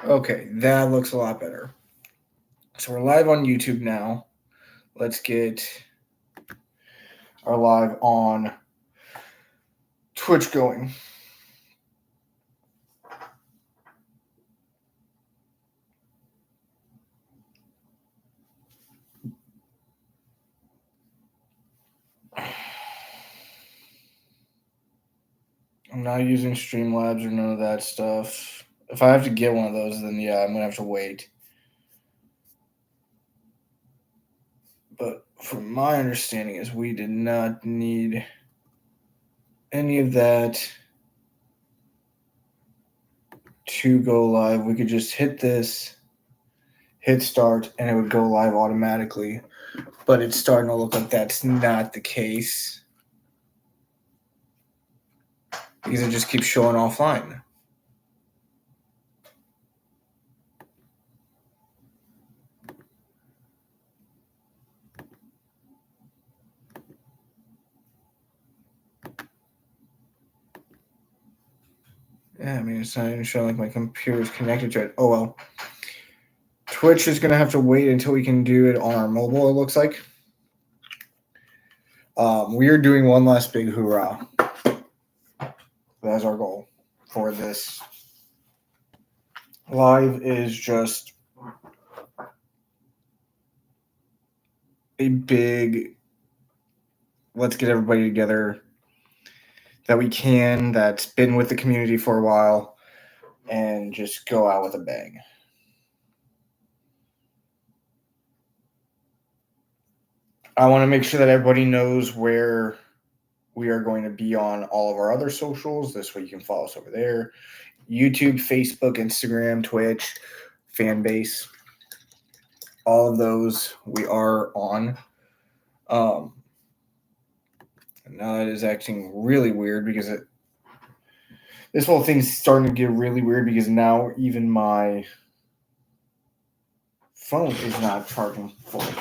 Okay, that looks a lot better. So we're live on YouTube now. Let's get our live on Twitch going. I'm not using Streamlabs or none of that stuff. If I have to get one of those, then yeah, I'm gonna have to wait. But from my understanding is we did not need any of that to go live. We could just hit this, hit start, and it would go live automatically. But it's starting to look like that's not the case because it just keeps showing offline. Yeah, I mean, it's not even showing like my computer's connected to it. Oh well. Twitch is going to have to wait until we can do it on our mobile, it looks like. We are doing one last big hoorah. That's our goal for this. Live is just a big, let's get everybody together that we can, that's been with the community for a while, and just go out with a bang. I want to make sure that everybody knows where we are going to be on all of our other socials. This way you can follow us over there. YouTube, Facebook, Instagram, Twitch, fan base. All of those we are on. Now it is acting really weird because this whole thing's starting to get really weird because now even my phone is not charging fully.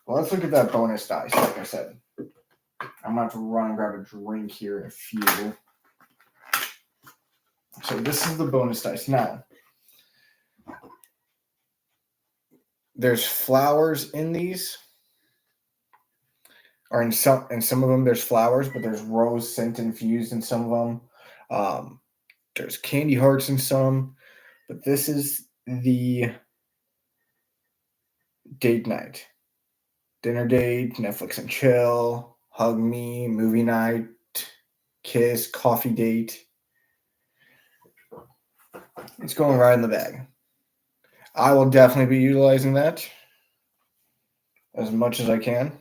Well, let's look at that bonus dice. Like I said, I'm gonna have to run and grab a drink here in a few. So this is the bonus dice. Now, there's flowers in these, or in some of them there's flowers, but there's rose scent infused in some of them. There's candy hearts in some, but this is the date night, dinner date, Netflix and chill, hug me, movie night, kiss, coffee date. It's going right in the bag. I will definitely be utilizing that as much as I can.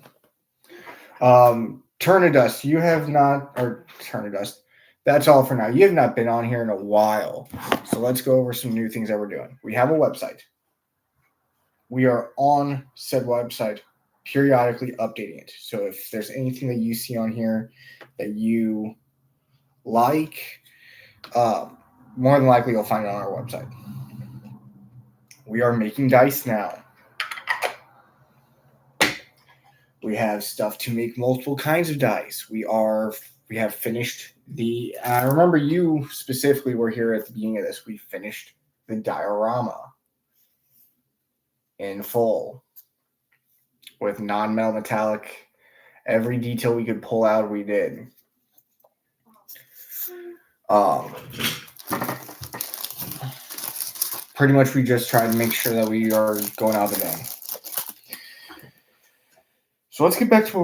Turn to Dust, you have not, or Turn to Dust, that's all for now. You have not been on here in a while. So let's go over some new things that we're doing. We have a website. We are on said website, periodically updating it. So if there's anything that you see on here that you like, more than likely you'll find it on our website. We are making dice now. We have stuff to make multiple kinds of dice. We have finished the. I remember you specifically were here at the beginning of this. We finished the diorama in full with non-metal metallic. Every detail we could pull out, we did. Pretty much, we just tried to make sure that we are going out of the game. So let's get back to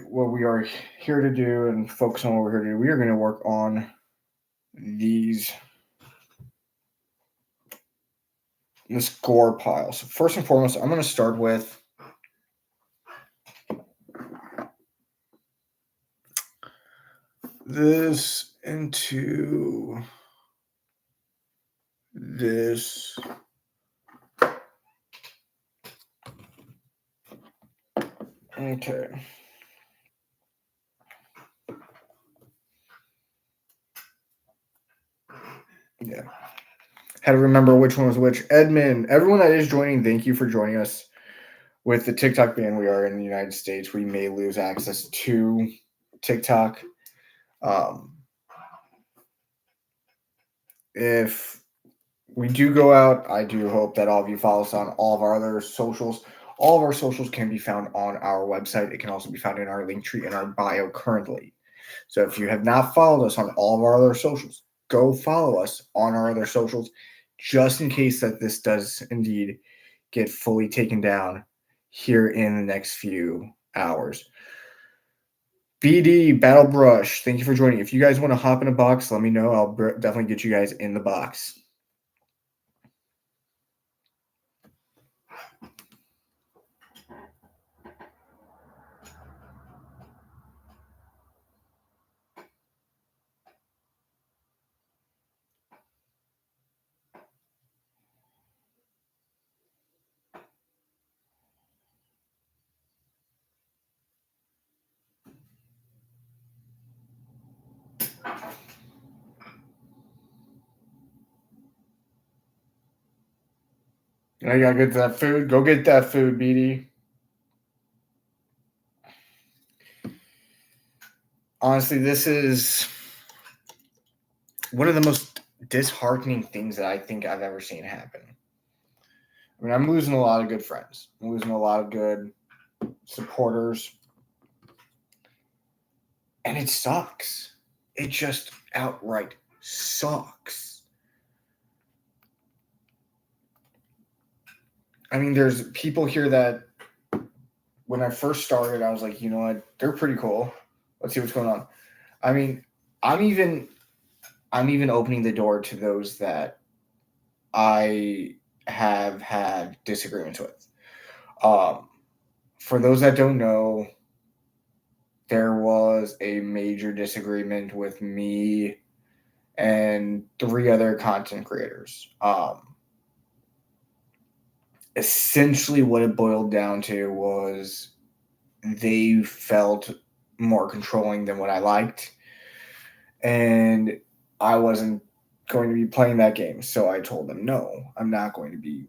what we are here to do, and focus on what we're here to do. We are going to work on the score pile. So first and foremost, I'm going to start with this into this. Okay. Yeah. Had to remember which one was which. Edmund, everyone that is joining, thank you for joining us. With the TikTok ban we are in the United States, we may lose access to TikTok. If we do go out. I do hope that all of you follow us on all of our other socials. All of our socials can be found on our website. It can also be found in our link tree in our bio currently. So if you have not followed us on all of our other socials, go follow us on our other socials, just in case that this does indeed get fully taken down here in the next few hours. BD Battle Brush, thank you for joining. If you guys want to hop in a box, let me know. I'll definitely get you guys in the box. I gotta get that food. Go get that food, BD. Honestly, this is one of the most disheartening things that I think I've ever seen happen. I mean, I'm losing a lot of good friends. I'm losing a lot of good supporters. And it sucks. It just outright sucks. I mean, there's people here that when I first started, I was like, you know what? They're pretty cool. Let's see what's going on. I mean, I'm even opening the door to those that I have had disagreements with. For those that don't know, there was a major disagreement with me and 3 other content creators. Essentially, what it boiled down to was they felt more controlling than what I liked, and I wasn't going to be playing that game. So I told them, no, I'm not going to be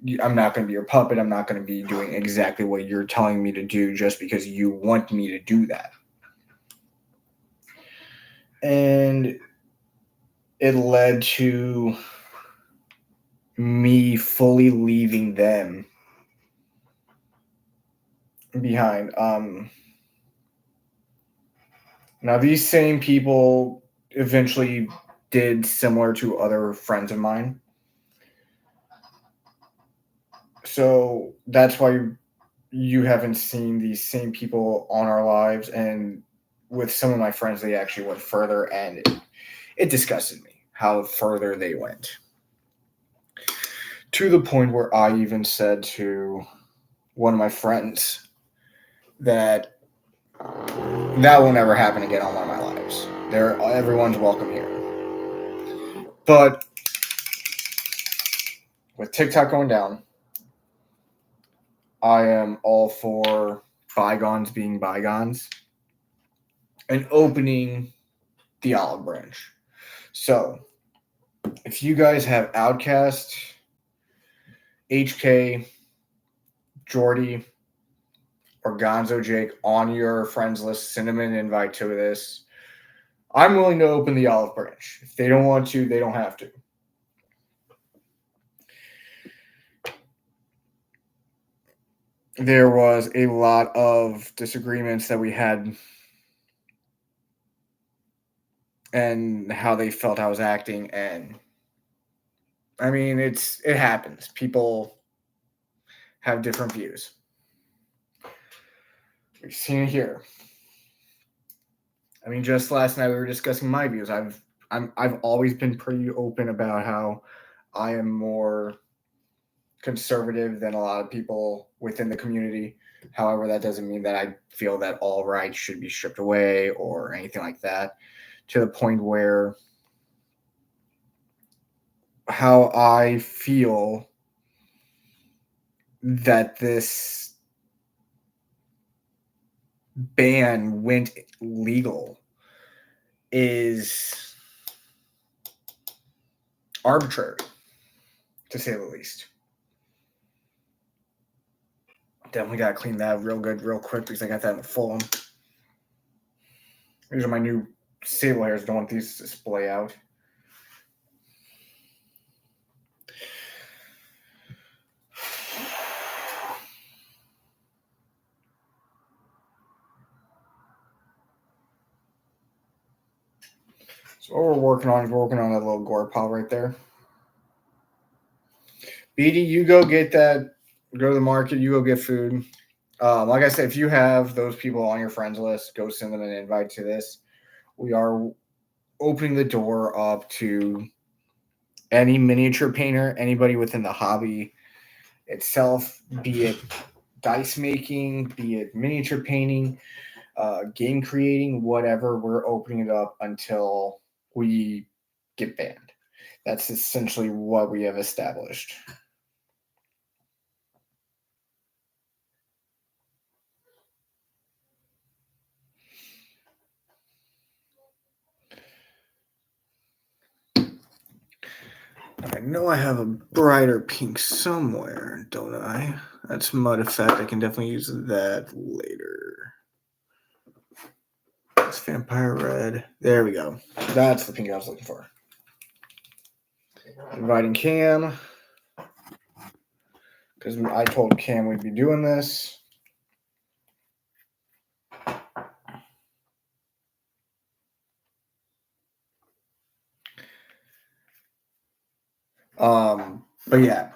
your puppet. I'm not going to be doing exactly what you're telling me to do just because you want me to do that. And it led to me fully leaving them behind. Now, these same people eventually did similar to other friends of mine. So that's why you haven't seen these same people on our lives. And with some of my friends, they actually went further, and it disgusted me how further they went. To the point where I even said to one of my friends that won't ever happen again on one of my lives. Everyone's welcome here. But with TikTok going down, I am all for bygones being bygones and opening the olive branch. So, if you guys have Outcast, HK, Jordy, or Gonzo Jake on your friends list, send them an invite to this. I'm willing to open the olive branch. If they don't want to, they don't have to. There was a lot of disagreements that we had and how they felt I was acting. And I mean, it happens. People have different views. We've seen it here. I mean, just last night we were discussing my views. I've always been pretty open about how I am more conservative than a lot of people within the community. However, that doesn't mean that I feel that all rights should be stripped away or anything like that, to the point where how I feel that this ban went legal is arbitrary, to say the least. Definitely got to clean that real good, real quick, because I got that in the Fulham. These are my new sable hairs. Don't want these to splay out. what we're working on is we're working on a little gore pile right there. BD, you go get that. Go to the market. You go get food. Like I said, if you have those people on your friends list, go send them an invite to this. We are opening the door up to any miniature painter, anybody within the hobby itself, be it dice making, be it miniature painting, game creating, whatever. We're opening it up until we get banned. That's essentially what we have established. I know I have a brighter pink somewhere, don't I? That's Mud Effect. I can definitely use that later. It's Vampire Red. There we go. That's the pink I was looking for. Inviting Cam. Because I told Cam we'd be doing this. But yeah.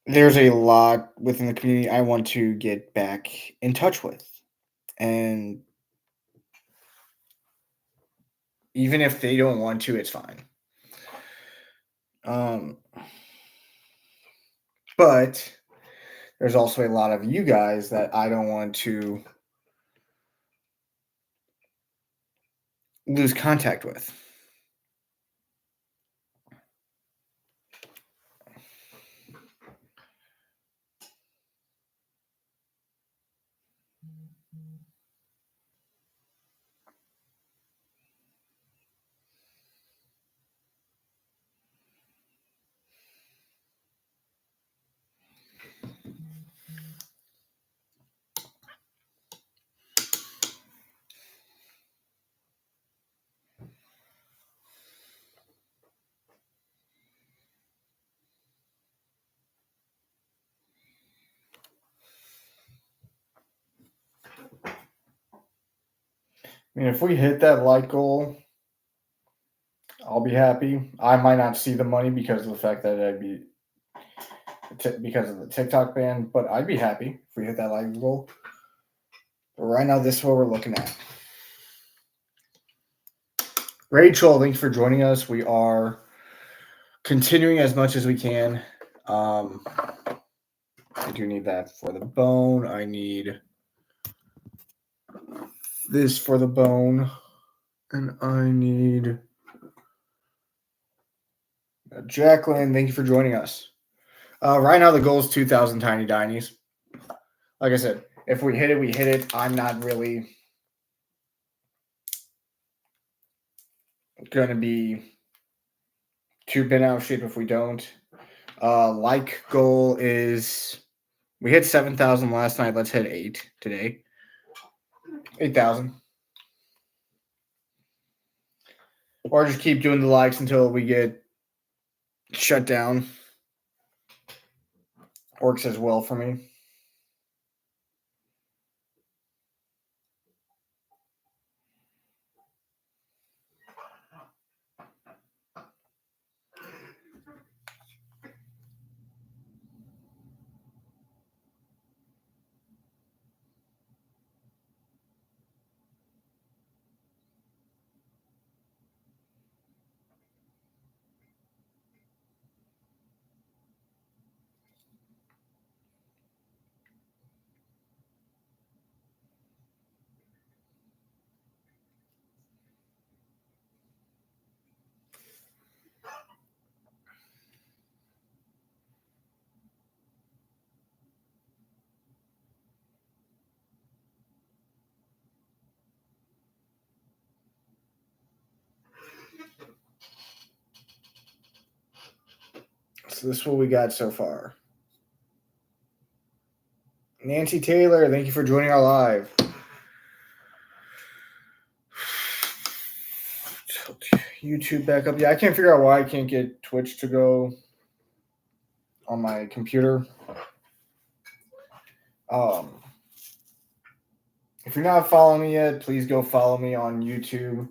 There's a lot within the community I want to get back in touch with. And even if they don't want to, it's fine. But there's also a lot of you guys that I don't want to lose contact with. I mean, if we hit that like goal, I'll be happy. I might not see the money because of the fact that because of the TikTok ban, but I'd be happy if we hit that like goal. But right now, this is what we're looking at. Rachel, thanks for joining us. We are continuing as much as we can. I do need that for the bone. I need this for the bone. And I need Jacqueline. Thank you for joining us. Right now, the goal is 2,000 Tiny Dinies. Like I said, if we hit it, we hit it. I'm not really going to be too bent out of shape if we don't. Like goal is we hit 7,000 last night. Let's hit 8 today. 8,000. Or just keep doing the likes until we get shut down. Works as well for me. So this is what we got so far. Nancy Taylor, thank you for joining our live. YouTube back up. Yeah, I can't figure out why I can't get Twitch to go on my computer. If you're not following me yet, please go follow me on YouTube,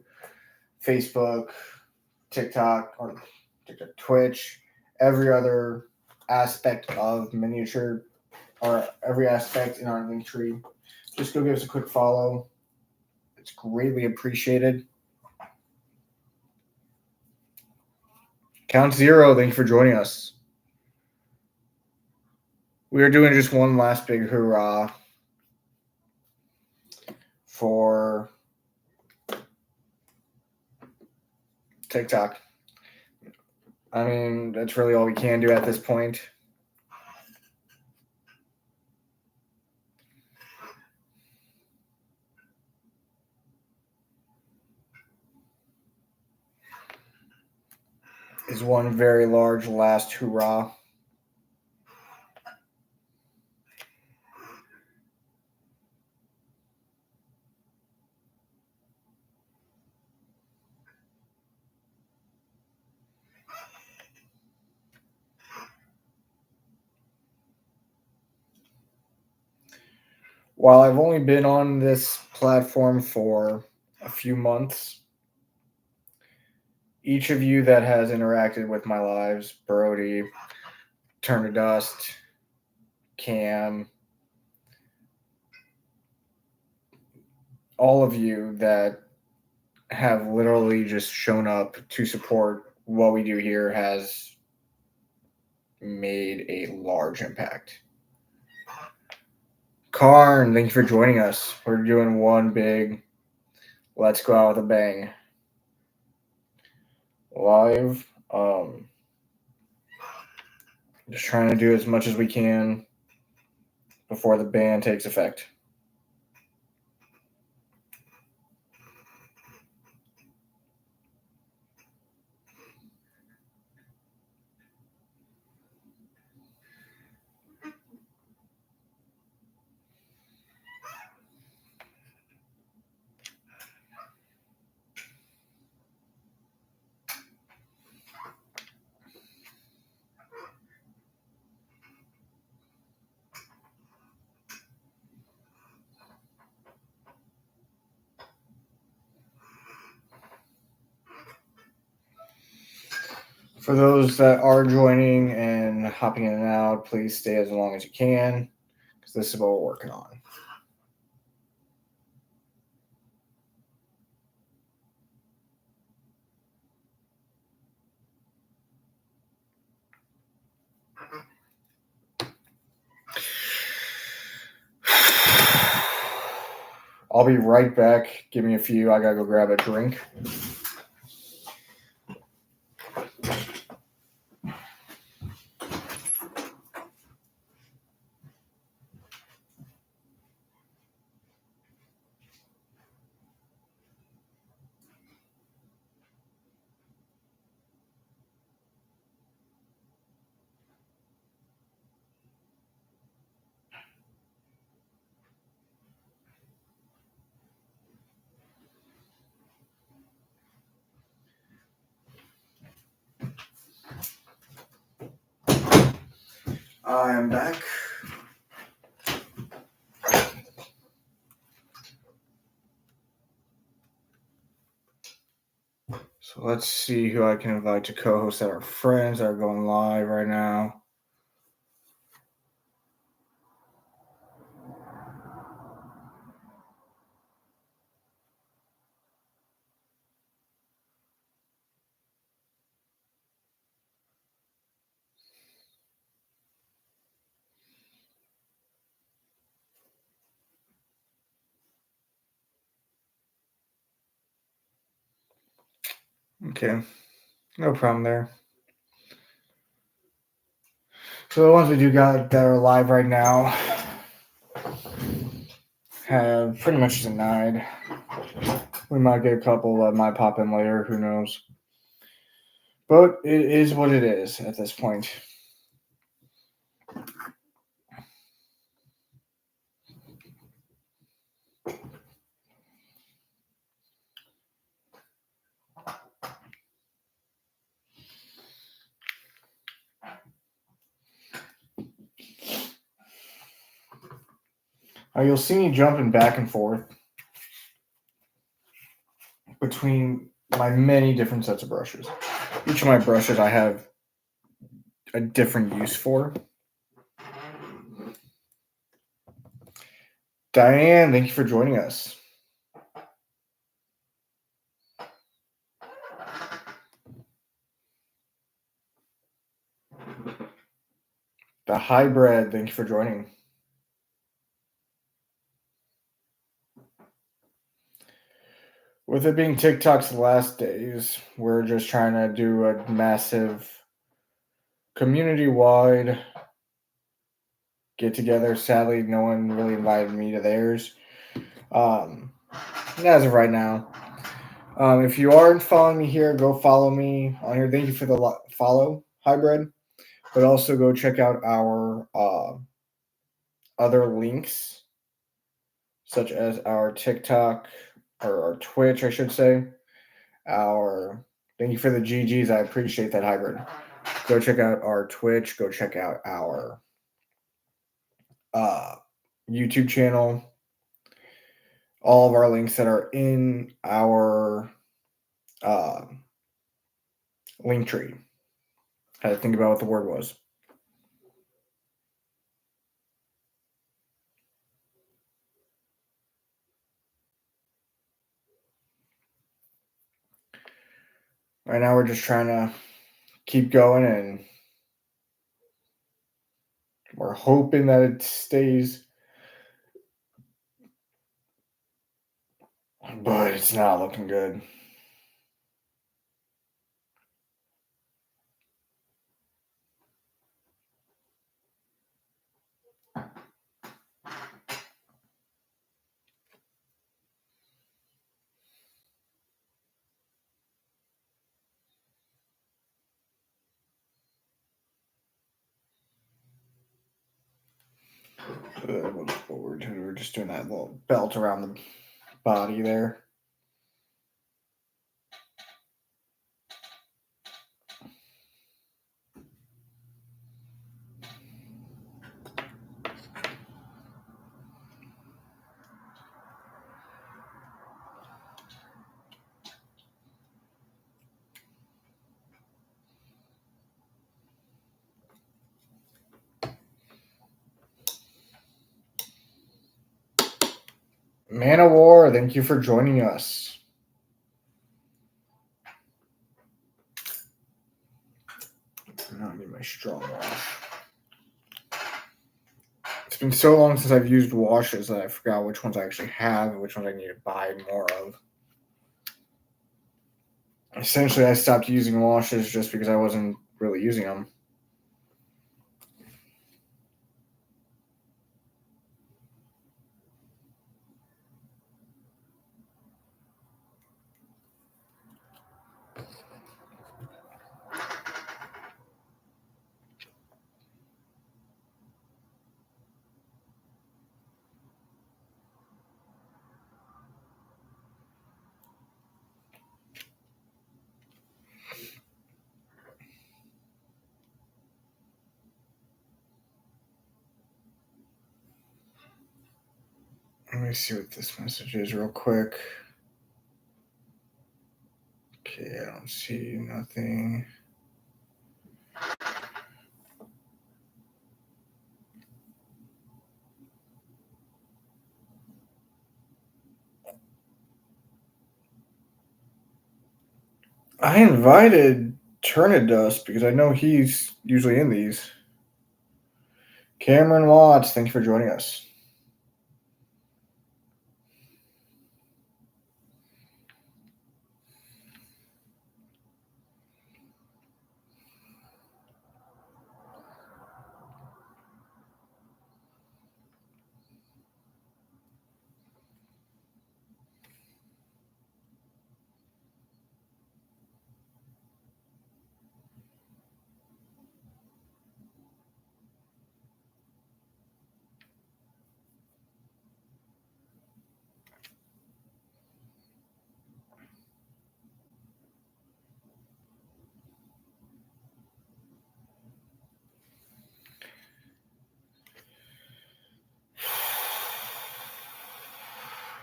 Facebook, TikTok, or TikTok, Twitch, every other aspect of miniature, or every aspect in our link tree. Just go give us a quick follow. It's greatly appreciated. Count Zero, thank you for joining us. We are doing just one last big hurrah for TikTok. I mean, that's really all we can do at this point. Is one very large last hurrah. While I've only been on this platform for a few months, each of you that has interacted with my lives, Brody, Turn to Dust, Cam, all of you that have literally just shown up to support what we do here has made a large impact. Karn, thank you for joining us. We're doing one big let's go out with a bang live. Just trying to do as much as we can before the ban takes effect. For those that are joining and hopping in and out, please stay as long as you can because this is what we're working on. I'll be right back. Give me a few. I gotta go grab a drink. I am back. So let's see who I can invite to co-host that are friends that are going live right now. Okay, no problem there. So the ones we do got that are live right now have pretty much denied. We might get a couple that might pop in later, who knows. But it is what it is at this point. You'll see me jumping back and forth between my many different sets of brushes. Each of my brushes I have a different use for. Diane, thank you for joining us. The hybrid, thank you for joining. With it being TikTok's last days, we're just trying to do a massive community-wide get-together. Sadly, no one really invited me to theirs. As of right now. If you aren't following me here, go follow me on here. Thank you for the follow, hybrid. But also go check out our other links, such as our TikTok or our Twitch, I should say. Thank you for the GGs. I appreciate that, hybrid. Go check out our Twitch. Go check out our YouTube channel. All of our links that are in our link tree. I had to think about what the word was. Right now, we're just trying to keep going, and we're hoping that it stays. But it's not looking good. What we're doing, we're just doing that little belt around the body there. Man of War, thank you for joining us. I need my strong wash. It's been so long since I've used washes that I forgot which ones I actually have and which ones I need to buy more of. Essentially, I stopped using washes just because I wasn't really using them. Let me see what this message is real quick. Okay, I don't see nothing. I invited Turnidust because I know he's usually in these. Cameron Watts, thank you for joining us.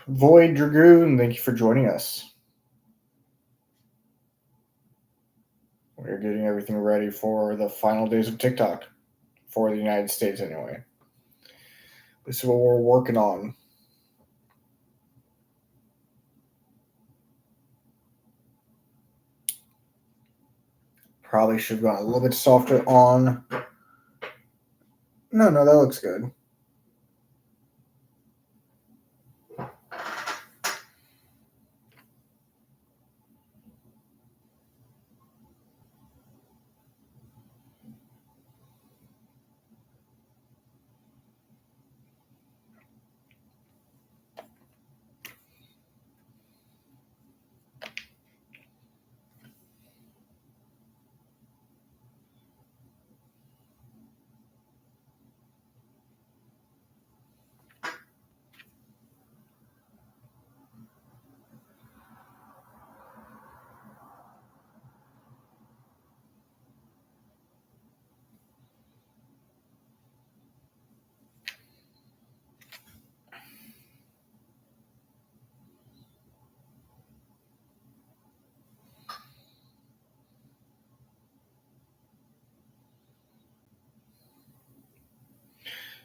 Void Dragoon, thank you for joining us. We're getting everything ready for the final days of TikTok for the United States, anyway. This is what we're working on. Probably should have gone a little bit softer on. No, that looks good.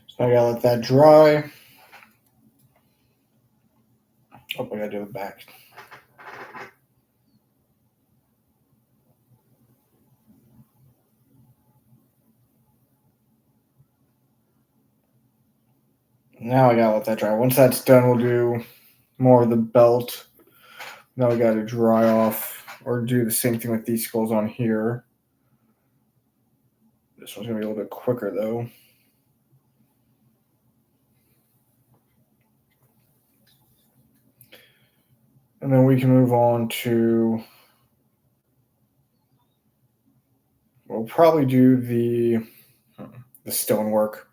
So I gotta let that dry. Oh, I gotta do the back. Now I gotta let that dry. Once that's done, we'll do more of the belt. Now we gotta dry off or do the same thing with these skulls on here. This one's gonna be a little bit quicker though. And then we can move on to, we'll probably do the stonework.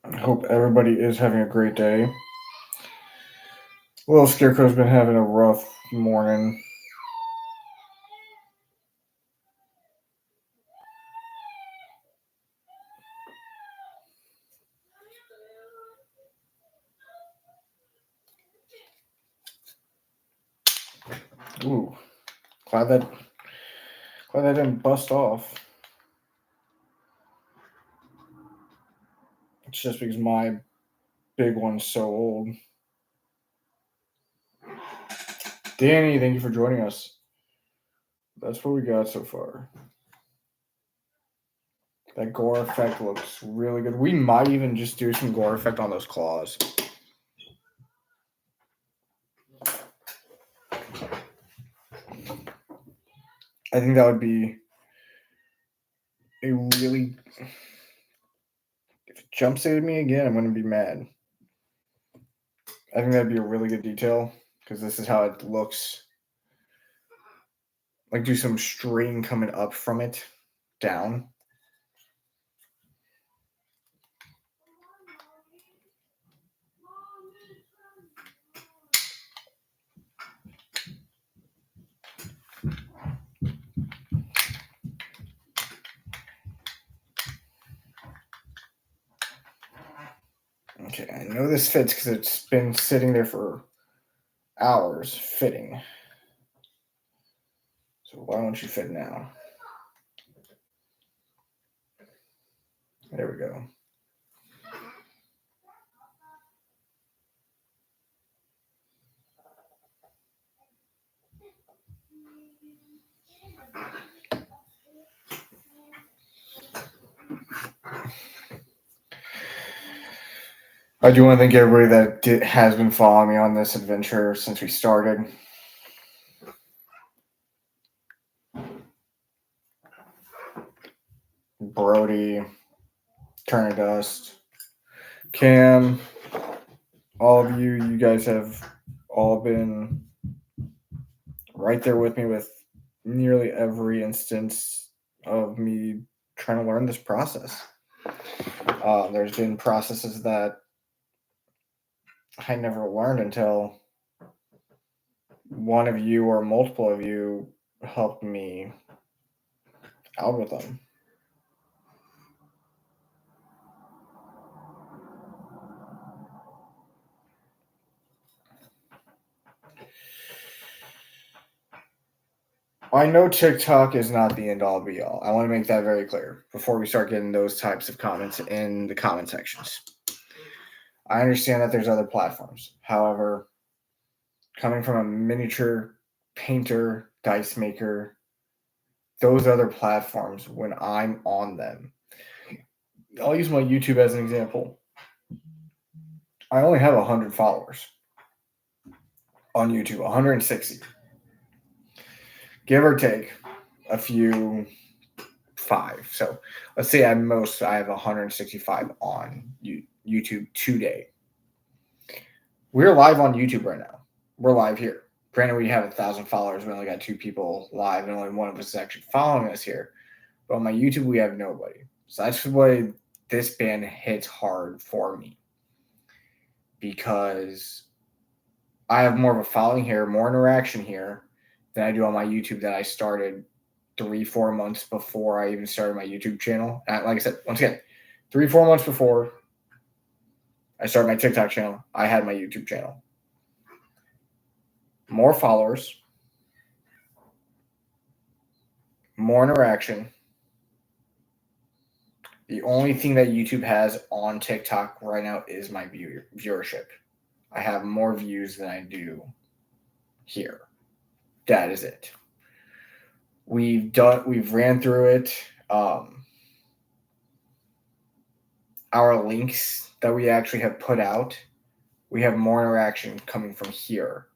I hope everybody is having a great day. Little Scarecrow's been having a rough morning. Ooh, glad that didn't bust off. It's just because my big one's so old. Danny, thank you for joining us. That's what we got so far. That gore effect looks really good. We might even just do some gore effect on those claws. I think that would be a really... If it jumps at me again, I'm going to be mad. I think that'd be a really good detail because this is how it looks. Like do some string coming up from it down. Okay, I know this fits because it's been sitting there for hours fitting. So why don't you fit now? There we go. I do want to thank everybody that has been following me on this adventure since we started. Brody, Turner Dust, Cam, all of you guys have all been right there with me with nearly every instance of me trying to learn this process. There's been processes that I never learned until one of you or multiple of you helped me out with them. I know TikTok is not the end all be all. I want to make that very clear before we start getting those types of comments in the comment sections. I understand that there's other platforms. However, coming from a miniature painter, dice maker, those other platforms, when I'm on them, I'll use my YouTube as an example. I only have 100 followers on YouTube, 160. Give or take a few, 5. So let's say at most I have 165 on YouTube today. We're live on YouTube right now. We're live here. Granted, we have 1,000 followers. We only got 2 people live, and only one of us is actually following us here. But on my YouTube, we have nobody. So that's why this ban hits hard for me. Because I have more of a following here, more interaction here than I do on my YouTube that I started 3-4 months before I even started my YouTube channel. And like I said, once again, 3-4 months before I started my TikTok channel, I had my YouTube channel. More followers, more interaction. The only thing that YouTube has on TikTok right now is my viewership. I have more views than I do here. That is it. We've ran through it. Our links that we actually have put out, we have more interaction coming from here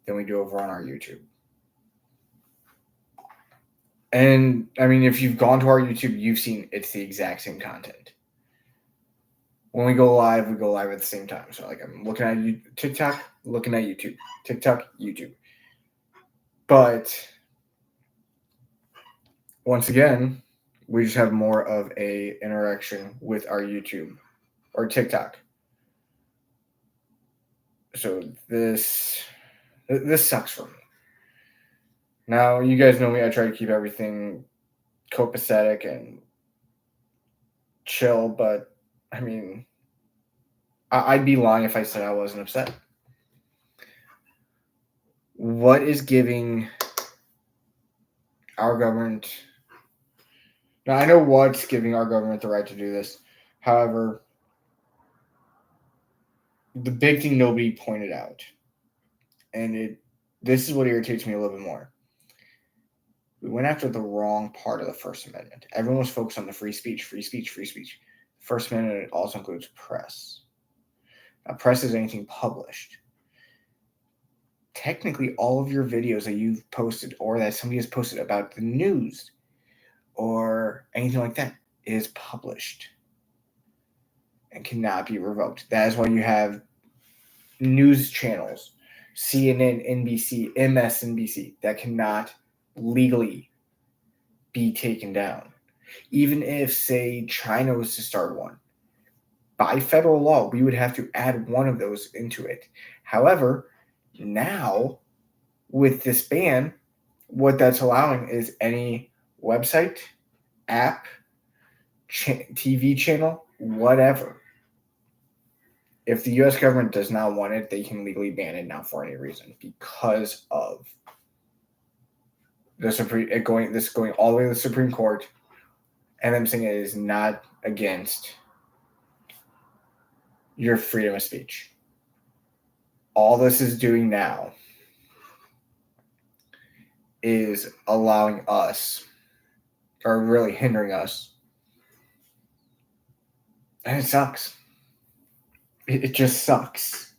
than we do over on our YouTube. And I mean, if you've gone to our YouTube, you've seen it's the exact same content. When we go live at the same time. So like I'm looking at TikTok, looking at YouTube, TikTok, YouTube. But once again, we just have more of a interaction with our YouTube or TikTok. So this sucks for me. Now, you guys know me. I try to keep everything copacetic and chill, but I mean, I'd be lying if I said I wasn't upset. What is giving our government... Now, I know what's giving our government the right to do this. However, the big thing nobody pointed out, and this is what irritates me a little bit more. We went after the wrong part of the First Amendment. Everyone was focused on the free speech. First Amendment also includes press. Now, press is anything published. Technically, all of your videos that you've posted or that somebody has posted about the news or anything like that is published and cannot be revoked. That is why you have news channels, CNN, NBC, MSNBC, that cannot legally be taken down. Even if, say, China was to start one, by federal law, we would have to add one of those into it. However, now with this ban, what that's allowing is any website, app, TV channel, whatever. If the U.S. government does not want it, they can legally ban it now for any reason because of this going all the way to the Supreme Court, and them saying it is not against your freedom of speech. All this is doing now is allowing us, or really hindering us, and it sucks. It just sucks.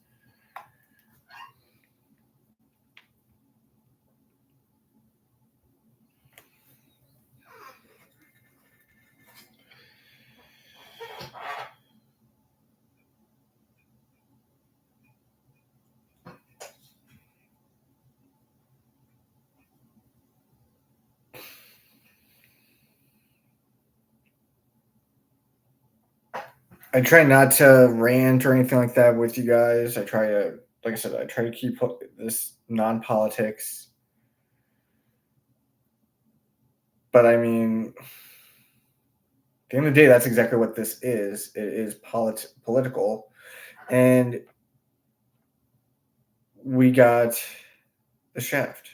I try not to rant or anything like that with you guys. I try to, like I said, I try to keep this non-politics. But I mean, at the end of the day, that's exactly what this is. It is political. And we got the shaft.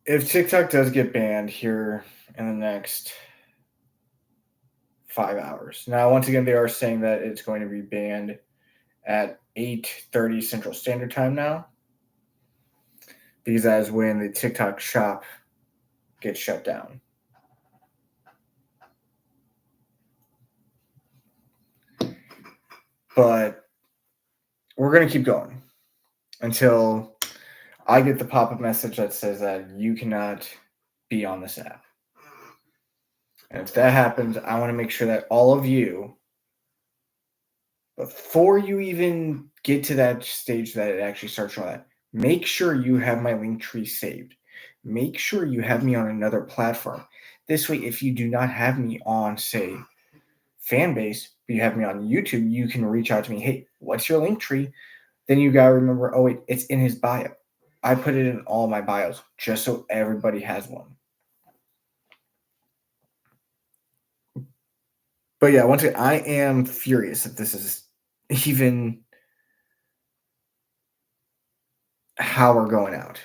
if TikTok does get banned here in the next 5 hours. Now, once again, they are saying that it's going to be banned at 8:30 Central Standard Time now, because that is when the TikTok shop gets shut down. But we're going to keep going until I get the pop-up message that says that you cannot be on this app. And if that happens, I want to make sure that all of you, before you even get to that stage that it actually starts showing that, make sure you have my Linktree saved. Make sure you have me on another platform. This way, if you do not have me on, say, Fanbase, but you have me on YouTube, you can reach out to me. Hey, what's your Linktree? Then you got to remember, oh, wait, it's in his bio. I put it in all my bios just so everybody has one. But yeah, once again, I am furious that this is even how we're going out.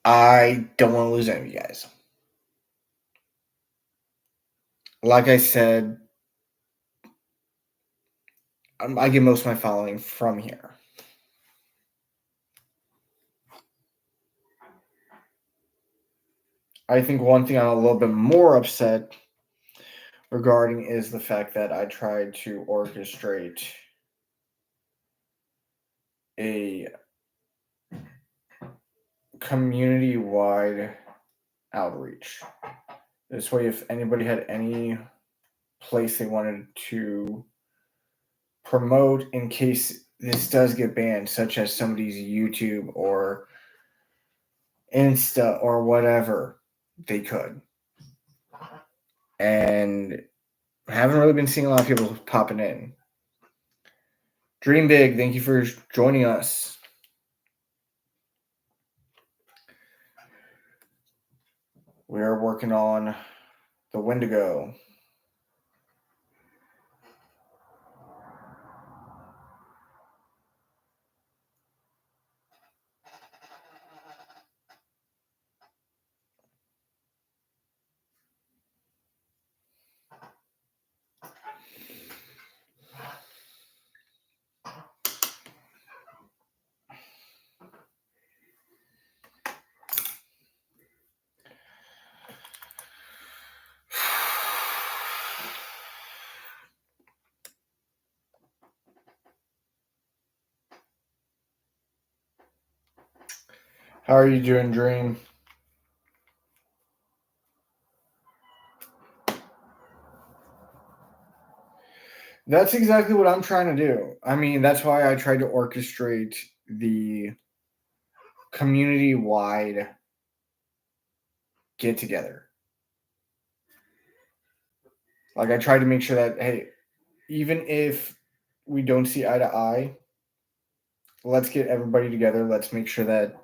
I don't want to lose any of you guys. Like I said, I get most of my following from here. I think one thing I'm a little bit more upset regarding is the fact that I tried to orchestrate a community-wide outreach. This way, if anybody had any place they wanted to promote in case this does get banned, such as somebody's YouTube or Insta or whatever, they could. And I haven't really been seeing a lot of people popping in. Dream big. Thank you for joining us. We are working on the Wendigo. How are you doing, Dream? That's exactly what I'm trying to do. I mean, that's why I tried to orchestrate the community-wide get-together. Like, I tried to make sure that, hey, even if we don't see eye to eye, let's get everybody together. Let's make sure that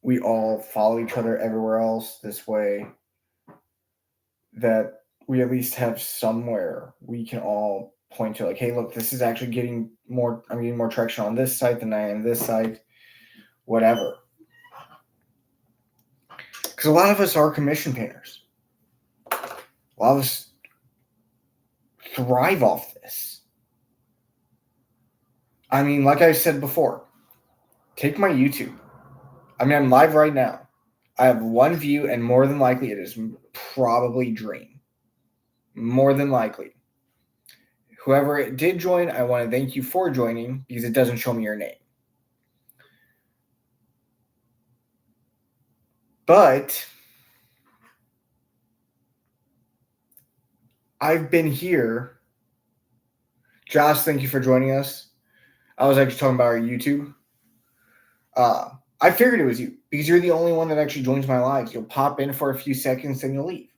we all follow each other everywhere else. This way that we at least have somewhere we can all point to, like, hey, look, this is actually getting more, I'm getting more traction on this site than I am this site, whatever. Because a lot of us are commission painters. A lot of us thrive off this. I mean, like I said before, take my YouTube. I mean, I'm live right now. I have one view, and more than likely, it is probably Dream. More than likely. Whoever did join, I want to thank you for joining because it doesn't show me your name. But I've been here. Josh, thank you for joining us. I was actually talking about our YouTube. I figured it was you because you're the only one that actually joins my lives. You'll pop in for a few seconds, then you'll leave.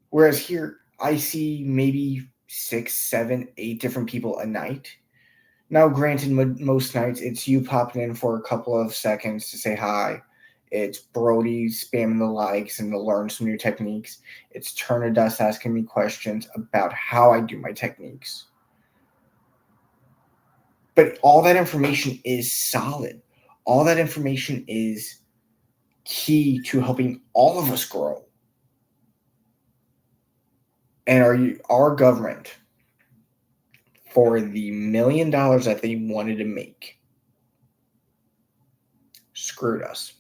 Whereas here, I see maybe 6, 7, 8 different people a night. Now, granted, most nights it's you popping in for a couple of seconds to say hi. It's Brody spamming the likes and to learn some new techniques. It's Turner Dust asking me questions about how I do my techniques. But all that information is solid. All that information is key to helping all of us grow. And our government, for the $1 million that they wanted to make, screwed us.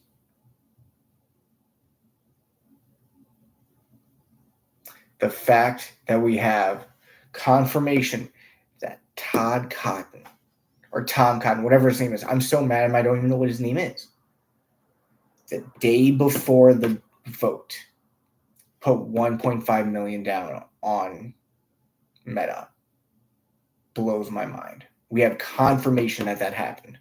The fact that we have confirmation that Todd Cotton, or Tom Cotton, whatever his name is, I'm so mad at him, I don't even know what his name is. The day before the vote, put $1.5 million down on Meta. Blows my mind. We have confirmation that that happened.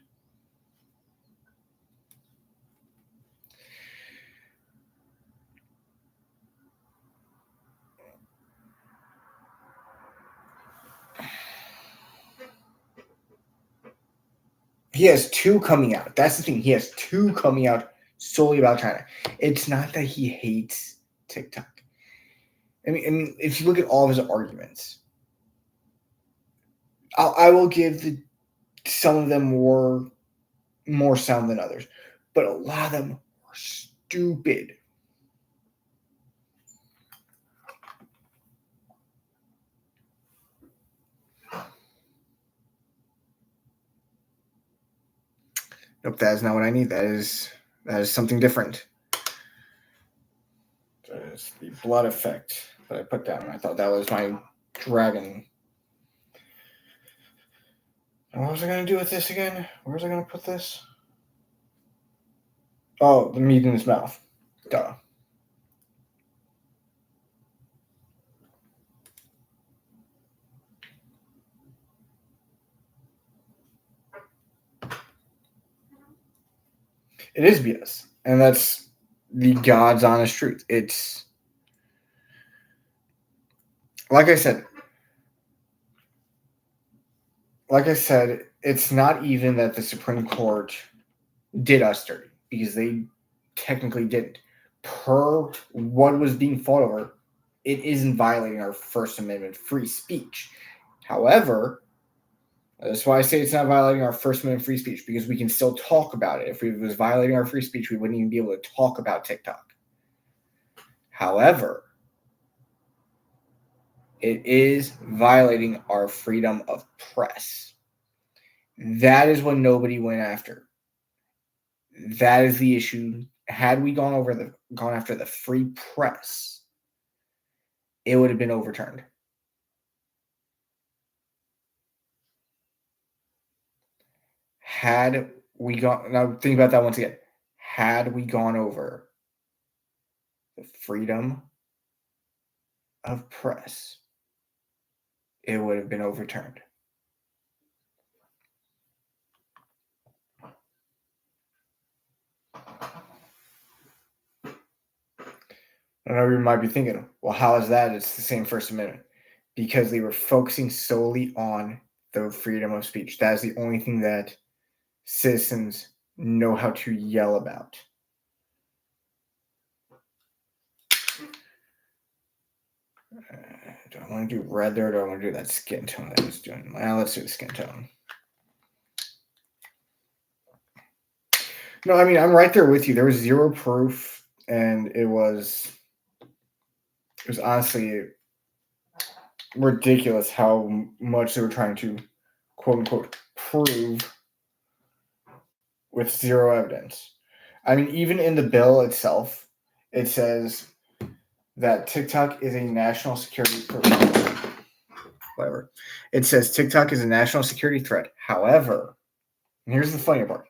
He has two coming out. That's the thing. He has two coming out solely about China. It's not that he hates TikTok. I mean, if you look at all of his arguments, I will give some of them more sound than others, but a lot of them are stupid. Nope, that is not what I need. That is something different. That is the blood effect that I put down. I thought that was my dragon. And what was I going to do with this again? Where was I going to put this? Oh, the meat in his mouth. Duh. It is BS. And that's the God's honest truth. It's, like I said, it's not even that the Supreme Court did us dirty, because they technically didn't. Per what was being fought over, it isn't violating our First Amendment free speech. However, that's why I say it's not violating our First Amendment free speech, because we can still talk about it. If it was violating our free speech, we wouldn't even be able to talk about TikTok. However, it is violating our freedom of press. That is what nobody went after. That is the issue. Had we gone after the free press, it would have been overturned. Had we gone, now think about that once again. Had we gone over the freedom of press, it would have been overturned. I know you might be thinking, well, how is that? It's the same First Amendment. Because they were focusing solely on the freedom of speech. That is the only thing that citizens know how to yell about. Do I want to do red there, or do I want to do that skin tone that I was doing? Well, let's do the skin tone. No, I mean, I'm right there with you. There was zero proof, and it was honestly ridiculous how much they were trying to, quote unquote, prove with zero evidence. I mean, even in the bill itself, it says that TikTok is a national security threat. Whatever. It says TikTok is a national security threat. However, and here's the funny part.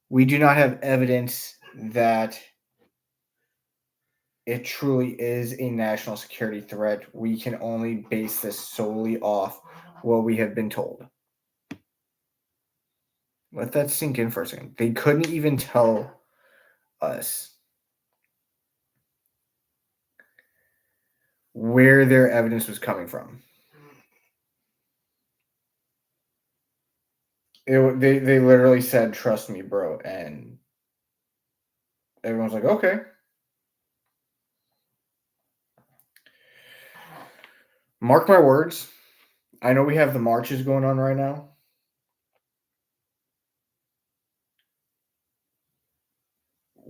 We do not have evidence that it truly is a national security threat. We can only base this solely off what we have been told. Let that sink in for a second. They couldn't even tell us where their evidence was coming from. They literally said, "Trust me, bro," and everyone's like, "Okay." Mark my words. I know we have the marches going on right now.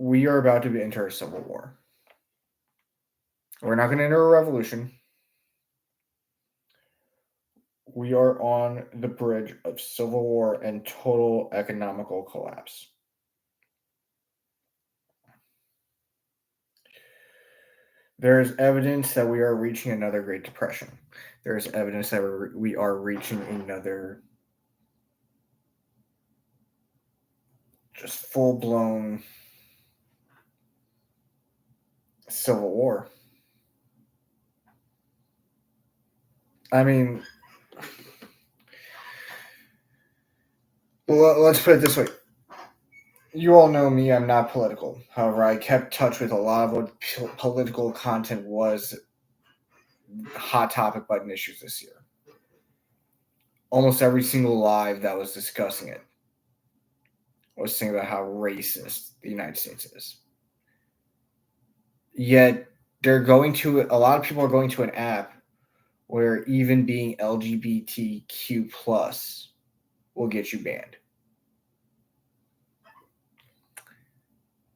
we are about to enter a civil war. We're not going to enter a revolution. We are on the bridge of civil war and total economical collapse. There is evidence that we are reaching another Great Depression. There is evidence that we are reaching another just full-blown civil war. I mean, let's put it this way. You all know me, I'm not political. However, I kept touch with a lot of what political content was hot topic button issues this year. Almost every single live that was discussing it was saying about how racist the United States is. Yet a lot of people are going to an app where even being LGBTQ plus will get you banned.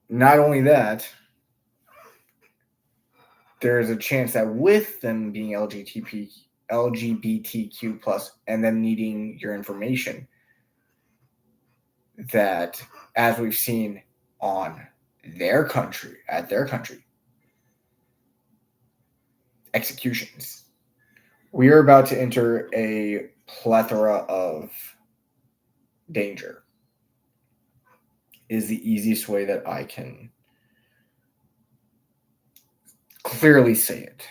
Not only that, there's a chance that with them being LGBTQ plus and them needing your information, that as we've seen on their country, executions, we are about to enter a plethora of danger, is the easiest way that I can clearly say it.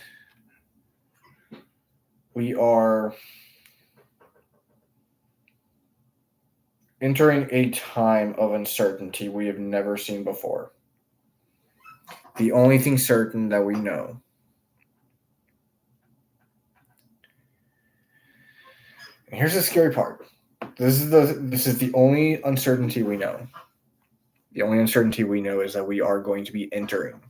We are entering a time of uncertainty we have never seen before. The only thing certain that we know and here's the scary part. This is the only uncertainty we know. The only uncertainty we know is that we are going to be entering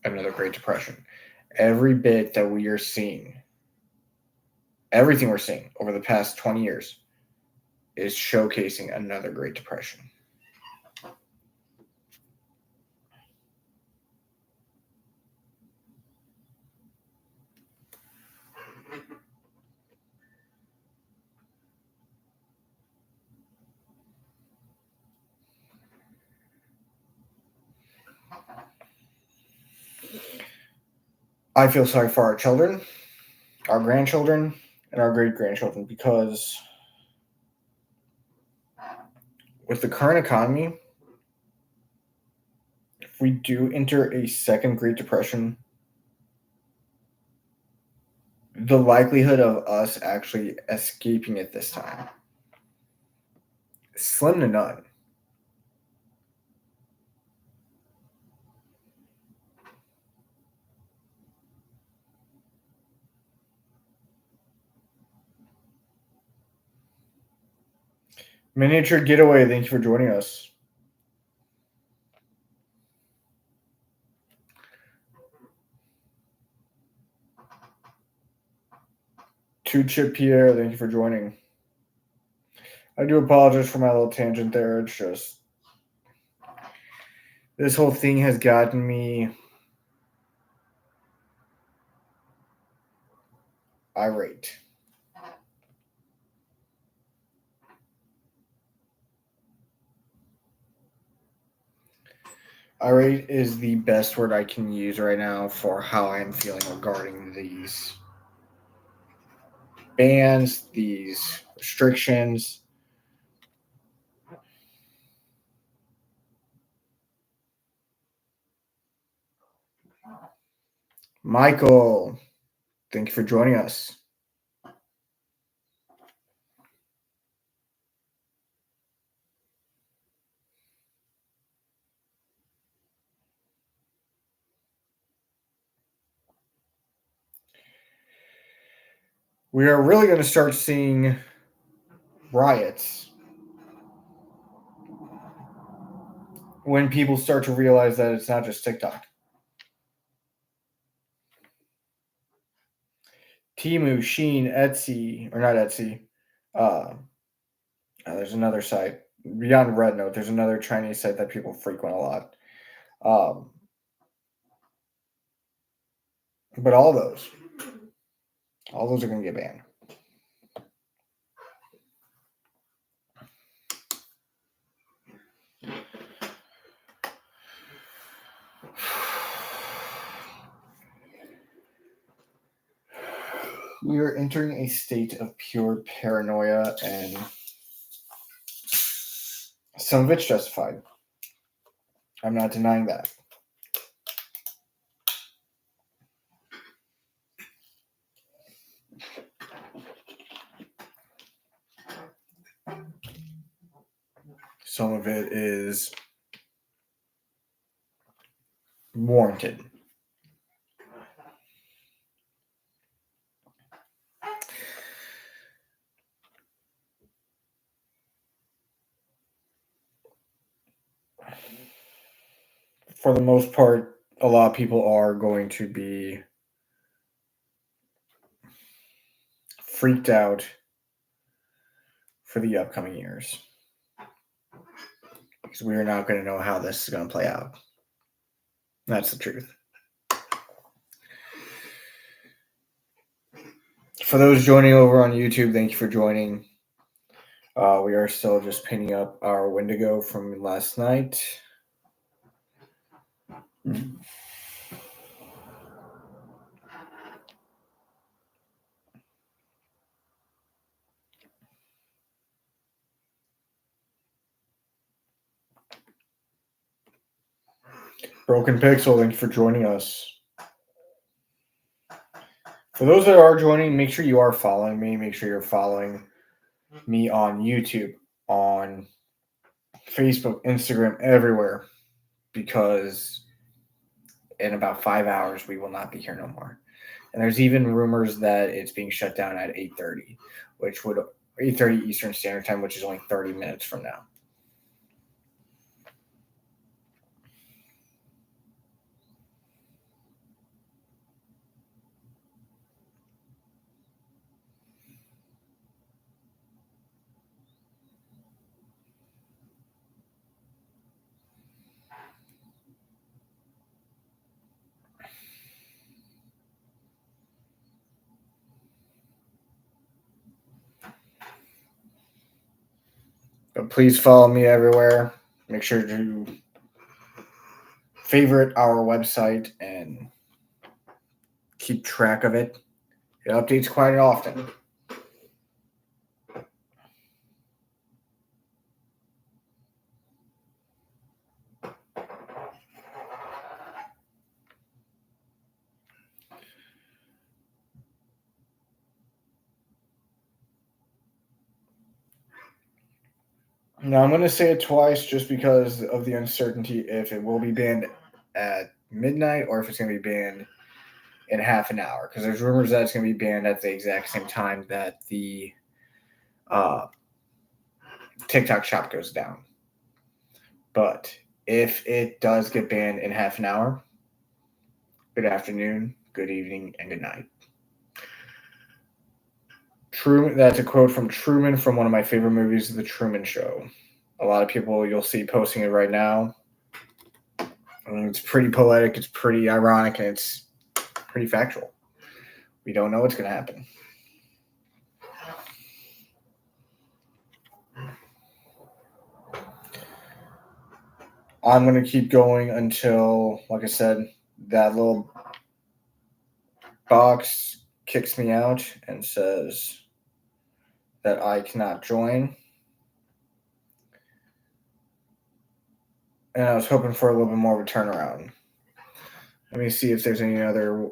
another Great Depression. Every bit that we are seeing, everything we're seeing over the past 20 years is showcasing another Great Depression. I feel sorry for our children, our grandchildren, and our great-grandchildren, because with the current economy, if we do enter a second Great Depression, the likelihood of us actually escaping it this time is slim to none. Miniature Getaway, thank you for joining us. Two Chip Pierre, thank you for joining. I do apologize for my little tangent there. It's just this whole thing has gotten me irate. Irate is the best word I can use right now for how I am feeling regarding these bans, these restrictions. Michael, thank you for joining us. We are really going to start seeing riots when people start to realize that it's not just TikTok. Temu, Shein, Etsy, or not Etsy. There's another site. beyond Red Note, there's another Chinese site that people frequent a lot. But all those are going to get banned. We are entering a state of pure paranoia, and some of it's justified. I'm not denying that. Some of it is warranted. For the most part, a lot of people are going to be freaked out for the upcoming years, because we are not going to know how this is going to play out. That's the truth. For those joining over on YouTube, thank you for joining. We are still just pinning up our Wendigo from last night. Broken Pixel, thank you for joining us. For those that are joining, make sure you are following me. Make sure you're following me on YouTube, on Facebook, Instagram, everywhere, because in about 5 hours, we will not be here no more. And there's even rumors that it's being shut down at 8:30, which would 8:30 Eastern Standard Time, which is only 30 minutes from now. But please follow me everywhere. Make sure to favorite our website and keep track of it. It updates quite often. Now, I'm going to say it twice just because of the uncertainty if it will be banned at midnight or if it's going to be banned in half an hour. Because there's rumors that it's going to be banned at the exact same time that the TikTok shop goes down. But if it does get banned in half an hour, good afternoon, good evening, and good night. Truman, that's a quote from Truman from one of my favorite movies, The Truman Show. A lot of people you'll see posting it right now. It's pretty poetic, it's pretty ironic, and it's pretty factual. We don't know what's going to happen. I'm going to keep going until, like I said, that little box kicks me out and says that I cannot join. And I was hoping for a little bit more of a turnaround. Let me see if there's any other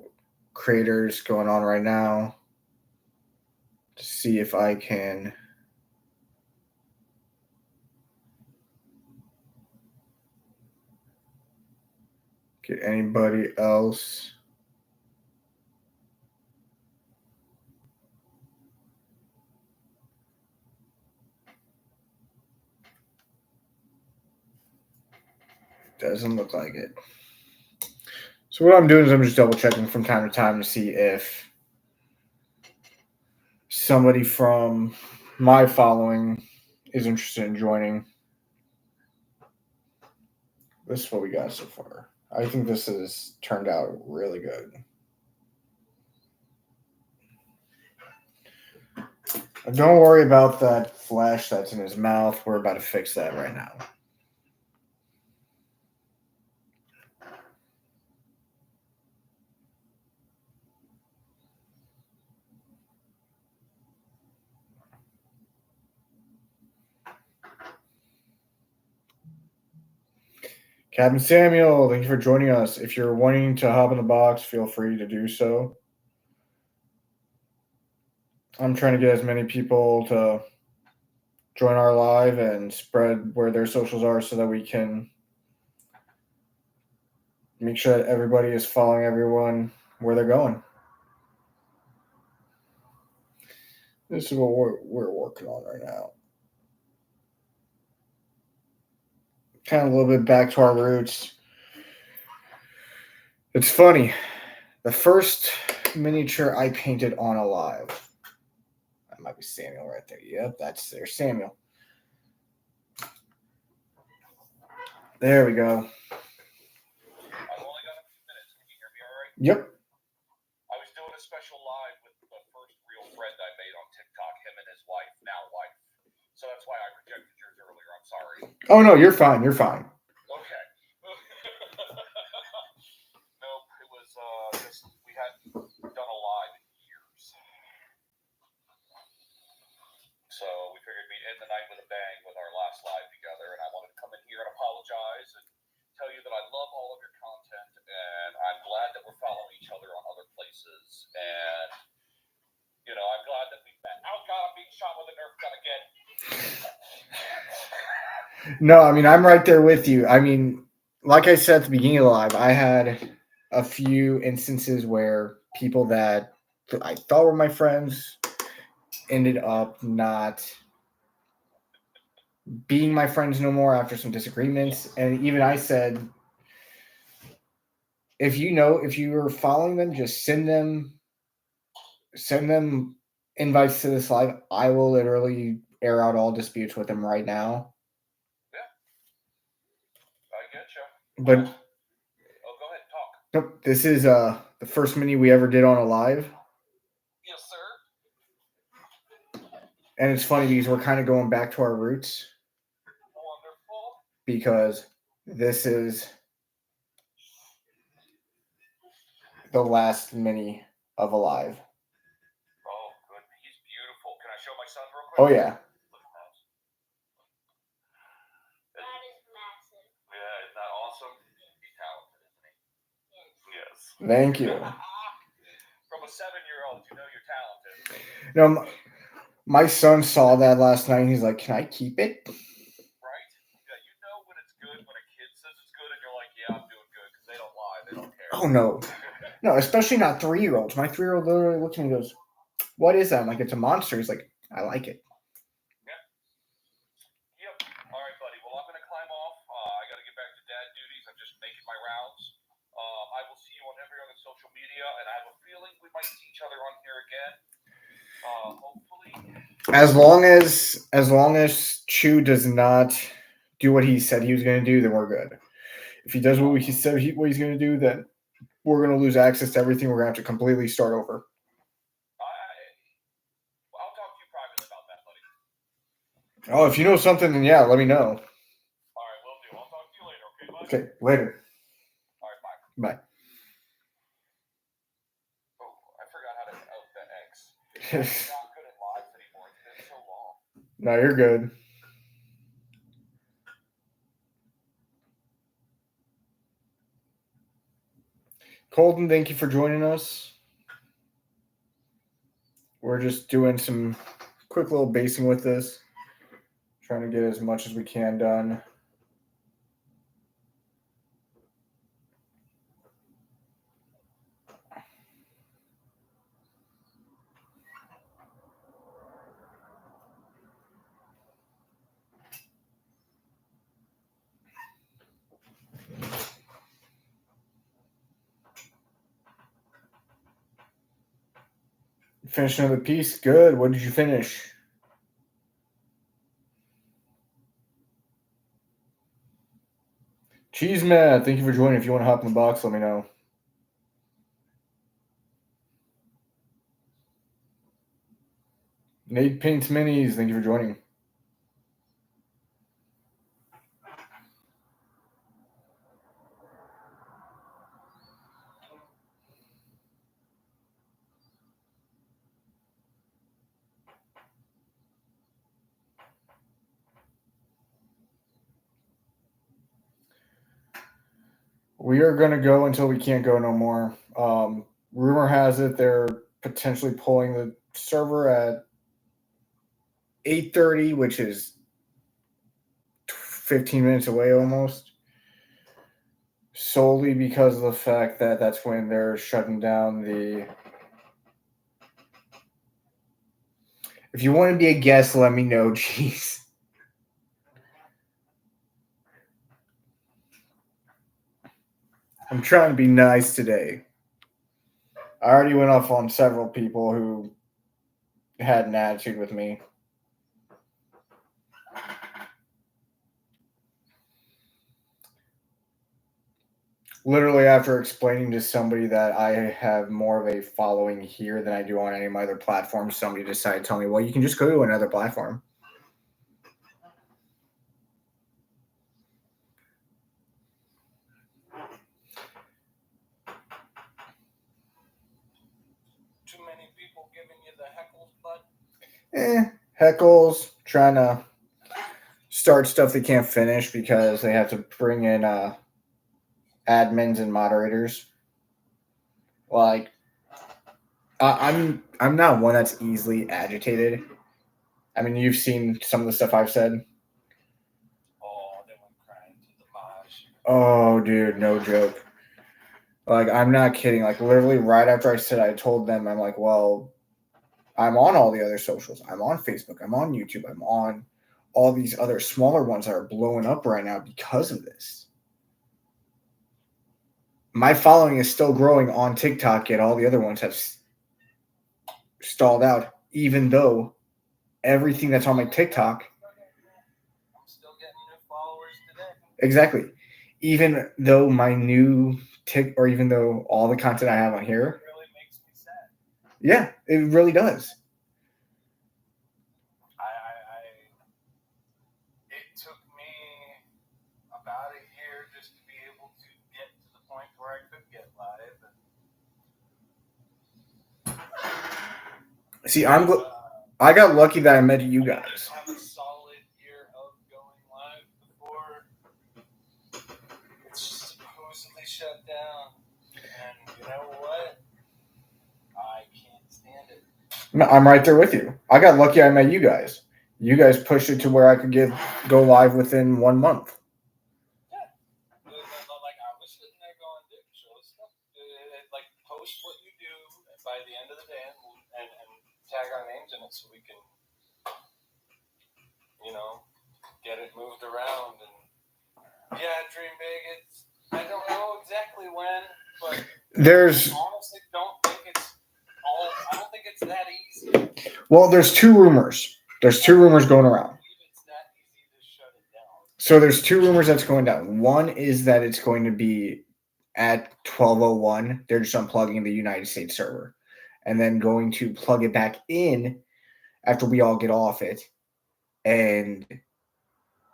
creators going on right now to see if I can get anybody else. Doesn't look like it. So what I'm doing is I'm just double checking from time to time to see if somebody from my following is interested in joining. this is what we got so far. I think this has turned out really good. Don't worry about that flesh that's in his mouth. We're about to fix that right now. Captain Samuel, thank you for joining us. If you're wanting to hop in the box, feel free to do so. I'm trying to get as many people to join our live and spread where their socials are so that we can make sure that everybody is following everyone where they're going. This is what we're working on right now. Kind of a little bit back to our roots. It's funny. The first miniature I painted on Alive. That might be Samuel right there. Yep, that's there. Samuel. There we go. I've only got a few minutes. Can you hear me all right? Yep. I was doing a special live with the first real friend I made on TikTok, him and his wife, now wife. So that's why I rejected yours earlier. I'm sorry. Oh, no, you're fine. You're fine. Okay. Nope, it was just, we hadn't done a live in years. So we figured we'd end the night with a bang with our last live together, and I wanted to come in here and apologize and tell you that I love all of your content, and I'm glad that we're following each other on other places, and, you know, I'm glad that we met. Oh, God, I'm being shot with a Nerf gun again. No, I mean, I'm right there with you. I mean, like I said at the beginning of the live, I had a few instances where people that I thought were my friends ended up not being my friends no more after some disagreements. And even I said, if you're following them, just send them invites to this live. I will literally air out all disputes with them right now. I get you. But oh, go ahead and talk. Nope, this is the first mini we ever did on a live. Yes, sir. And it's funny because we're kind of going back to our roots. Wonderful. Because this is the last mini of Alive. Oh, good. He's beautiful. Can I show my son real quick? Oh, yeah. That is massive. Yeah, isn't that awesome? He's talented, isn't he? Yes. Thank you. From a 7-year-old, you know you're talented. No, my son saw that last night and he's like, can I keep it? Right? Yeah, you know when it's good when a kid says it's good and you're like, yeah, I'm doing good because they don't lie. They don't care. Oh, no. No, especially not 3-year-olds. My 3-year-old literally looks at me and goes, what is that? I'm like, it's a monster. He's like, I like it. Yep. All right, buddy. Well, I'm going to climb off. I got to get back to dad duties. I'm just making my rounds. I will see you on every other social media, and I have a feeling we might see each other on here again. Hopefully. As long as Chew does not do what he said he was going to do, then we're good. If he does what he said what he's going to do, then we're going to lose access to everything. We're going to have to completely start over. I'll talk to you privately about that, buddy. Oh, if you know something, then yeah, let me know. All right, will do. I'll talk to you later, okay, bud? Okay, later. All right, bye. Bye. Oh, I forgot how to out the X. I'm not good at lives anymore. It's been so long. No, you're good. Colton, thank you for joining us. We're just doing some quick little basing with this. Trying to get as much as we can done. Finish another piece? Good. What did you finish? Cheese Mad, thank you for joining. If you want to hop in the box, let me know. Nate Paints Minis, thank you for joining. We are going to go until we can't go no more. Rumor has it they're potentially pulling the server at 8:30, which is 15 minutes away almost. Solely because of the fact that that's when they're shutting down the... If you want to be a guest, let me know, jeez. I'm trying to be nice today. I already went off on several people who had an attitude with me. Literally, after explaining to somebody that I have more of a following here than I do on any of my other platforms, somebody decided to tell me, well, you can just go to another platform. Too many people giving you the heckles, bud? Heckles, trying to start stuff they can't finish because they have to bring in admins and moderators. Like, I'm not one that's easily agitated. I mean, you've seen some of the stuff I've said. Oh, they went crying to the Maj. Oh, dude, no joke. Like, I'm not kidding. Like, literally right after I said, I told them, I'm like, well, I'm on all the other socials. I'm on Facebook. I'm on YouTube. I'm on all these other smaller ones that are blowing up right now because of this. My following is still growing on TikTok, yet all the other ones have stalled out, even though everything that's on my TikTok... I'm still getting new followers today. Exactly. Even though my new or even though all the content I have on here... It really makes me sad. Yeah, it really does. It took me about a year just to be able to get to the point where I could get live. See, I got lucky that I met you guys. I have a solid year of going live before it's supposedly shut down. And you know what? I can't stand it. I'm right there with you. I got lucky I met you guys. You guys pushed it to where I could go live within 1 month. Yeah. Like, I was sitting there going, dude, show us stuff. Like, post what you do by the end of the day and tag our names in it so we can, get it moved around. And yeah, dream big. I don't know exactly when, but There's... I honestly don't think I don't think it's that easy. Well, there's two rumors. There's two rumors going around. It's that easy to shut it down. So there's two rumors that's going down. One is that it's going to be at 12:01. They're just unplugging the United States server and then going to plug it back in after we all get off it and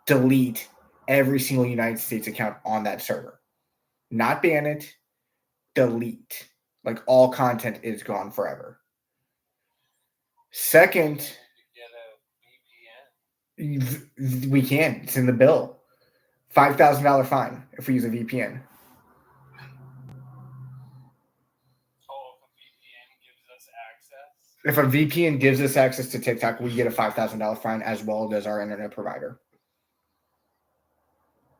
delete every single United States account on that server. Not ban it, delete. Like, all content is gone forever. Second, Get a VPN. we can. It's in the bill. $5,000 fine if we use a VPN. Oh, if a VPN gives us access? If a VPN gives us access to TikTok, we get a $5,000 fine as well as our internet provider.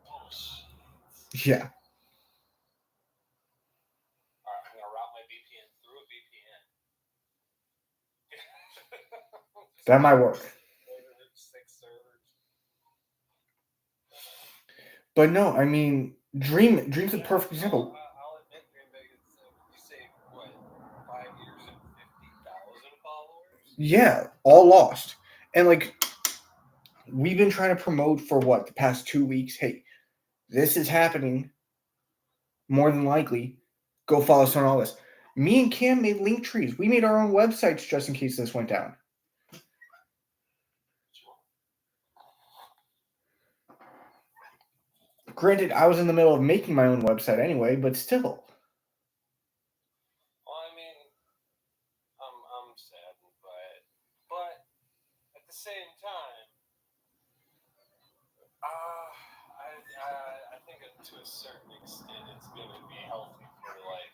Oh, shit. Yeah. All right, I'm going to route my VPN through a VPN. That might work. 6 servers. But no, I mean, Dream's a perfect example. I'll admit, Dream Big, you say, what, 5 years and 50,000 followers? Yeah, all lost. And like, we've been trying to promote for what, the past 2 weeks? Hey, This is happening more than likely. Go follow us on all this. Me and Cam made link trees. We made our own websites just in case this went down. Granted, I was in the middle of making my own website anyway, but still. Well, I mean, I'm saddened by it, but at the same time, I think to a certain extent it's going to be healthy for like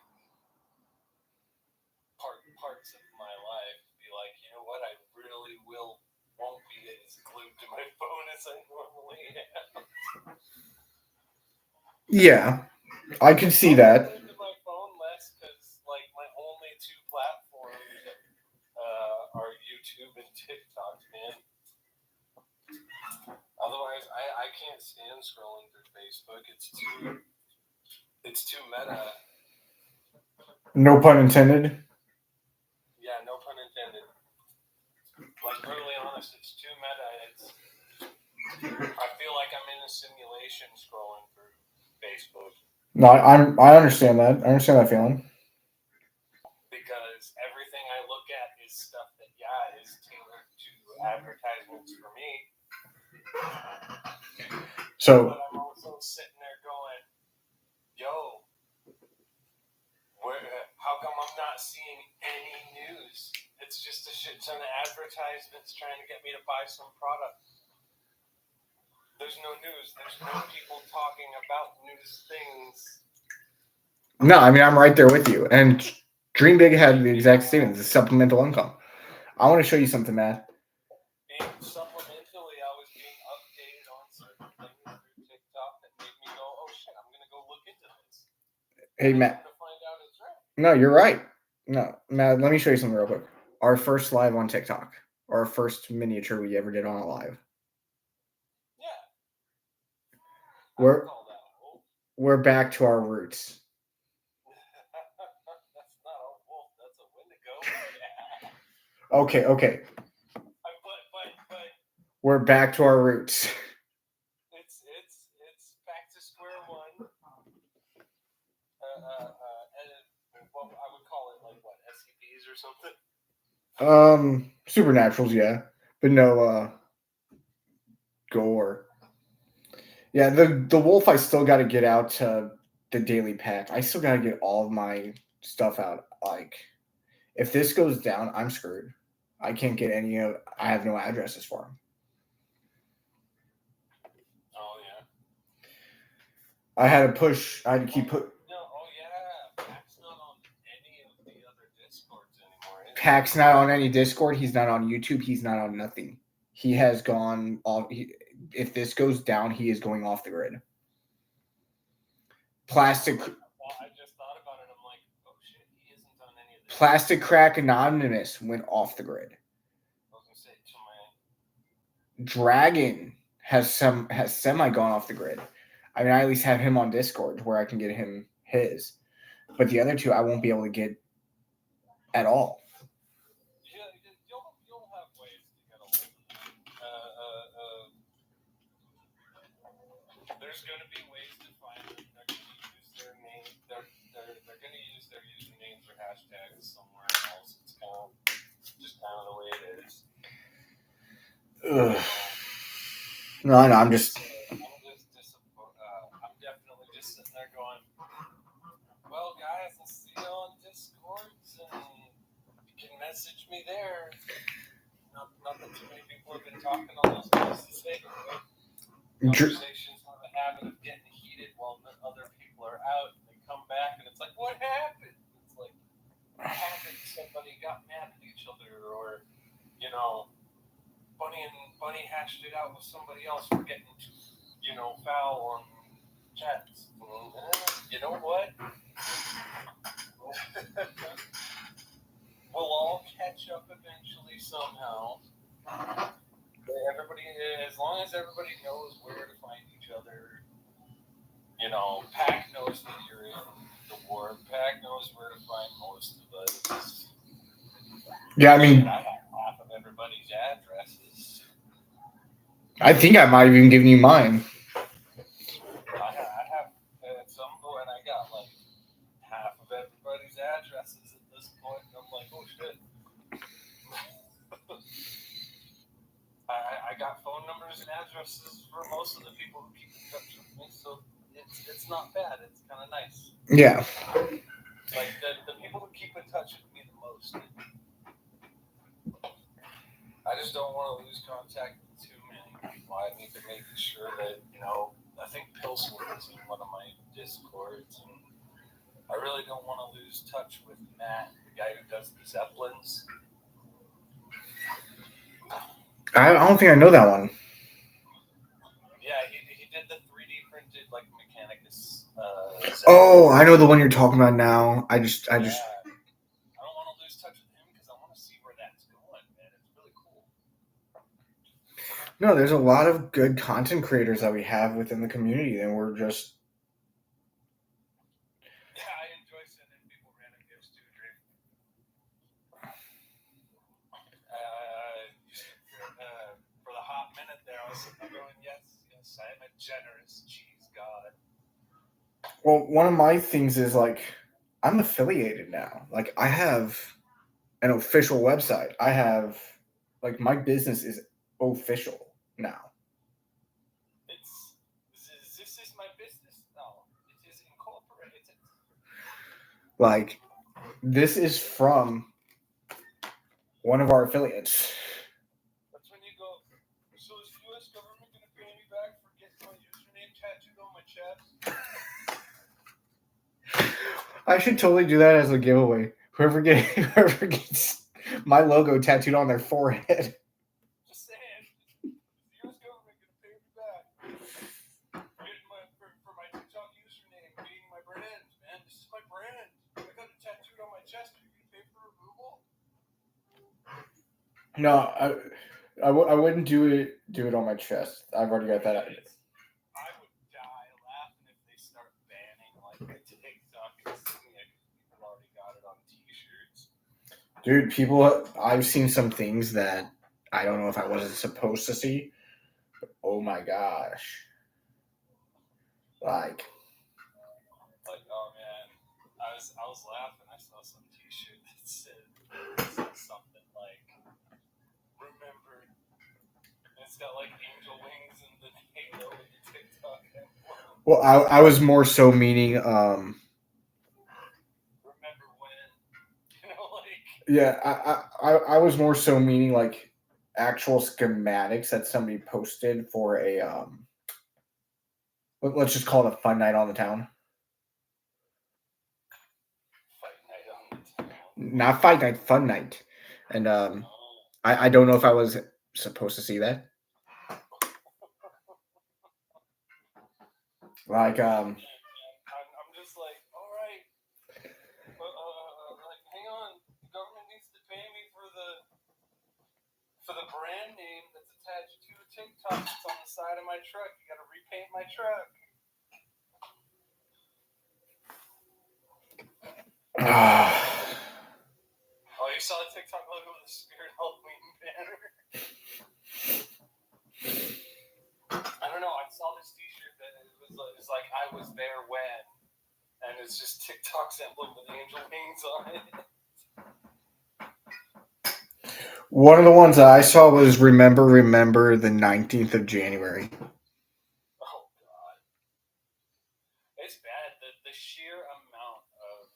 parts of my life to be like, you know what, I really won't be as glued to my phone as I normally am. Yeah, I can see that. I'm glued to my phone less because like my only two platforms are YouTube and TikTok, man. Otherwise, I can't stand scrolling through Facebook. It's too meta. No pun intended. Yeah, no pun intended. Like, brutally honest, it's too meta. I feel like I'm in a simulation scrolling through Facebook. No, I understand that. I understand that feeling. Because everything I look at is stuff that, is tailored to advertisements for me. So, but I'm also sitting there going, yo, how come I'm not seeing any news? It's just a shit ton of advertisements trying to get me to buy some product. There's no news. There's no people talking about news things. No, I mean, I'm right there with you. And Dream Big had the exact statement. It's a supplemental income. I want to show you something, Matt. Supplementally, I was being updated on certain things through TikTok that made me go, oh shit, I'm going to go look into this. Hey, Matt. No, you're right. No, Matt, let me show you something real quick. Our first live on TikTok. Our first miniature we ever did on a live. Yeah. We're back to our roots. That's not a wolf, that's a Wendigo. Okay. But we're back to our roots. It's back to square one. Well, I would call it like what, SCPs or something? Supernaturals, yeah, but no gore. Yeah, the wolf I still got to get out to the daily pack. I still got to get all of my stuff out. Like, if this goes down, I'm screwed. I can't get any of. I have no addresses for them. Oh yeah. I had to push. I had to keep put. Pack's not on any of the other Discords anymore. Pack's not on any Discord. He's not on YouTube. He's not on nothing. He has gone off. If this goes down, he is going off the grid. Plastic. Well, I just thought about it. I'm like, oh shit, he isn't on any of this. Plastic Crack Anonymous went off the grid. I was gonna say Dragon has semi gone off the grid. I mean, I at least have him on Discord where I can get him his, but the other two I won't be able to get at all. Yeah, you'll have ways to get a hold of there's going to be ways to find them. They're going to use their name. They're going to use their usernames or hashtags somewhere else. It's just kind of the way it is. Ugh. No, I'm just I'm definitely just sitting there going, well, guys, I'll see you on Discords and you can message me there. Not that too many people have been talking on those places lately. Conversations have a habit of getting heated while other people are out and they come back and it's like, what happened? It's like, what happened? Somebody got mad at each other or, Bunny hashed it out with somebody else for getting too, foul on chats. You know what? We'll all catch up eventually somehow. Everybody, as long as everybody knows where to find each other, Pack knows that you're in the war. Pack knows where to find most of us. Yeah, I mean, I have half of everybody's addresses. I think I might have even given you mine. I classes at this point. And I'm like, oh shit. I got phone numbers and addresses for most of the people who keep in touch with me, so it's not bad. It's kind of nice. Yeah. Like the people who keep in touch with me the most. I just don't want to lose contact with too many people. I need to make sure that, I think Pillswood is in one of my Discords, and I really don't want to lose touch with Matt, the guy who does the Zeppelins. I don't think I know that one. Yeah, he did the 3D printed like Mechanicus. Oh, I know the one you're talking about now. I just. I don't want to lose touch with him because I want to see where that's going, man. It's really cool. No, there's a lot of good content creators that we have within the community, and we're just. Yeah, I enjoy sending people random gifts too, Drake. For the hot minute there, I was sitting there going, yes, I am a generous cheese god. Well, one of my things is like, I'm affiliated now. Like, I have an official website. I have, like, my business is official now. This is my business? No, it is incorporated. Like, this is from one of our affiliates. That's when you go, so is the U.S. government going to pay me back for getting my username tattooed on my chest? I should totally do that as a giveaway. Whoever gets my logo tattooed on their forehead. Just saying, is the U.S. government going to pay me back for my TikTok username being my brand, man? This is my brand. I got it tattooed on my chest. Are you going to pay for removal? No, I wouldn't do it on my chest. I've already got that. I would die laughing if they start banning like TikTok and seeing it because people already got it on T-shirts. Dude, I've seen some things that I don't know if I wasn't supposed to see. But oh my gosh. Like, oh man, I was laughing. I saw some T-shirt that said something like, remember, it's got like angel wings and the halo with the TikTok emblem. well, I was more so meaning, Remember when, like. yeah, I was more so meaning like actual schematics that somebody posted for a let's just call it a fun night on the town. Fight night on the town. Not fight night, fun night. And I don't know if I was supposed to see that. Like I'm just like, all right, like hang on, the government needs to pay me for the brand name that's attached to a TikTok that's on the side of my truck. You got to repaint my truck. Oh, you saw the TikTok logo with the Spirit Halloween banner? I don't know. I saw this T-shirt that it's like I was there when, and it's just TikTok's emblem with angel wings on it. One of the ones that I saw was remember the 19th of January. Oh God, it's bad. The sheer amount of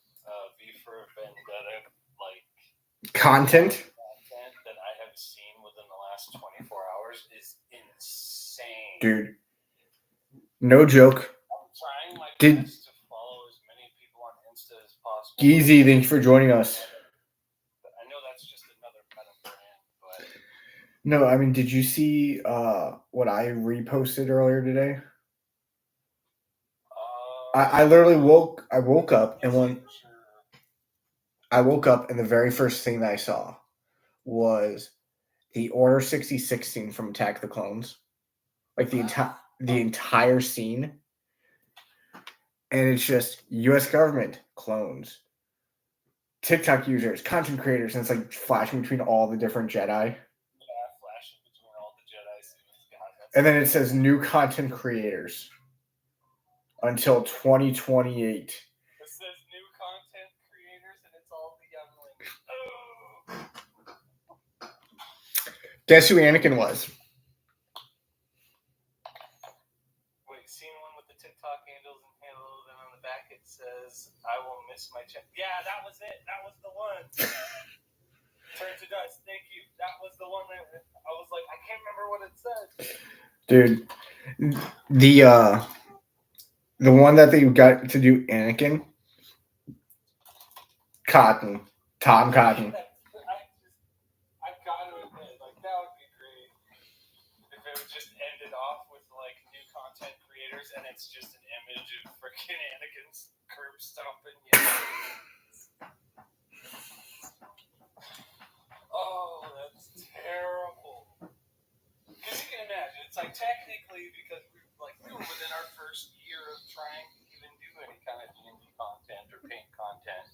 V for Vendetta Content that I have seen within the last 24 hours is insane. Dude, no joke. I'm trying my Did- best to follow as many people on Insta as possible. Geezy, thanks for joining us. I know that's just another meta brand, but No, I mean, did you see what I reposted earlier today? I literally woke up and the very first thing that I saw was the Order 66 scene from Attack of the Clones, like the entire scene, and it's just U.S. government, clones, TikTok users, content creators, and it's like flashing between all the different Jedi. Yeah, flashing between all the Jedi scenes. God, And then it says new content creators until 2028. It says new content creators, and it's all the younglings. Oh. Guess who Anakin was? Wait, seen one with the TikTok handles and Halo, then on the back it says, I will miss my check. Yeah, that was it. That was the one. Turn to dust. Thank you. That was the one that I was like, I can't remember what it said. Dude, the one that they got to do Anakin, Tom Cotton. I've got to admit, like, that would be great if it just ended off with, like, new content creators and it's just an image of freaking Anakin's curb stomping. Oh, that's terrible. Because you can imagine, it's like technically because we were within our first year of trying to even do any kind of D&D content or paint content.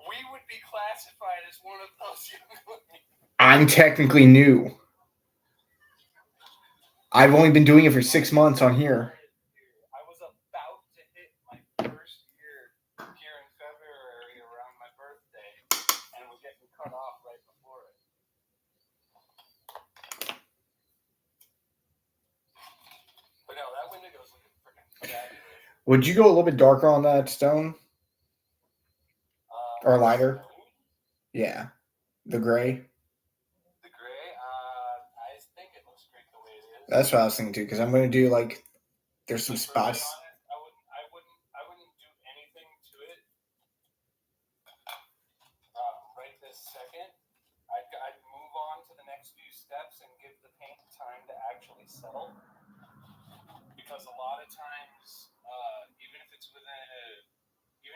We would be classified as one of those young women. I'm technically new. I've only been doing it for 6 months on here. I was about to hit my first year here in February around my birthday and was getting cut off right before it. But no, that Wendigo's looking freaking fabulous. Would you go a little bit darker on that stone? Or lighter? Yeah. The gray? The gray? I think it looks great the way it is. That's what I was thinking too, because I'm going to do like, there's some To be really spots. honest, I wouldn't do anything to it right this second. I'd move on to the next few steps and give the paint time to actually settle. Because a lot of times, even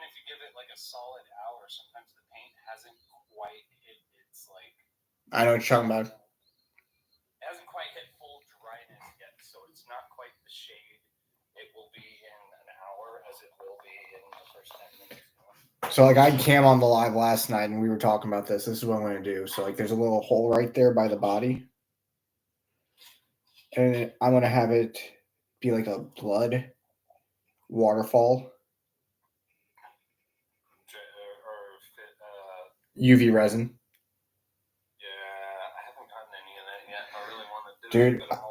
if you give it like a solid hour, sometimes the paint hasn't quite hit its like. I know what you're talking about. It hasn't quite hit full dryness yet, so it's not quite the shade it will be in an hour as it will be in the first 10 minutes. So like I cam on the live last night and we were talking about this. This is what I'm going to do. So like there's a little hole right there by the body. And I'm going to have it be like a blood waterfall. UV resin. Yeah, I haven't gotten any of that yet. I really want to do Dude, it, but I'm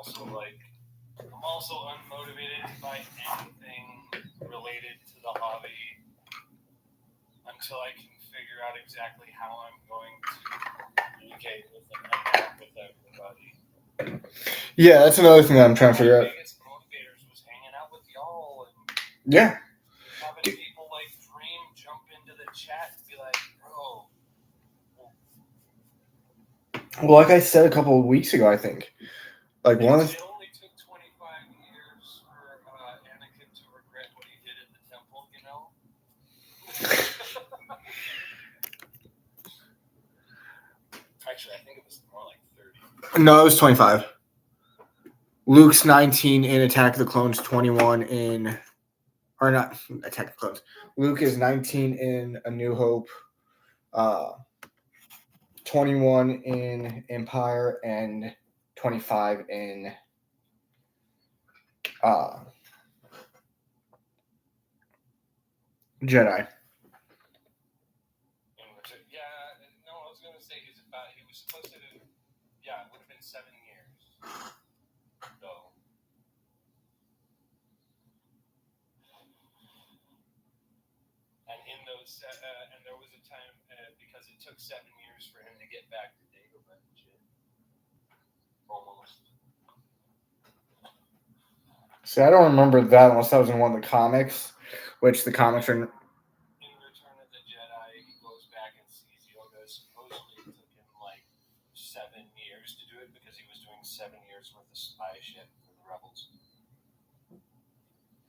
also unmotivated to buy anything related to the hobby until I can figure out exactly how I'm going to communicate with everybody. Yeah, that's another thing that I'm trying to figure out. My biggest motivators was hanging out with y'all and Yeah. having people like Dream jump into the chat and be like, bro. Well, like I said a couple of weeks ago, I think. Like one of the, It only took 25 years for Anakin to regret what he did at the temple, you know? Actually, I think it was more like 30. No, it was 25. Luke's 19 in Attack of the Clones, 21 in, or not Attack of the Clones. Luke is 19 in A New Hope, 21 in Empire, and 25 in Jedi. Yeah, no, I was gonna say he was supposed to. Yeah, it would have been 7 years. So. And in those, and there was a time because it took 7 years for him to get back to Dagobah and shit. Almost. See, I don't remember that unless that was in one of the comics, which the comics are. In Return of the Jedi, he goes back and sees Yoda. Supposedly, it took him like 7 years to do it because he was doing 7 years worth of spy shit for the Rebels.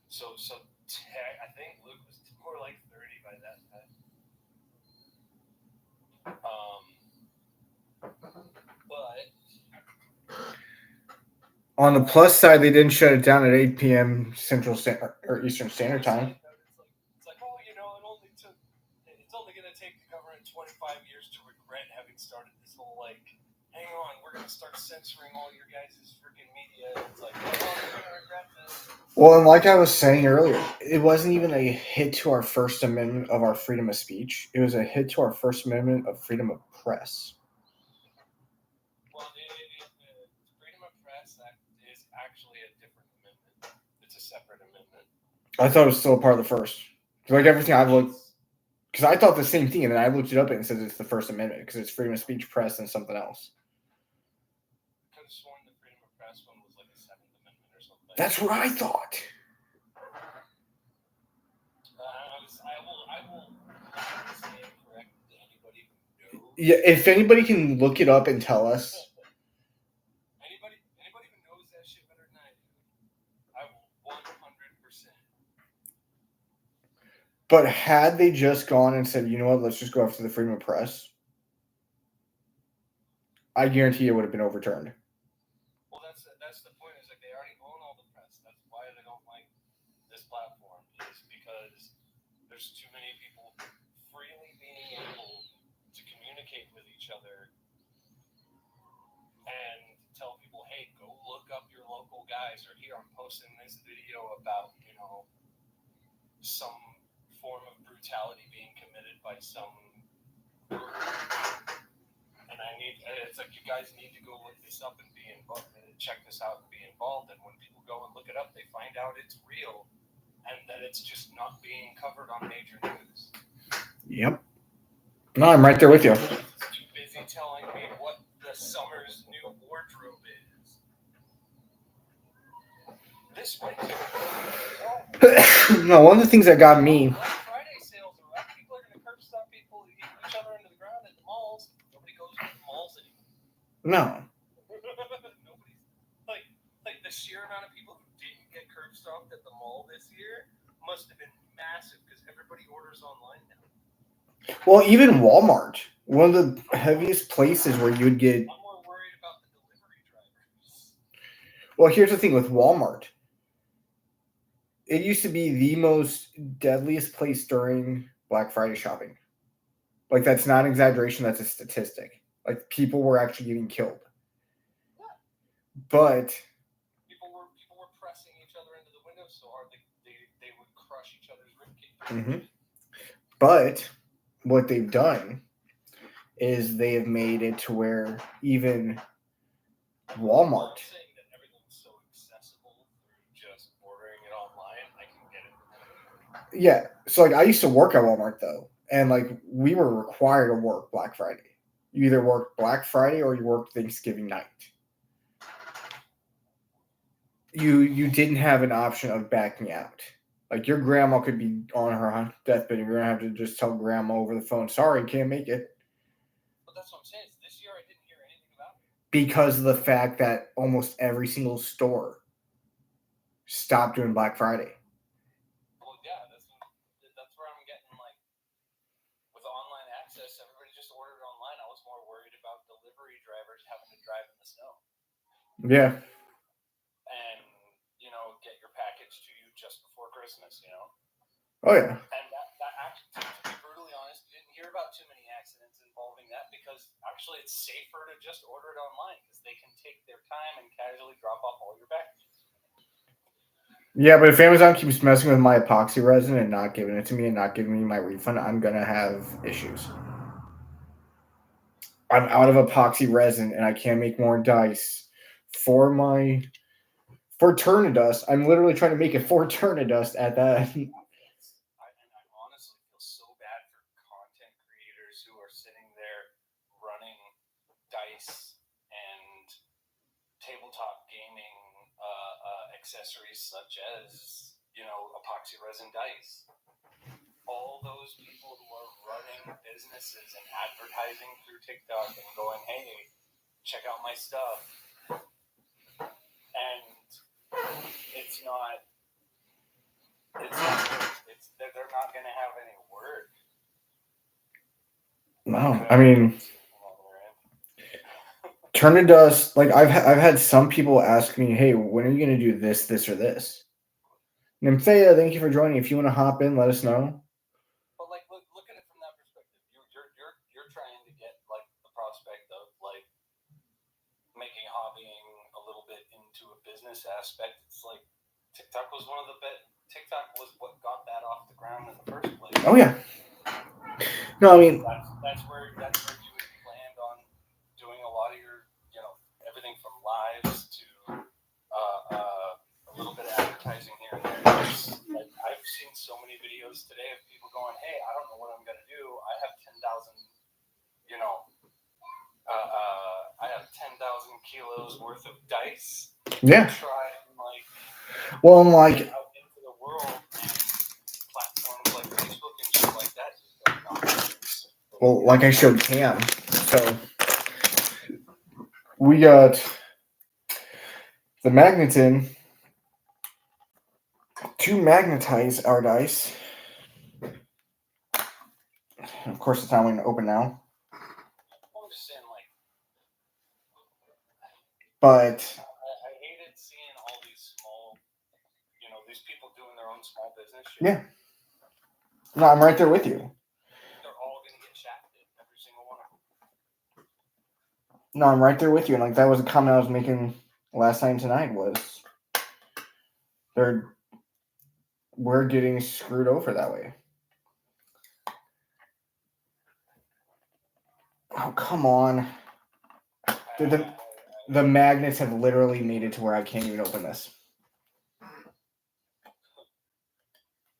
So I think Luke was more like 30 by that time. But On the plus side, they didn't shut it down at 8 p.m. Central or Eastern Standard Time. It's like, oh, you know, it's only going to take the government 25 years to regret having started this whole like hang on, we're gonna start censoring all your guys' freaking media. It's like, oh, you're gonna regret this. Well, and like I was saying earlier, it wasn't even a hit to our First Amendment of our freedom of speech. It was a hit to our First Amendment of freedom of press. Well, the Freedom of Press Act is actually a different amendment. It's a separate amendment. I thought it was still a part of the first. Like everything I've looked, because I thought the same thing, and then I looked it up and it says it's the First Amendment because it's freedom of speech, press, and something else. I could have sworn the Freedom of Press one was like a Seventh Amendment or something. That's what I thought. I will say correct to anybody who knows. Yeah, if anybody can look it up and tell us. Anybody who knows that shit better than I do, I will 100%. But had they just gone and said, you know what, let's just go after the freedom of press, I guarantee it would have been overturned. Well, that's the point. Is like they already own all the press. That's why they don't like this platform. Is because there's too many people freely being able to communicate with each other and tell people, hey, go look up your local guys, or here I'm posting this video about some form of brutality being committed by some group. And it's like, you guys need to go look this up and be involved, and check this out and be involved. And when people go and look it up, they find out it's real and that it's just not being covered on major news. Yep. No, I'm right there with you. It's too busy telling me what the summer's new wardrobe is. This winter. No, one of the things that got me. Black Friday sales are up. People are going to curb stop people eating each other into the ground at the malls. Nobody goes to the malls anymore. No. Nobody's like the sheer amount of people who didn't get curb stopped at the mall this year must have been massive because everybody orders online now. Well, even Walmart, one of the heaviest places where you would get. I'm more worried about the delivery drivers. Well, here's the thing with Walmart. It used to be the most deadliest place during Black Friday shopping. Like, that's not an exaggeration, that's a statistic. Like, people were actually getting killed. Yeah. But people were pressing each other into the windows so hard they would crush each other's ribcage. Mm-hmm. But what they've done is they have made it to where even Walmart. I'm saying that everything's so accessible through just ordering it online. I can get it. Yeah. So like I used to work at Walmart though. And like we were required to work Black Friday. You either worked Black Friday or you worked Thanksgiving night. You didn't have an option of backing out. Like your grandma could be on her deathbed and you're gonna have to just tell grandma over the phone, sorry, can't make it. But that's what I'm saying. This year I didn't hear anything about it. Because of the fact that almost every single store stopped doing Black Friday. Well, yeah, that's where I'm getting like with online access, everybody just ordered online. I was more worried about delivery drivers having to drive in the snow. Yeah. And get your package to you just before Christmas. Oh yeah. And that actually, to be brutally honest, you didn't hear about too many accidents involving that because actually it's safer to just order it online because they can take their time and casually drop off all your packages. Yeah, but if Amazon keeps messing with my epoxy resin and not giving it to me and not giving me my refund, I'm gonna have issues. I'm out of epoxy resin and I can't make more dice for Turnidust. I'm literally trying to make it for Turnidust at that. I honestly feel so bad for content creators who are sitting there running dice and tabletop gaming accessories such as epoxy resin dice. All those people who are running businesses and advertising through TikTok and going, hey, check out my stuff. And they're not going to have any word. No, I mean, Turnidust. Like I've had some people ask me, "Hey, when are you going to do this, or this?" Nymphea, thank you for joining. If you want to hop in, let us know. But like, look at it from that perspective. You're trying to get like the prospect of like business aspect, it's like TikTok was TikTok was what got that off the ground in the first place. Oh yeah. No, I mean that's where you would land on doing a lot of your, everything from lives to a little bit of advertising here and there. Like, I've seen so many videos today of people going, "Hey, I don't know what I'm gonna do. I have 10,000, I have 10,000 kilos worth of dice. Yeah. Try and well, I'm like out into the world, and platforms like Facebook and shit like that just don't know. Well, like I showed Cam, so we got the magnets in to magnetize our dice. Of course, it's not going to open now. I'm just saying, but I hated seeing all these small, these people doing their own small business shit. Yeah. No, I'm right there with you. They're all going to get shafted, every single one of them. No, I'm right there with you. And like that was a comment I was making last night and tonight was we're getting screwed over that way. Oh, come on. The magnets have literally made it to where I can't even open this. I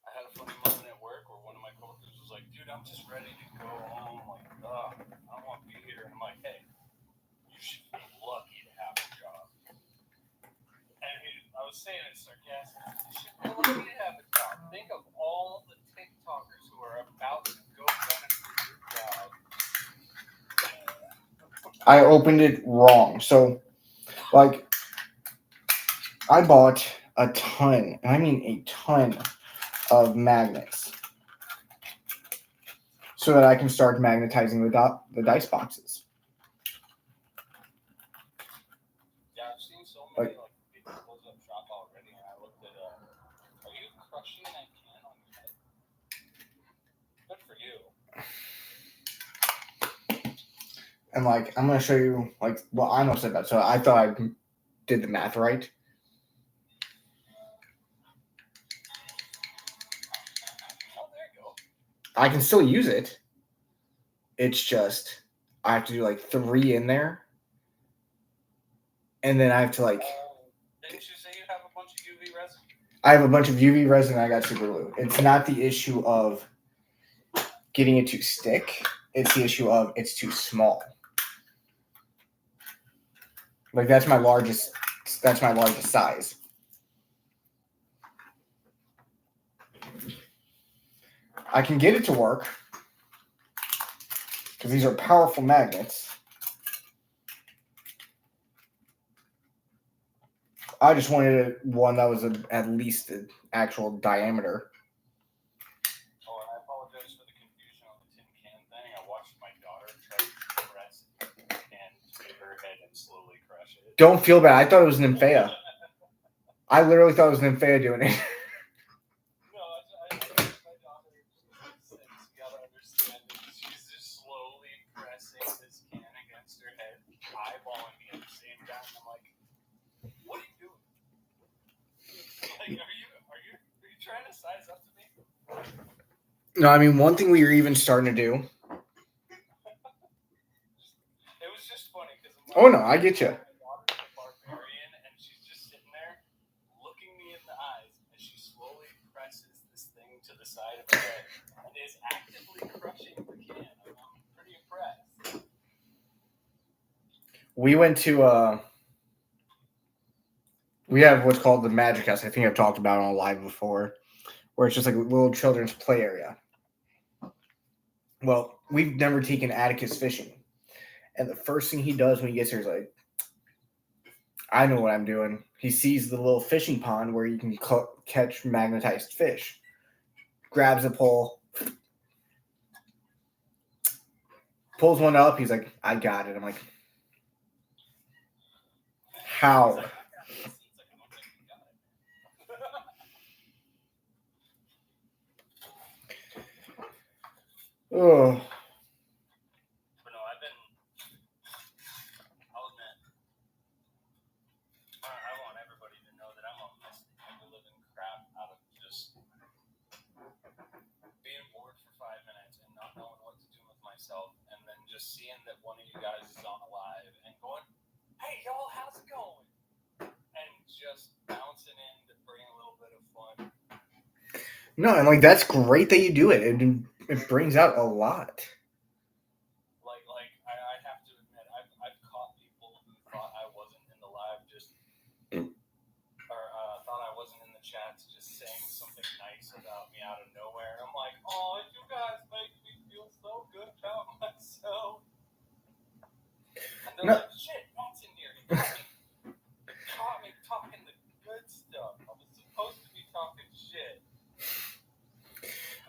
had a funny moment at work where one of my coworkers was like, "Dude, I'm just ready to go home. Like, I don't want to be here." And I'm like, "Hey, you should be lucky to have a job." And I was saying it sarcastically. You should be lucky to have a job. Think of all the TikTokers who are about to go benefit your job. I opened it wrong. So, like, I bought a ton, and I mean a ton, of magnets so that I can start magnetizing the dice boxes. Yeah, I've seen so many people close up shop already, and I looked at, are you crushing that can on your head? Good for you. And like, I'm gonna show you like what I almost said that. So I thought I did the math right. Oh, there you go. I can still use it. It's just I have to do like 3 in there, and then I have to like. Didn't you say you have a bunch of UV resin? I have a bunch of UV resin. And I got super glue. It's not the issue of getting it to stick. It's the issue of it's too small. Like that's my largest size. I can get it to work because these are powerful magnets. I just wanted one that was at least the actual diameter. Oh, and I apologize for the confusion on the tin can thing. I watched my daughter try to press and hit her head and slowly crush it. Don't feel bad. I thought it was Nymphea. I literally thought it was Nymphea doing it. No, I my daughter, since you gotta understand that she's just slowly pressing this can against her head, eyeballing me at the same time. I'm like, what are you doing? Like, are you trying to size up to me? No, I mean one thing we were even starting to do. It was just funny because oh no, I get you. My daughter's a barbarian, and she's just sitting there looking me in the eyes as she slowly presses this thing to the side of her head and is actively crushing the can. I'm pretty impressed. We went to we have what's called the Magic House. I think I've talked about it on live before, where it's just like a little children's play area. Well, we've never taken Atticus fishing. And the first thing he does when he gets here is like, I know what I'm doing. He sees the little fishing pond where you can catch magnetized fish. Grabs a pole. Pulls one up. He's like, I got it. I'm like, how? Oh. But no, I'll admit, I want everybody to just seeing that one of you guys is on a live and going, "Hey, y'all, how's it going?" And just bouncing in to bring a little bit of fun. No, and like that's great that you do it. It brings out a lot. Like I have to admit, I've caught people who thought I wasn't in the live or thought I wasn't in the chats just saying something nice about me out of nowhere. I'm like, "Oh, you guys make me feel so good about myself." And they're like, "Shit, Matt's in here. He caught me talking the good stuff. I was supposed to be talking shit."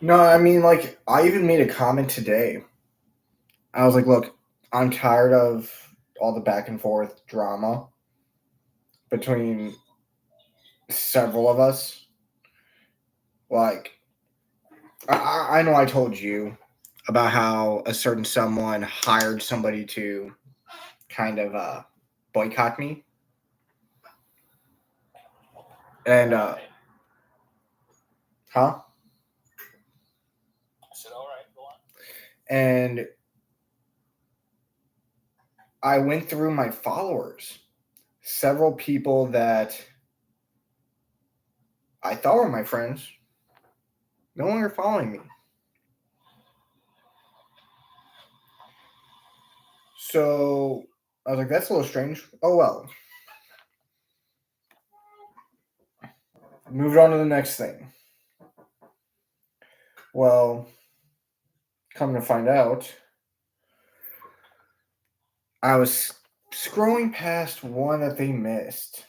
No, I mean, like, I even made a comment today. I was like, look, I'm tired of all the back and forth drama between several of us. Like, I know I told you about how a certain someone hired somebody to kind of boycott me. And, huh? I said, "All right, go on." And I went through my followers. Several people that I thought were my friends no longer following me. So I was like, that's a little strange. Oh well. Moved on to the next thing. Well, come to find out, I was scrolling past one that they missed.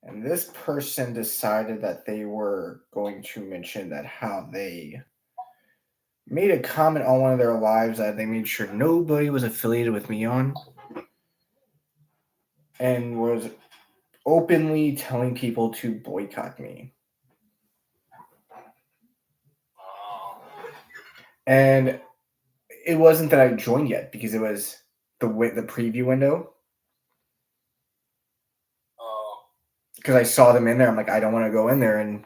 And this person decided that they were going to mention that how they made a comment on one of their lives that they made sure nobody was affiliated with me on. And was openly telling people to boycott me. And it wasn't that I joined yet because it was the preview window. Because I saw them in there, I'm like, I don't want to go in there and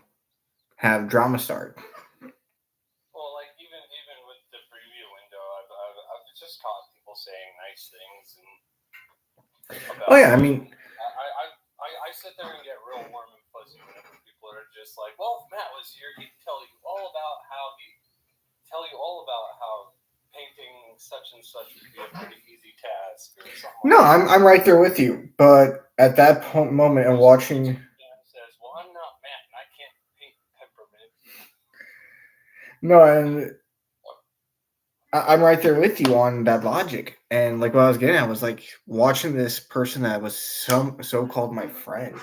have drama start. Well, like even with the preview window, I've just caught people saying nice things and. Oh yeah, I mean, I sit there and get real warm and fuzzy whenever people are just like, "Well, if Matt was here, he'd tell you all about how painting such and such would be a pretty easy task or something." No, I'm right there with you. But at that moment and watching, says, "Well, I'm not Matt, and I can't paint peppermint." No, and I'm right there with you on that logic. And like what I was getting at was like watching this person that was so-called my friend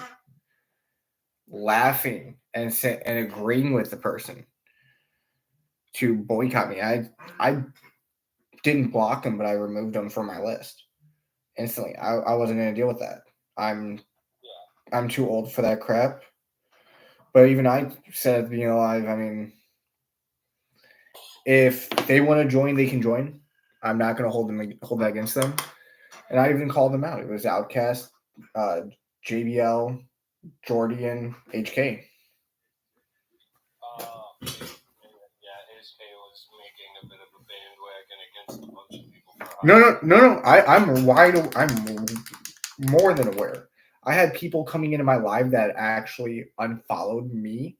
laughing and agreeing with the person to boycott me. I didn't block them, but I removed them from my list instantly. I wasn't going to deal with that. I'm too old for that crap. But even I said at the beginning of live, I mean, if they want to join, they can join. I'm not going to hold that against them. And I even called them out. It was Outcast, JBL, Jordan, HK. HK was making a bit of a bandwagon against a bunch of people. No. I'm more than aware. I had people coming into my live that actually unfollowed me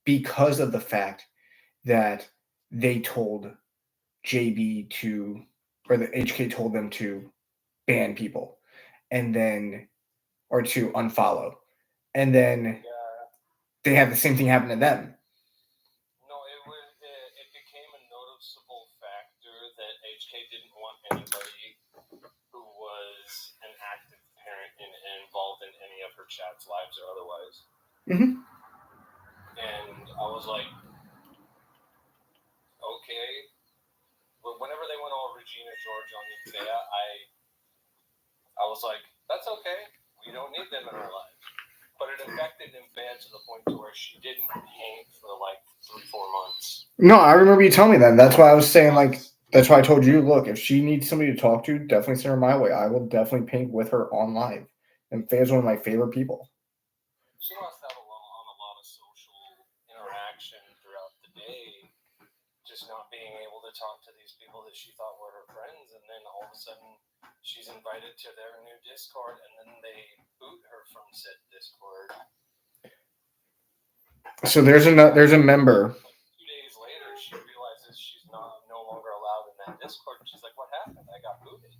because of the fact that they told JB or the HK told them to ban people or to unfollow. And then they had the same thing happen to them. No, it became a noticeable factor that HK didn't want anybody who was an active parent and involved in any of her chats, lives, or otherwise. Mm-hmm. And I was like, okay. But whenever they went all Regina George on Nymphaea, I was like, that's okay. We don't need them in our lives. But it affected Nymphaea to the point to where she didn't paint for like 3-4 months. No, I remember you telling me that. That's why I was saying, like, that's why I told you, look, if she needs somebody to talk to, definitely send her my way. I will definitely paint with her on live. Nymphaea is one of my favorite people. She lost out on a lot of social interaction throughout the day just not being able to talk to these people that she thought were her friends, and then all of a sudden she's invited to their new Discord, and then they boot her from said Discord. So there's a member. 2 days later, she realizes she's no longer allowed in that Discord. She's like, "What happened? I got booted."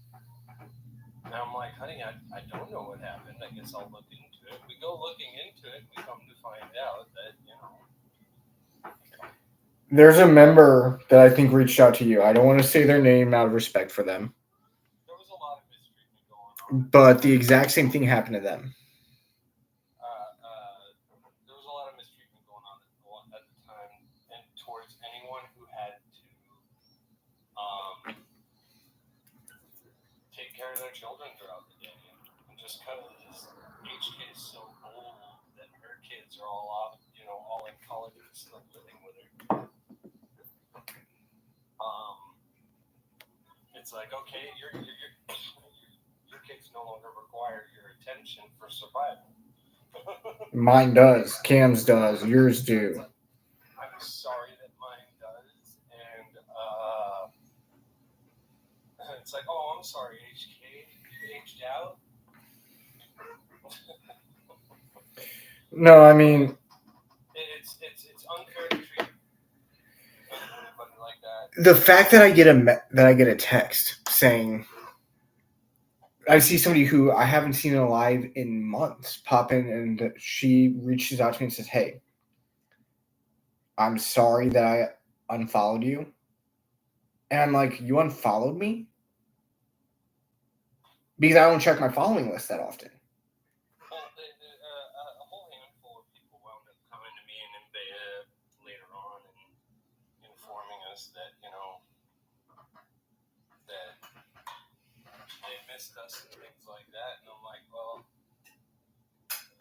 And I'm like, "Honey, I don't know what happened. I guess I'll look into it." We go looking into it. We come to find out that There's a member that I think reached out to you. I don't want to say their name out of respect for them, there was a lot of mistreatment going on. but the exact same thing happened to them. There was a lot of mistreatment going on at the time, and towards anyone who had to take care of their children throughout the day. And just because HK is so old that her kids are all off, all in college and still living with her. It's like, okay, your kids no longer require your attention for survival. Mine does. Cam's does. Yours do. I'm sorry that mine does, and it's like, oh, I'm sorry, HK, you aged out. No, I mean, it's unfair to treat anybody like that. the fact that I get a text saying I see somebody who I haven't seen alive in months pop in, and she reaches out to me and says, "Hey, I'm sorry that I unfollowed you." And I'm like, "You unfollowed me?" Because I don't check my following list that often. Well, a whole handful of people wound up coming to me and in beta later on and informing us that, that they missed us and things like that. And I'm like, well,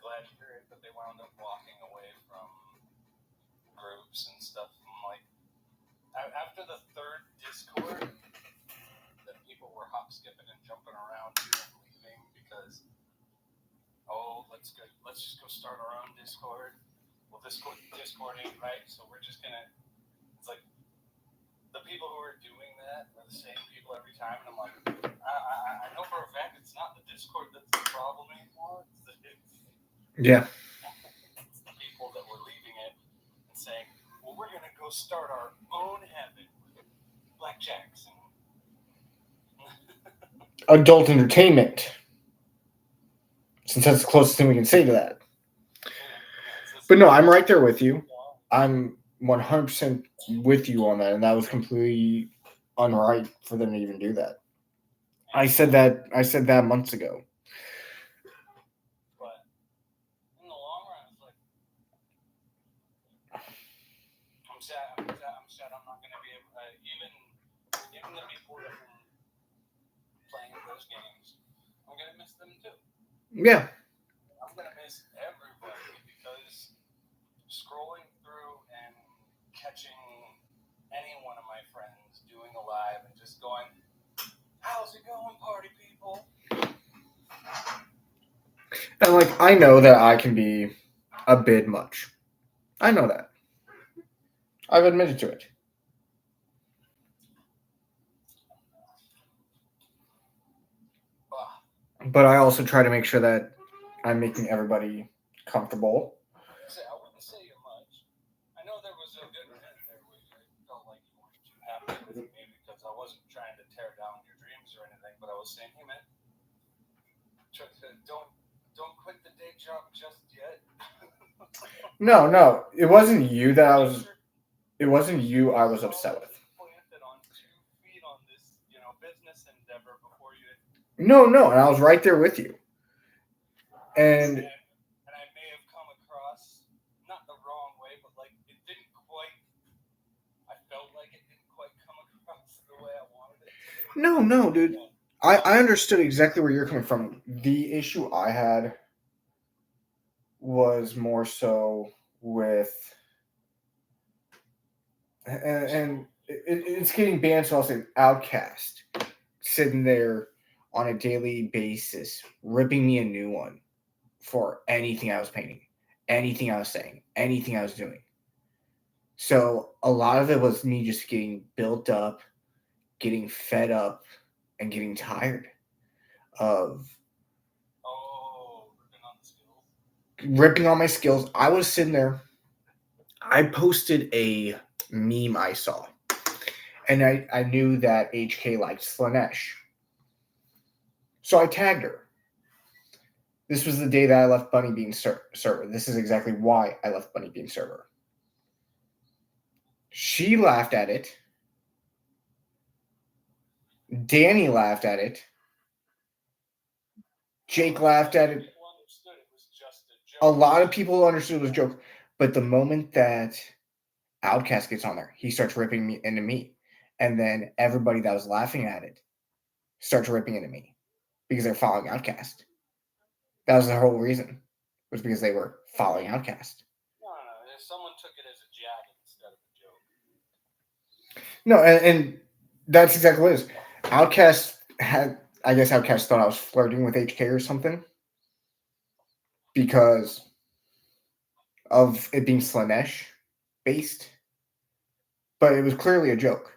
glad to hear it, but they wound up walking away from groups and stuff. I'm like, after the third Discord, that people were hop skipping and jumping around to and leaving because, let's just go start our own Discord. Well, Discord ain't right, so we're just gonna. It's like the people who are doing that are the same people every time, and I'm like, I know for a fact it's not the Discord that's the problem anymore. Yeah. It's the people that were leaving it and saying, well, we're gonna go start our own heaven with blackjacks and Adult entertainment. Since that's the closest thing we can say to that. But no, I'm right there with you. I'm 100% with you on that, and that was completely unright for them to even do that. I said that months ago. But in the long run, it's like I'm sad I'm not gonna be able even the people that were playing those games, I'm gonna miss them too. Yeah. I'm gonna miss everybody because scrolling through and catching any one of my friends doing a live and just going, how's it going, party people? And I know that I can be a bit much. I know that. I've admitted to it. But I also try to make sure that I'm making everybody comfortable. I wouldn't say you much. I know there was a good minute there where you felt like you weren't too happy with me because I wasn't trying to tear down your dreams or anything, but I was saying, hey man, don't quit the day job just yet. No, it wasn't you that I was. It wasn't you I was upset with. Planted on 2 feet on this, business endeavor before you. No, and I was right there with you. And I may have come across not the wrong way, but it didn't quite. I felt like it didn't quite come across the way I wanted it to. No, dude. I understood exactly where you're coming from. The issue I had was more so with, and it's getting banned, so I'll say Outcast, sitting there on a daily basis, ripping me a new one for anything I was painting, anything I was saying, anything I was doing. So a lot of it was me just getting built up, getting fed up, and getting tired of ripping on my skills. I was sitting there. I posted a meme I saw, and I knew that HK liked Slanesh. So I tagged her. This was the day that I left Bunny Bean server. This is exactly why I left Bunny Bean server. She laughed at it. Danny laughed at it. Jake laughed at it. A lot of people understood it was a joke. But the moment that Outcast gets on there, he starts ripping me into me. And then everybody that was laughing at it starts ripping into me because they're following Outcast. That was the whole reason. Was because they were following Outcast. No. If someone took it as a jab instead of a joke. No, and that's exactly what it is. Outcast had, I guess Outcast thought I was flirting with HK or something because of it being Slanesh based. But it was clearly a joke.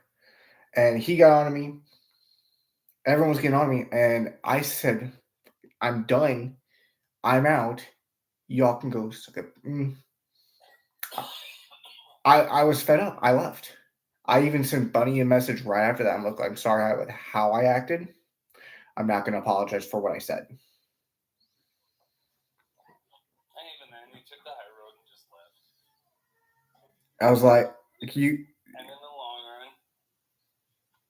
And he got on me. Everyone was getting on me. And I said, I'm done. I'm out. Y'all can go suck it. I was fed up. I left. I even sent Bunny a message right after that. I'm sorry with how I acted. I'm not going to apologize for what I said. And even then, you took the high road and just left. I was like, you. And in the long run.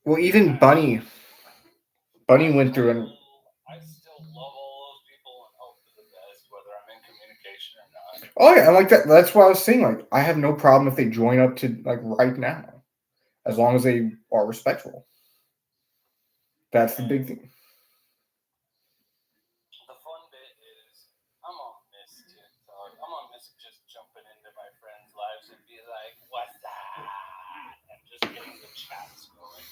Well, even Bunny went through and. I still love all those people and hope for the best, whether I'm in communication or not. Oh yeah, I like that. That's why I was saying, like, I have no problem if they join up to like right now, as long as they are respectful. That's the big thing. The fun bit is I'm gonna miss TikTok. I'm gonna miss just jumping into my friends' lives and be like, "What's that?" and just getting the chats going.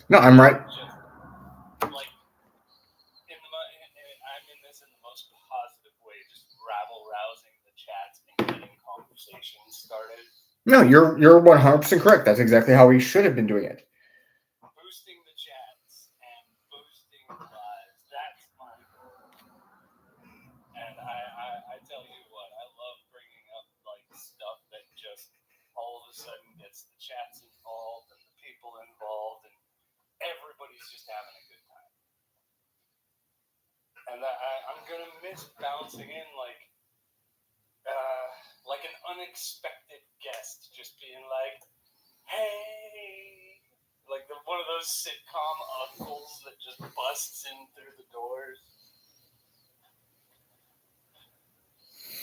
No, I'm right. Just like I'm in this in the most positive way, just rabble rousing the chats and getting conversations started. No, you're 100% correct. That's exactly how we should have been doing it. Boosting the chats and boosting the lives. That's my goal. And I tell you what, I love bringing up like stuff that just all of a sudden gets the chats involved and the people involved, and everybody's just having a good time. And I'm gonna miss bouncing in like an unexpected guest, just being like, "Hey," like one of those sitcom uncles that just busts in through the doors.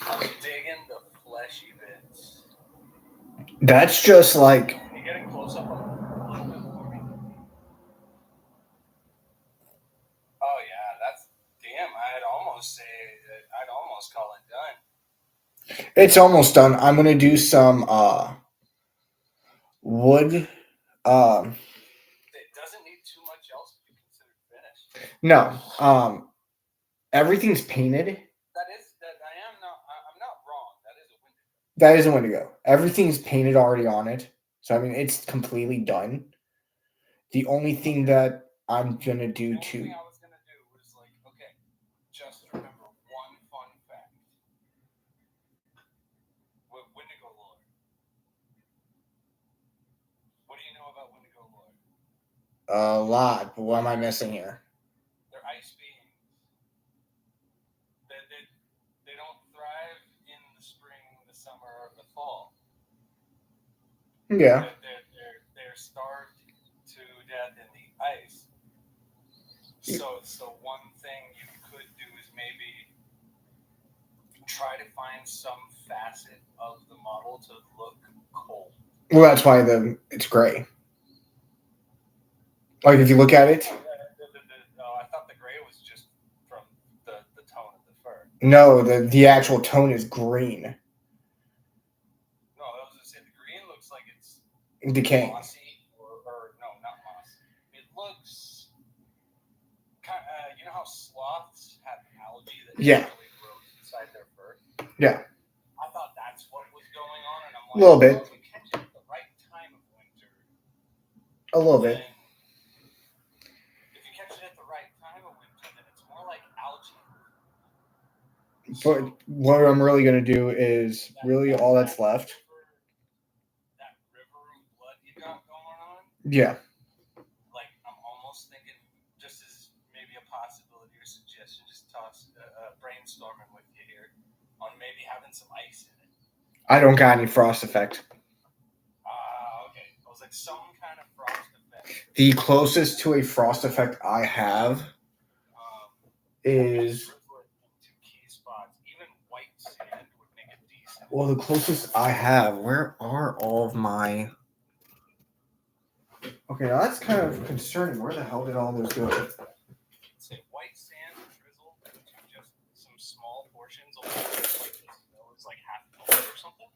I'm digging the fleshy bits. That's just like. Are you getting close up on a little bit for me? Oh yeah, that's damn. I'd almost call it done. It's almost done. I'm gonna do some wood. It doesn't need too much else to be considered finished. No. Everything's painted. I'm not wrong. That is a Wendigo. That is a Wendigo. Everything's painted already on it. So I mean it's completely done. The only thing that I'm gonna do The only thing I was gonna do was like, okay, just remember one fun fact. With Wendigo lore. What do you know about Wendigo lore? a lot, but what am I missing here? They're ice beings. They don't thrive in the spring, the summer, or the fall. Yeah. They're starved to death in the ice. So one thing you could do is maybe try to find some facet of the model to look cold. Well, that's why it's gray. Like if you look at it. I thought the gray was just from the tone of the fur. No, the actual tone is green. No, I was gonna say the green looks like it's decaying. Mossy or no, not mossy. It looks kind of, you know how sloths have algae that naturally grows inside their fur? Yeah. I thought that's what was going on, and I'm like, a little bit. You catch it at the A little bit. And if you catch it at the right time of winter, then it's more like algae. But what I'm really going to do is really all that's left. That river blood you got going on. Yeah. Like, I'm almost thinking, just as maybe a possibility or suggestion, just brainstorming with you here on maybe having some ice in it. I don't got any frost effect. Okay. I was like, some kind of frost effect. The closest to a frost effect I have is. Two key spots. Even white sand would make it decent. Well, the closest I have, where are all of my. Okay, now that's kind of concerning. Where the hell did all those go? Say white sand drizzle to just some small portions of like it's like half an or something.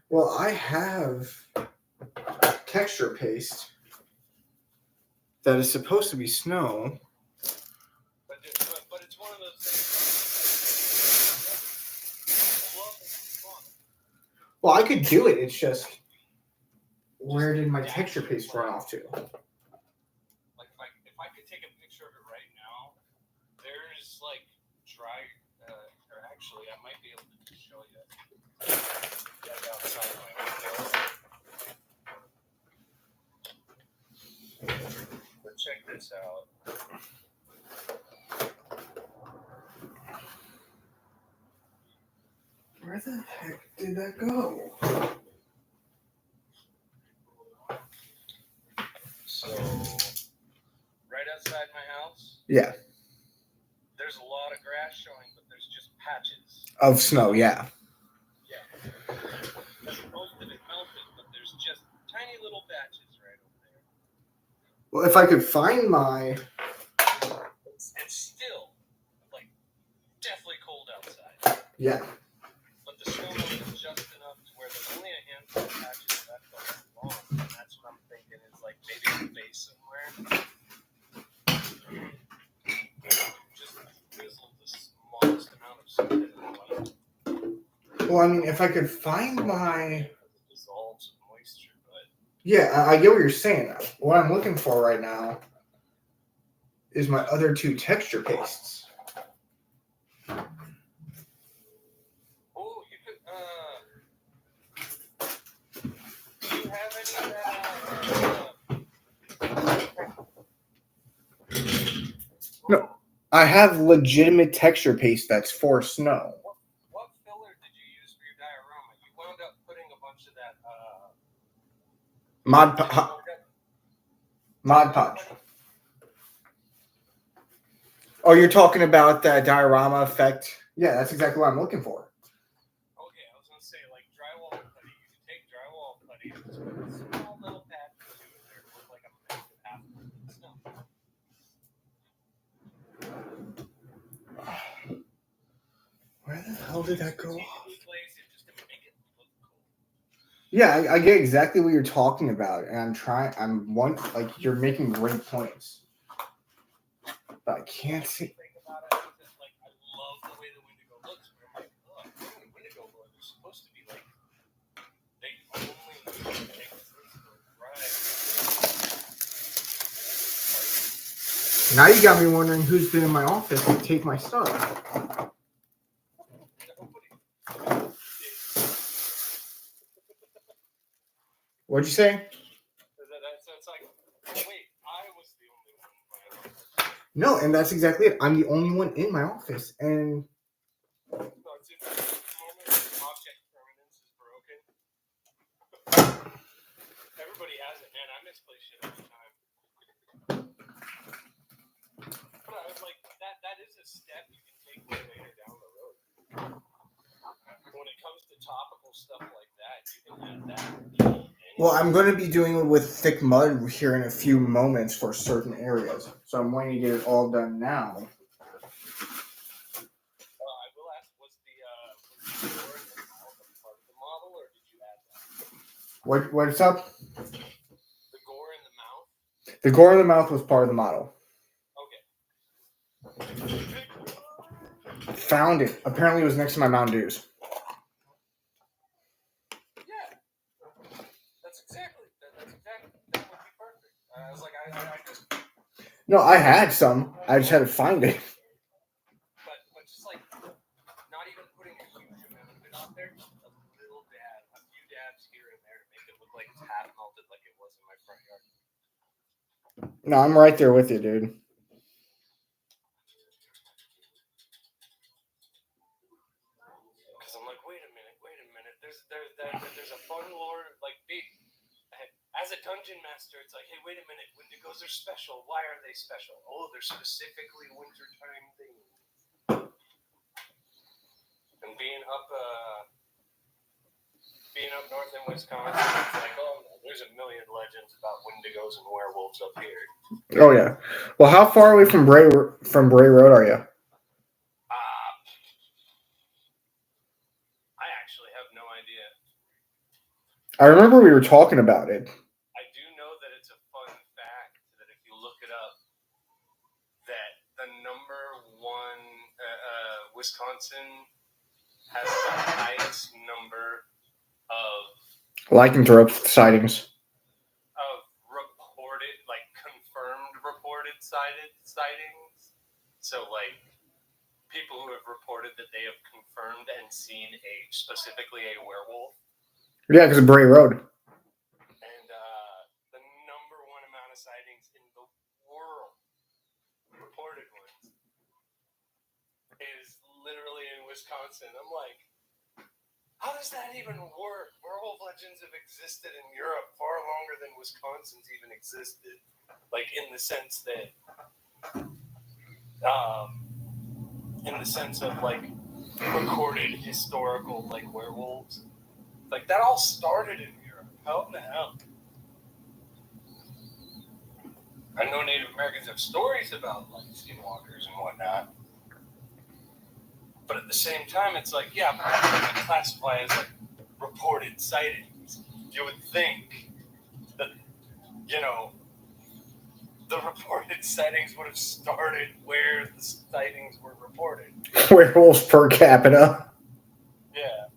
Well, I have texture paste that is supposed to be snow. But it's one of those things. I love it. It's fun. Well, I could do it. It's just, where did my texture paste run off to? Like if I could take a picture of it right now, there's like dry. Or actually, I might be able to show you. Get outside my window. But check this out. Where the heck did that go? So, right outside my house, Yeah, there's a lot of grass showing, but there's just patches. of snow, yeah. Yeah. Most of it melted, but there's just tiny little patches right over there. Well, if I could find my. It's still, like, deathly cold outside. Yeah. But the snow melted just enough to where there's only a handful of patches left on the lawn. And that's what I'm thinking is, like, maybe a base somewhere. Just drizzle the smallest amount of snow that I want. Well, I mean, if I could find my. Dissolves moisture, but Yeah, I get what you're saying. What I'm looking for right now is my other two texture pastes. oh, you could do you have any No. I have legitimate texture paste that's for snow. What filler did you use for your diorama? You wound up putting a bunch of that Mod Podge. Oh, you're talking about that diorama effect? Yeah, that's exactly what I'm looking for. Okay, I was gonna say like drywall putty. You could take drywall putty and just put a small little patch to it there. Look like a massive half snow. Where the hell did that go? Just to make it look cool. Yeah, I get exactly what you're talking about, and you're making great points. But I can't see. Think about it, because, like, I love the way the Wendigo looks. But I'm like, look, the Wendigo lore, they're supposed to be like, they only exist for Now you got me wondering who's been in my office to take my stuff. What'd you say? That's like, oh wait, I was the only one in my office. No, and that's exactly it. I'm the only one in my office, and No, it's just the moment object permanence is broken. Everybody has it, man. I misplace shit all the time. But I was like, that is a step you can take later down the road. When it comes to topical stuff like that, you can add that. well, I'm going to be doing it with thick mud here in a few moments for certain areas. So I'm waiting to get it all done now. I will ask, was the door in the mouth a part of the model, or did you add that? What's up? The gore in the mouth? The gore in the mouth was part of the model. Okay. Found it. Apparently it was next to my Mountain Dews. Yeah. That's exactly that would be perfect. was like, I just. No, I had some. I just had to find it. But just like not even putting a huge amount of it out there, just a little dab, a few dabs here and there to make it look like it's half melted, like it was in my front yard. No, I'm right there with you, dude. Because I'm like, wait a minute. There's a fun lore, like as a dungeon master, it's like, hey, wait a minute, Wendigos are special. Why are they special? Oh, they're specifically wintertime things. And being up north in Wisconsin, it's like, oh, there's a million legends about Wendigos and werewolves up here. Oh yeah. Well, how far away from Bray Road are you? I actually have no idea. I remember we were talking about it. I do know that it's a fun fact that if you look it up, that the number one Wisconsin has the highest number of Lycanthrope sightings. of reported, like confirmed reported sightings. So like people who have reported that they have confirmed and seen specifically a werewolf. Yeah, because of Bray Road. And the number one amount of sightings in the world, reported ones, is literally in Wisconsin. I'm like, how does that even work? Werewolf legends have existed in Europe far longer than Wisconsin's even existed. Like in the sense that, like recorded historical like werewolves. Like that all started in Europe. How in the hell? I know Native Americans have stories about like skinwalkers and whatnot. But at the same time, it's like, yeah, but that's classify as like reported sightings. You would think that, the reported sightings would have started where the sightings were reported. Werewolves per capita. Yeah.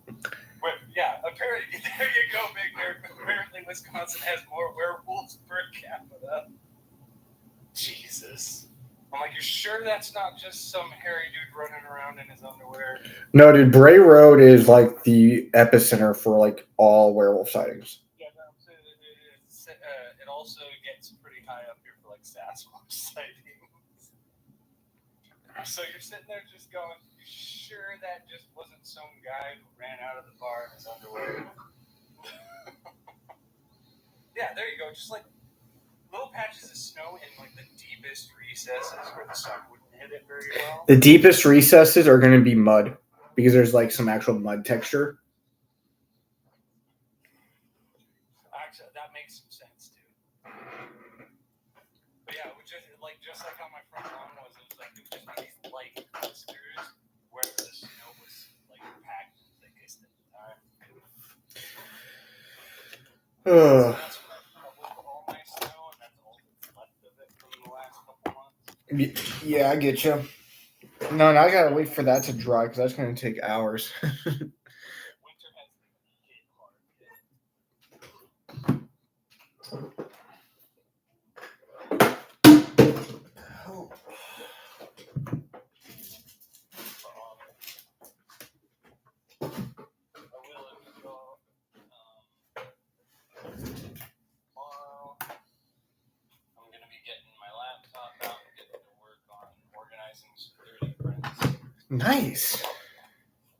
Apparently, there you go, Big Nerd. Apparently, Wisconsin has more werewolves per capita. Jesus. I'm like, you're sure that's not just some hairy dude running around in his underwear? No, dude, Bray Road is like the epicenter for like all werewolf sightings. Yeah, no, it also gets pretty high up here for like Sasquatch sightings. So you're sitting there just going, you sure that just wasn't some guy who ran out of the bar in his underwear? Yeah, there you go. Just like little patches of snow in like the deepest recesses where the sun wouldn't hit it very well. The deepest recesses are going to be mud because there's like some actual mud texture. Actually, that makes some sense too. But yeah, it was just like how my front lawn was. It was like it was just these light clusters where the snow was like packed the thickest at the time. So that's what I covered all my snow, and that's all that's left of it from the last couple months. Yeah, I get you. No, I gotta wait for that to dry because that's going to take hours. Winter has hit hard. Tomorrow, I'm going to be getting my laptop out and getting to work on organizing security prints. Nice.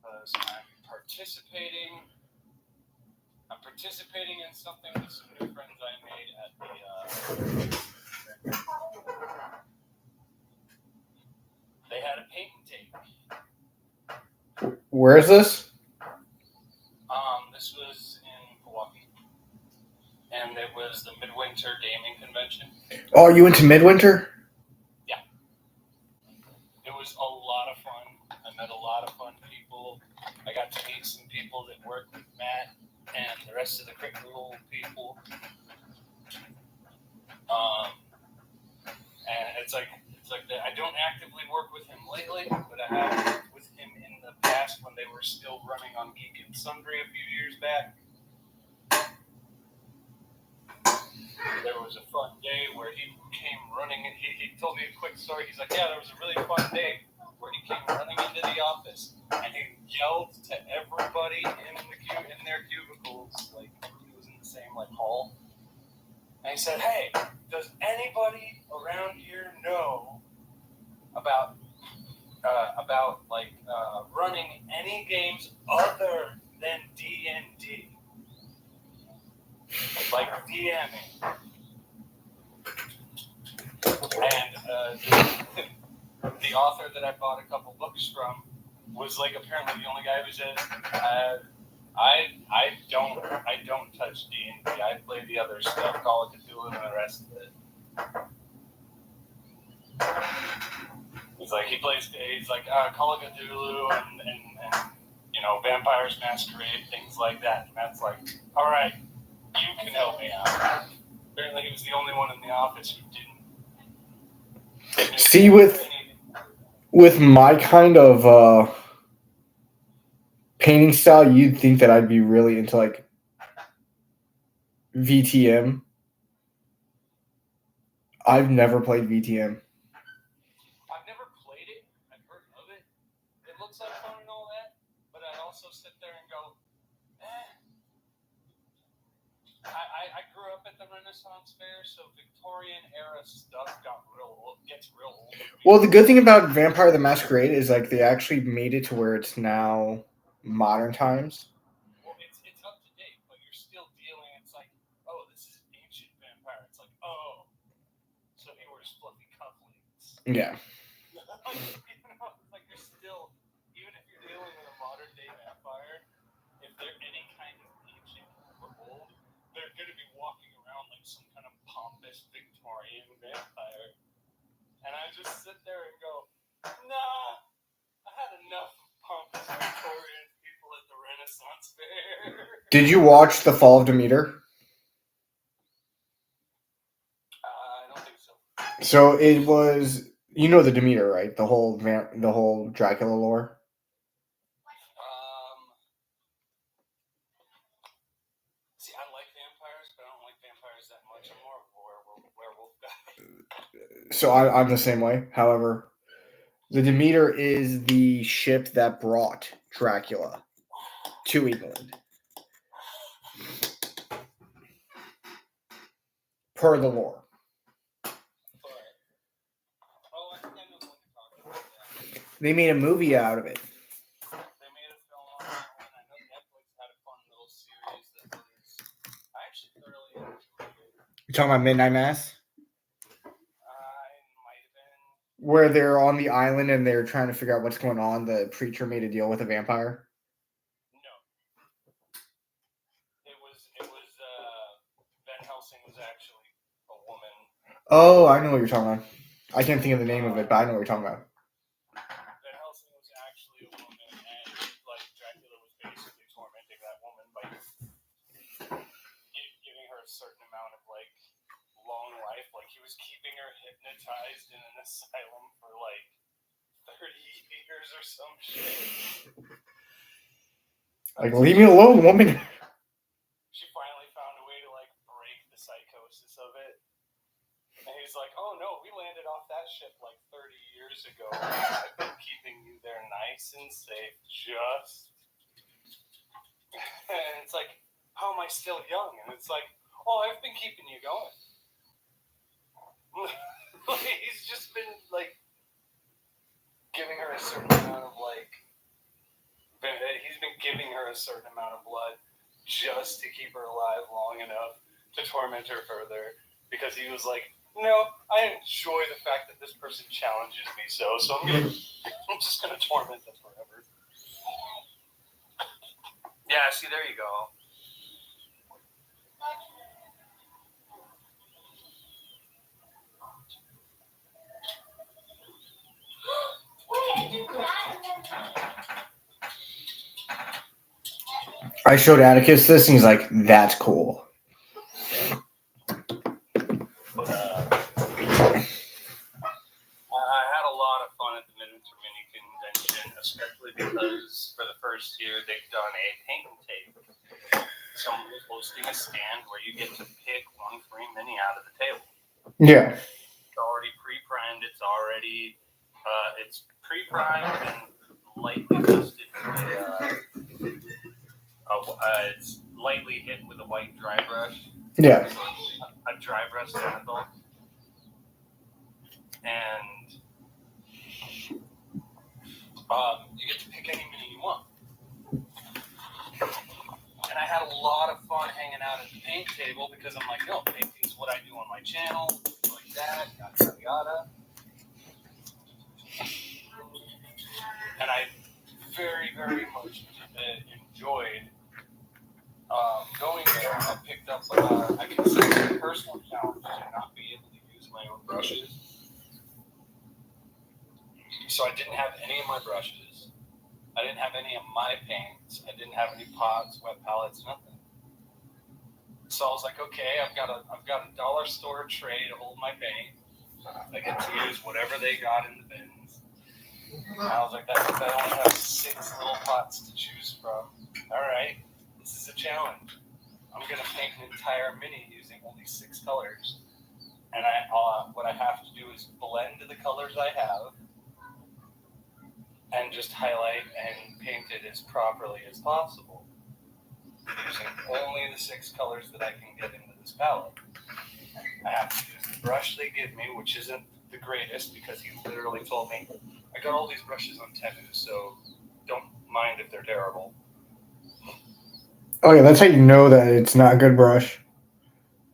Because I'm participating in something with some new friends I made at the they had a paint and take. Where is this? This was in Milwaukee, and it was the Midwinter Gaming Convention. Oh, you went to Midwinter? Yeah. It was a lot of fun. I met a lot of fun people. I got to meet some people that work with Matt and the rest of the Crit Rule people. And it's like that. I don't actively work with him lately, but I have worked with him in the past when they were still running on Geek and Sundry a few years back. There was a fun day where he came running and he told me a quick story. He's like, yeah, there was a really fun day where he came running into the office and he yelled to everybody in their cubicles, like he was in the same like hall. And he said, hey, does anybody around here know about running any games other than D&D? Like DMing. And the author that I bought a couple books from was like apparently the only guy who said, I don't touch D&D. I play the other stuff, Call of Cthulhu and the rest of it. He's like, Call of Cthulhu and Vampires Masquerade, things like that. And that's like, all right, you can help me out. Apparently he was the only one in the office who didn't. See, with my kind of painting style, you'd think that I'd be really into like VTM. I've never played VTM. I've never played it. I've heard of it. It looks like fun and all that, but I also sit there and go, I grew up at the Renaissance Fair, so Victorian era stuff gets real old. Well, the good thing about Vampire the Masquerade is like they actually made it to where it's now modern times. Well, it's up to date, but you're still dealing. It's like, oh, this is ancient vampire. It's like, oh, so he wears fluffy cufflinks. Yeah. It's like you're still, even if you're dealing with a modern day vampire, if they're any kind of ancient or old, they're going to be walking around like some kind of pompous Victorian vampire. And I just sit there and go, nah, I had enough of pompous Victorian people at the Renaissance Fair. Did you watch The Fall of Demeter? I don't think so. So it was, the Demeter, right? The whole Dracula lore. See, I like vampires, but I don't like vampires that much. I'm more of a werewolf guy. So I'm the same way. However, the Demeter is the ship that brought Dracula to England. Per the lore. They made a movie out of it. They made a film on that one. I know Netflix had a fun little series that was. I actually thoroughly enjoyed it. You talking about Midnight Mass? Might have been. Where they're on the island and they're trying to figure out what's going on. The preacher made a deal with a vampire. No. It was. Van Helsing was actually a woman. Oh, I know what you're talking about. I can't think of the name of it, but I know what you're talking about. Van Helsing was actually a woman, and like Dracula was basically tormenting that woman by giving her a certain amount of like long life. Like he was keeping her hypnotized in an asylum for like 30 years or some shit. Like, leave me alone, woman. She finally found a way to like break the psychosis of it. And he's like, oh no, we landed off that ship like 30 years ago. I've been keeping you there nice and safe, just. And it's like, how am I still young? And it's like, oh, I've been keeping you going. He's just been like giving her a certain amount of like, he's been giving her a certain amount of blood just to keep her alive long enough to torment her further. Because he was like, no, I enjoy the fact that this person challenges me, so I'm just gonna torment them forever. Yeah, see, there you go. I showed Atticus this, and he's like, "That's cool." But I had a lot of fun at the Midwinter Mini Convention, especially because for the first year they've done a paint tape. Someone was hosting a stand where you get to pick one free mini out out of the table. Yeah. It's already pre-primed. It's already it's pre-primed and lightly dusted with it's lightly hit with a white dry brush. Yeah. So a dry brush sample. And you get to pick any mini you want. And I had a lot of fun hanging out at the paint table because I'm like, no, painting's what I do on my channel, like that, yada, yada, yada. And I very, very much enjoyed going there. I picked up, I consider it a personal challenge to not be able to use my own brushes. So I didn't have any of my brushes. I didn't have any of my paints. I didn't have any pots, wet palettes, nothing. So I was like, okay, I've got a dollar store tray to hold my paint. I get to use whatever they got in the bins. And I was like, I only have 6 little pots to choose from. All right, this is a challenge. I'm gonna paint an entire mini using only 6 colors. And what I have to do is blend the colors I have and just highlight and paint it as properly as possible, using only the 6 colors that I can get into this palette. I have to use the brush they give me, which isn't the greatest because he literally told me, I got all these brushes on Temu, so don't mind if they're terrible. Oh yeah, that's how you know that it's not a good brush.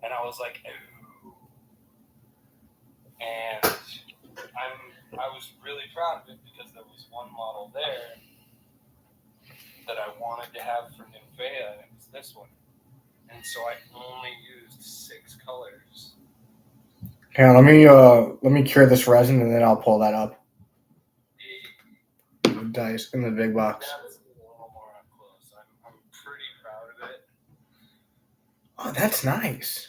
And I was like, ooh. And I was really proud of it because there was one model there that I wanted to have for Nymphea, and it was this one. And so I only used 6 colors. Hang on, let me cure this resin and then I'll pull that up. The dice in the big box. That's a little more up close. I'm pretty proud of it. Oh, that's nice.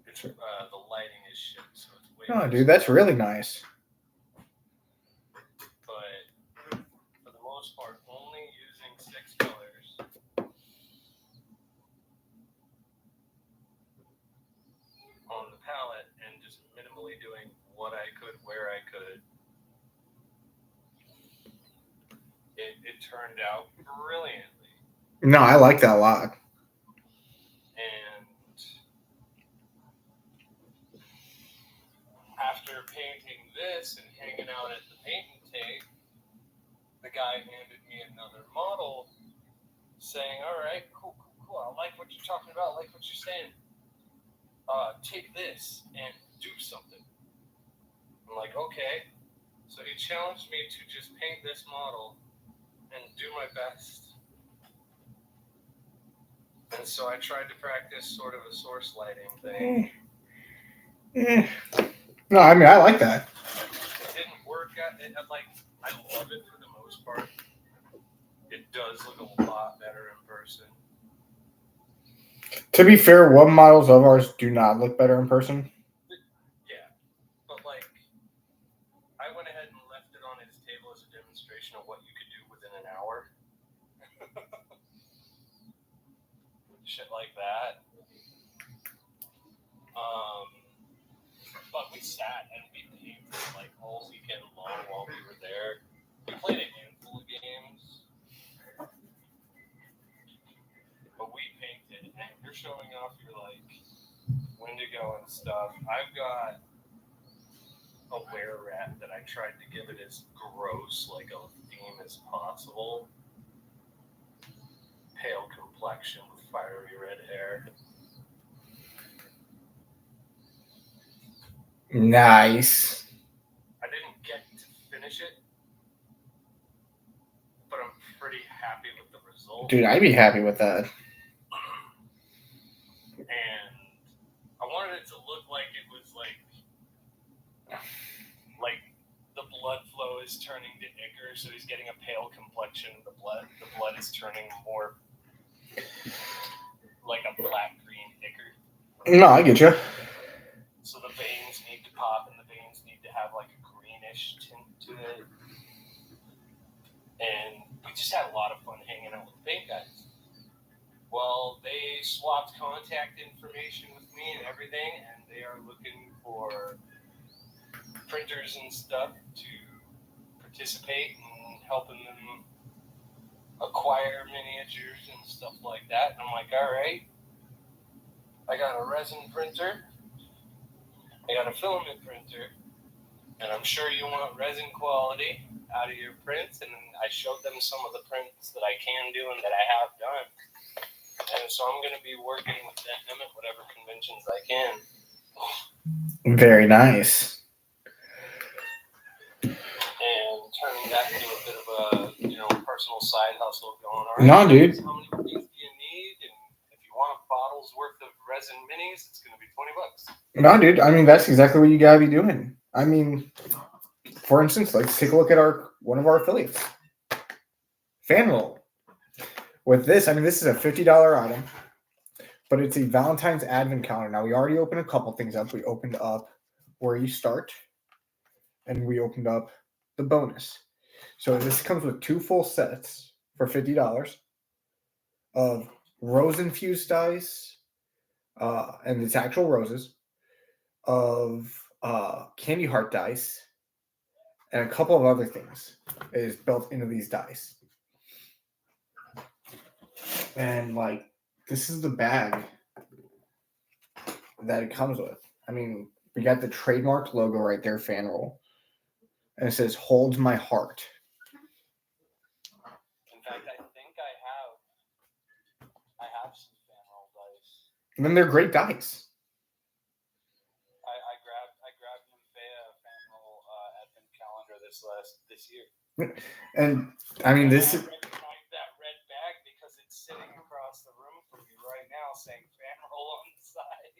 It's, the lighting is shit, so it's way. Oh, dude, that's really nice. But for the most part, only using 6 colors on the palette and just minimally doing what I could, where I could. It turned out brilliantly. No, I like that a lot. And after painting this and hanging out at the painting tape, the guy handed me another model saying, all right, cool. I like what you're talking about. I like what you're saying. Take this and do something. I'm like, okay. So he challenged me to just paint this model and do my best. And so I tried to practice sort of a source lighting thing. No, I mean, I like that. It didn't work out. I love it for the most part. It does look a lot better in person. To be fair, what models of ours do not look better in person? Yeah, but I went ahead and left it on his table as a demonstration of what you could do within an hour. Shit like that. But we sat and we painted all weekend long while we were there. We played a handful of games. But we painted, and you're showing off your Wendigo and stuff. I've got a were rat that I tried to give it as gross a theme as possible. Pale complexion with fiery red hair. Nice. I didn't get to finish it, but I'm pretty happy with the result. Dude, I'd be happy with that. And I wanted it to look like it was like the blood flow is turning to ichor, so he's getting a pale complexion. The blood is turning more like a black-green ichor. No, I get you. So the veins need to pop, and the veins need to have a greenish tint to it. And we just had a lot of fun hanging out with the paint guys. Well, they swapped contact information with me and everything, and they are looking for printers and stuff to participate in helping them acquire miniatures and stuff like that. And I'm like, all right, I got a resin printer, I got a filament printer, and I'm sure you want resin quality out of your prints. And I showed them some of the prints that I can do and that I have done. And so I'm going to be working with them at whatever conventions I can. Very nice. And turning that into a bit of a, personal side hustle going on. No, dude. How many minis do you need? And if you want bottles worth of resin minis, it's going to be $20. No, dude. I mean, that's exactly what you gotta be doing. I mean, for instance, let's take a look at one of our affiliates, Fanroll. With this, I mean, this is a $50 item, but it's a Valentine's Advent calendar. Now, we already opened a couple things up. We opened up Where You Start, and we opened up the bonus. So this comes with 2 full sets for $50 of rose-infused dice, and it's actual roses, of candy heart dice, and a couple of other things is built into these dice. And like, this is the bag that it comes with. I mean, we got the trademark logo right there, Fanroll, and it says "Holds My Heart." In fact, I think I have some Fanroll dice. And then they're great dice. I grabbed Nymphaea Fanroll Advent calendar this year. And I mean, this is. I recognize that red bag because it's sitting across the room from me right now, saying Fanroll on the side.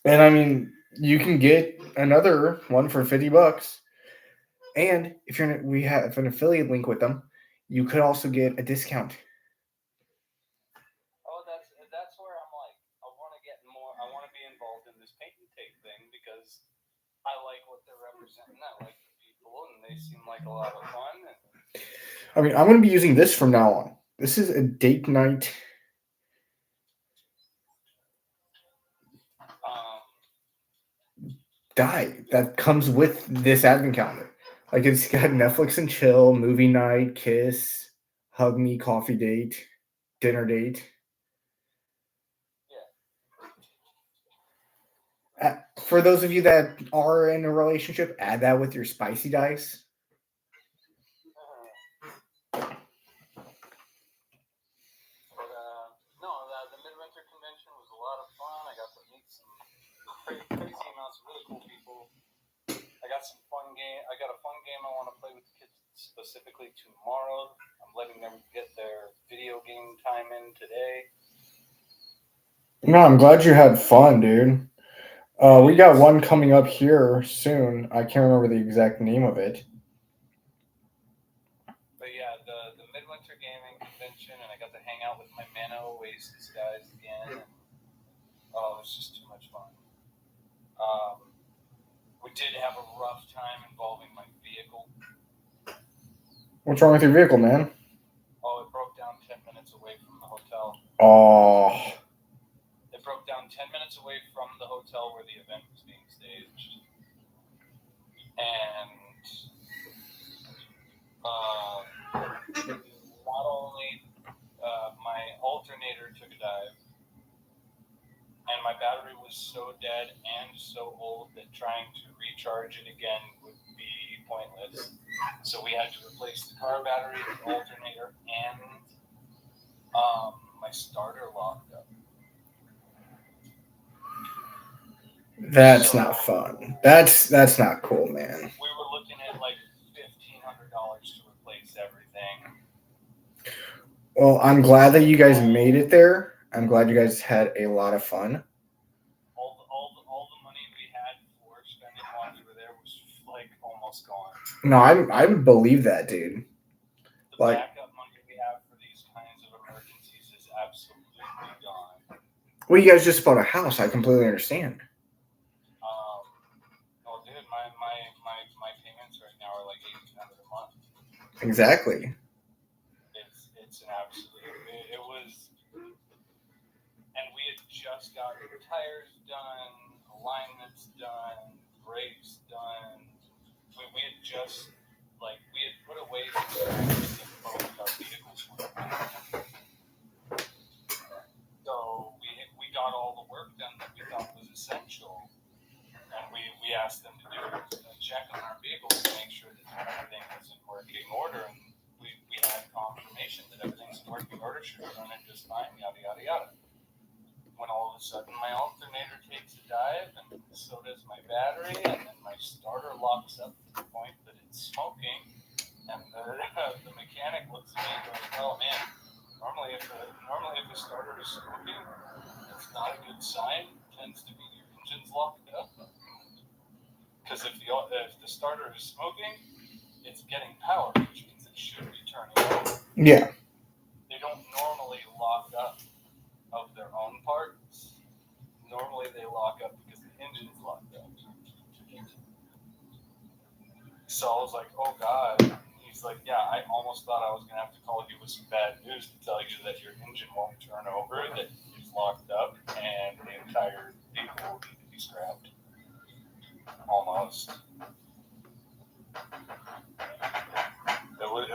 And I mean, you can get another one for $50. And if we have an affiliate link with them, you could also get a discount. Oh, that's where I'm like, I want to get more. I want to be involved in this paint and take thing because I like what they're representing. I like the people, and they seem like a lot of fun. I mean, I'm going to be using this from now on. This is a date night. Die that comes with this advent calendar. Like, it's got Netflix and chill, movie night, kiss, hug me, coffee date, dinner date. Yeah. For those of you that are in a relationship, add that with your spicy dice. No, the Midwinter Convention was a lot of fun. I got to meet some crazy amounts of really cool people. I got some fun game. I got a fun game I want to play with the kids specifically tomorrow. I'm letting them get their video game time in today. No, I'm glad you had fun, dude. We got one coming up here soon. I can't remember the exact name of it. But yeah, the Midwinter Gaming Convention, and I got to hang out with my Mana Oasis guys again. Oh, it was just too much fun. We did have a rough time involving my vehicle. What's wrong with your vehicle, man? Oh, it broke down 10 minutes away from the hotel. Oh. It broke down 10 minutes away from the hotel where the event was being staged. And not only my alternator took a dive, and my battery was so dead and so old that trying to recharge it again would be pointless. So we had to replace the car battery, the alternator, and my starter locked up. That's not fun. That's not cool, man. We were looking at like $1,500 to replace everything. Well, I'm glad that you guys made it there. I'm glad you guys had a lot of fun. All the money we had for spending while we were there was like almost gone. No, I believe that, dude. The Like, backup money we have for these kinds of emergencies is absolutely gone. well, you guys just bought a house. I completely understand. Well, dude, my payments right now are like $1,800 a month. Exactly. It's an absolute. It was just got tires done, alignments done, brakes done. We had just we had put away both our vehicles were. So we got all the work done that we thought was essential, and we asked them to do a check on our vehicles to make sure that everything was in working order, and we had confirmation that everything's in working order, should be running just fine, yada yada yada. When all of a sudden my alternator takes a dive, and so does my battery, and then my starter locks up to the point that it's smoking, and the mechanic looks at me and goes, "Oh man, normally if the starter is smoking, it's not a good sign. It tends to be your engine's locked up. Because if the starter is smoking, it's getting power, which means it should be turning on. Yeah. They don't normally lock up of their own parts. Normally they lock up because the engine's locked up." So I was like, "Oh God." He's like, "Yeah, I almost thought I was going to have to call you with some bad news to tell you that your engine won't turn over, that it's locked up, and the entire vehicle will need to be scrapped." Almost. It was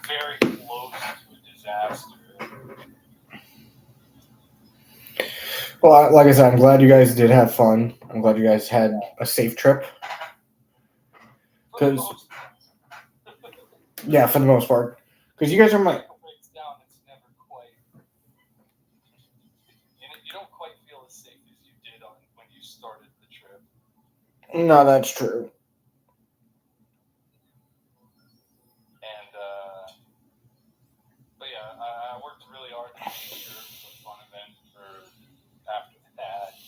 very close to a disaster. Well, like I said, I'm glad you guys did have fun. I'm glad you guys had a safe trip. Because, yeah, for the most part. Because you guys are my... Breaks down, it's never quite... You don't quite feel as safe as you did when you started the trip. No, that's true. And, but yeah, I worked really hard to make sure it was a fun event for after that.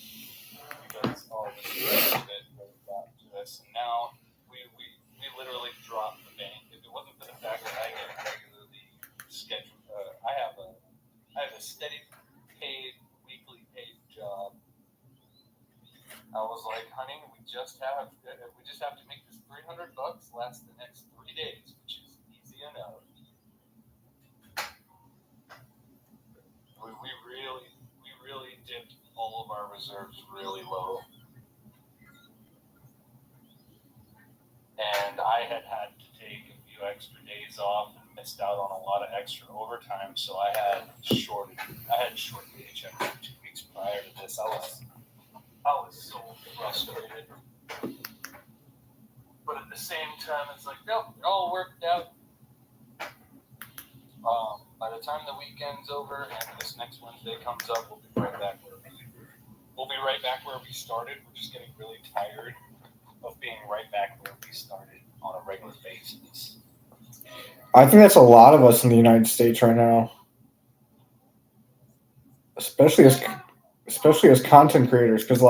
Because all the stress of it really got to us. And now we literally dropped the bank. If it wasn't for the fact that I get regularly scheduled, I have a steady paid, weekly paid job. I was like, "Honey, we just have to make this $300 last the next 3 days, which is easy enough." We really dipped all of our reserves really low, and I had to take a few extra days off and missed out on a lot of extra overtime, so I had short paychecks for 2 weeks prior to this. I was so frustrated, but at the same time, it's like, nope, it all worked out. By the time the weekend's over and this next Wednesday comes up, we'll be right back where we started. We're just getting really tired of being right back where we started on a regular basis. I think that's a lot of us in the United States right now. Especially as content creators, because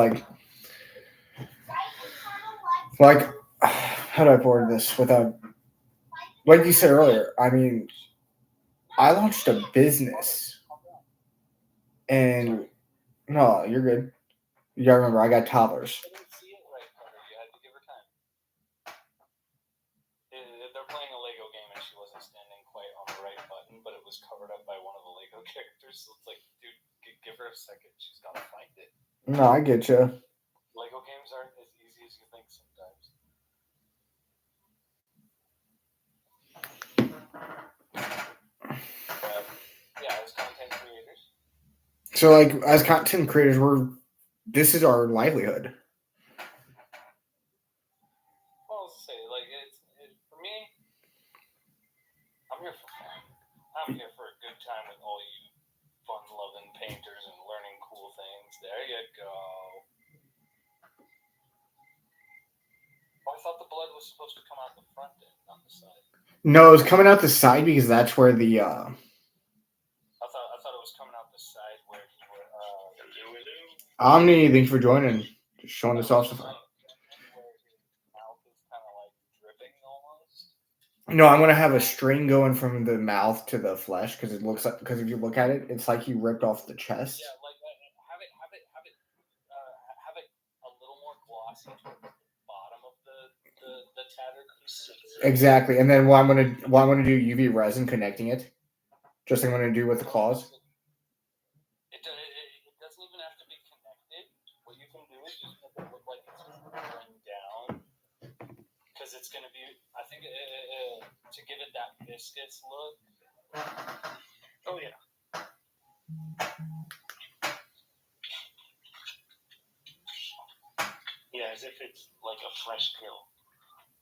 how do I word this without, like you said earlier, I mean, I launched a business, and no, you're good. You gotta remember, I got toddlers. I didn't see it right, Carter. You had to give her time. They're playing a Lego game, and she wasn't standing quite on the right button, but it was covered up by one of the Lego characters. So it's like, dude, give her a second. She's gotta find it. No, I get you. Lego games aren't as easy as you think sometimes. Yeah, as content creators. So, as content creators, this is our livelihood. Well, I'll say, for me, I'm here for fun. I'm here for a good time with all you fun-loving painters and learning cool things. There you go. Oh, I thought the blood was supposed to come out the front end, not the side. No, it's coming out the side because that's where the. I thought it was coming out the side where you were. Omni, thanks for joining. Just showing us off. No, I'm gonna have a string going from the mouth to the flesh because it looks like, because if you look at it, it's like he ripped off the chest. Yeah, have it a little more glossy towards the bottom of the tattered piece. Exactly, and then what I'm gonna do UV resin connecting it, just like I'm gonna do with the claws. gonna be. I think to give it that viscous look. Oh yeah. Yeah, as if it's like a fresh kill.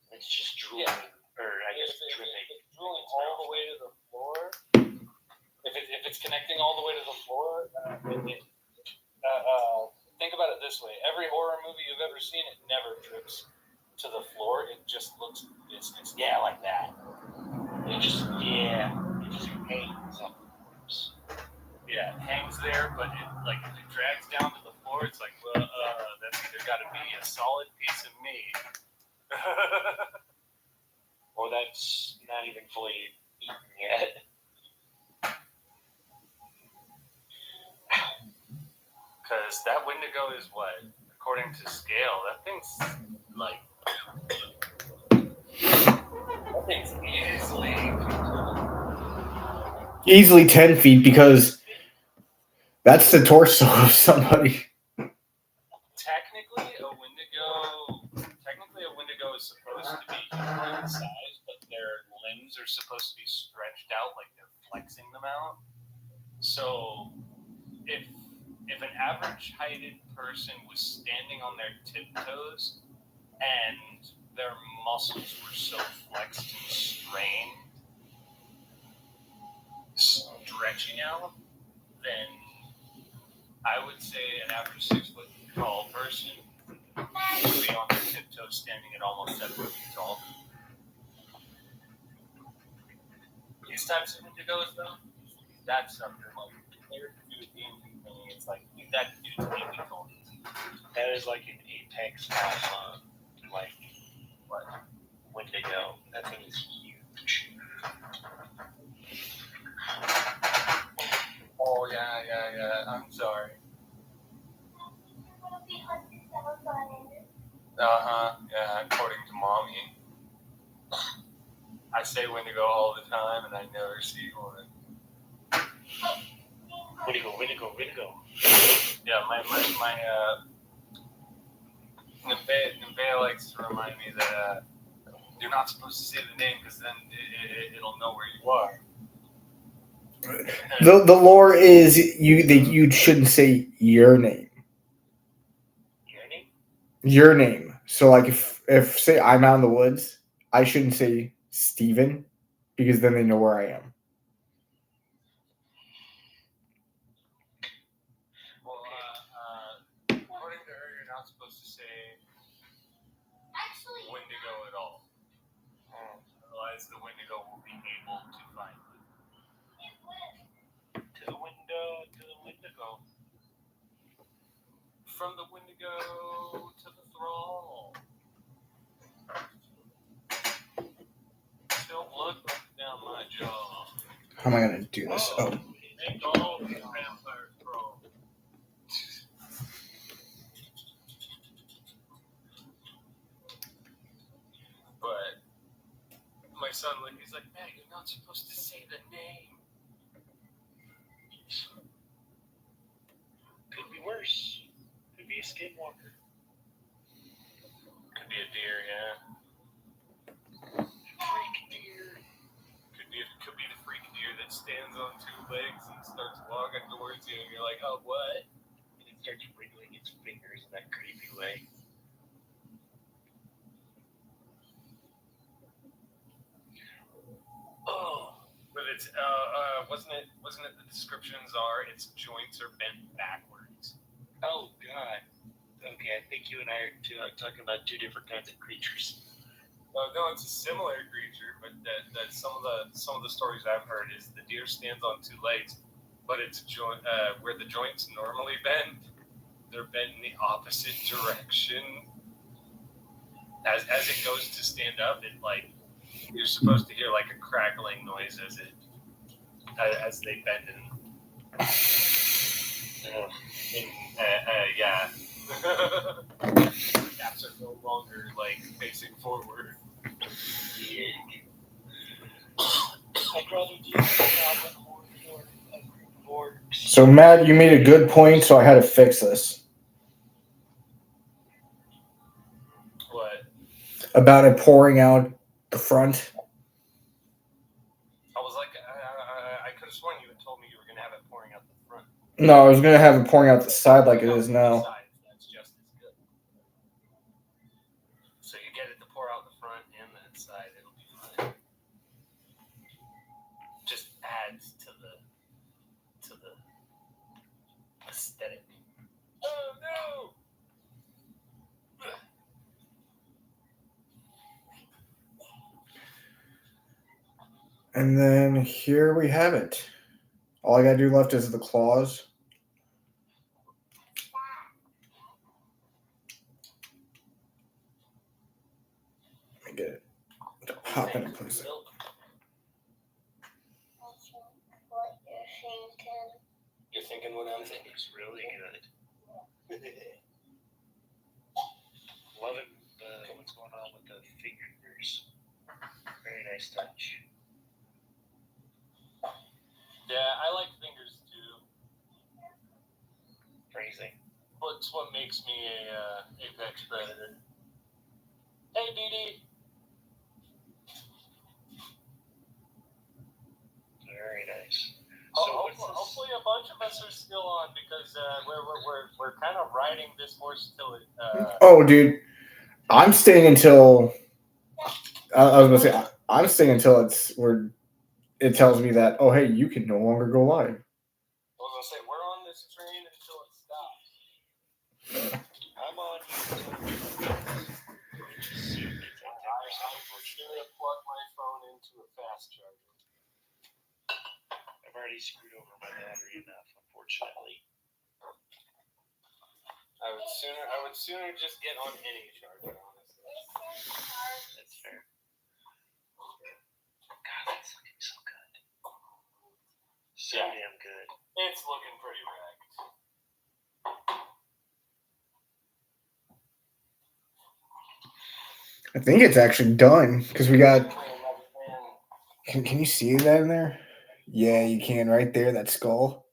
It's just drooling, or I guess dripping. If it's drooling all the way to the floor, if it's connecting all the way to the floor, think about it this way: every horror movie you've ever seen, it never drips to the floor. It just looks viscous. Yeah, like that. It just hangs up. Yeah, it hangs there, but it if it drags down to the floor, it's like, well, that's either got to be a solid piece of meat, Or that's not even fully eaten yet. because that Wendigo is what, according to scale, that thing's Easily 10 feet because that's the torso of somebody. Technically, a Wendigo is supposed to be human size, but their limbs are supposed to be stretched out, like they're flexing them out. So, if an average heighted person was standing on their tiptoes and their muscles were so flexed and strained, stretching out, then I would say an average 6 foot tall person would be on their tiptoes standing at almost 7 feet tall. These types of Wendigos, though, that's something like clear to do with the thing. It's like that dude's 8 feet tall. That is like an apex alpha, what Wendigo. That thing is huge. Oh yeah. I'm sorry. Yeah. According to mommy, I say Wendigo all the time, and I never see one. Wendigo. Yeah, my Nevaeh likes to remind me that you're not supposed to say the name because then it'll know where you are. The lore is you shouldn't say your name. Your name. So like if say I'm out in the woods, I shouldn't say Steven because then they know where I am. Well, according to her, you're not supposed to say Wendigo at all. Otherwise, the Wendigo will be able to find you. To the Wendigo. From the Wendigo to the thrall. Don't look down my jaw. How am I gonna do this? Oh. Make all these vampires crawl. But my son, he's like, man, you're not supposed to say the name. Could be worse. Could be a skinwalker. Could be a deer, yeah. Freak deer. Could be the freak deer that stands on 2 legs and starts walking towards you, and you're like, oh, what? And it starts wiggling its fingers in that creepy way. Oh, but it's wasn't it the descriptions are its joints are bent backwards. Oh God. Okay, I think you and I are talking about 2 different kinds of creatures. No, it's a similar creature, but that some of the stories I've heard is the deer stands on 2 legs, but it's where the joints normally bend, they're bent in the opposite direction. As it goes to stand up, it you're supposed to hear like a crackling noise as they bend yeah. Gaps are no longer facing forward. I'd rather do that or So Matt, you made a good point, so I had to fix this. What? About it pouring out the front. I was like, I could have sworn you had told me you were gonna have it pouring out the front. No, I was gonna have it pouring out the side like it is now. Sides, that's just as good. So you get it to pour out the front and that side, it'll be fine. Just adds to the aesthetic. Oh no! And then here we have it. All I gotta do left is the claws. Let me get it to pop into place. You're thinking what I'm thinking. It's really good. Loving what's going on with the fingers. Very nice touch. Yeah, I like fingers too. Phrasing. What's what makes me a apex predator? Hey, BD. Very nice. Hopefully, a bunch of us are still on because we're kind of riding this horse till it. Oh, dude, I'm staying until. I was gonna say I'm staying until it tells me that, oh hey, you can no longer go live. I was gonna say we're on this train until it stops. I'm on I'm gonna plug my phone into a fast charger. I've already screwed over my battery enough, unfortunately. I would sooner just get on any charger, honestly. That's fair. God, that's looking so good. So Yeah. damn good. It's looking pretty wrecked. I think it's actually done because we got. Can you see that in there? Yeah, you can right there. That skull.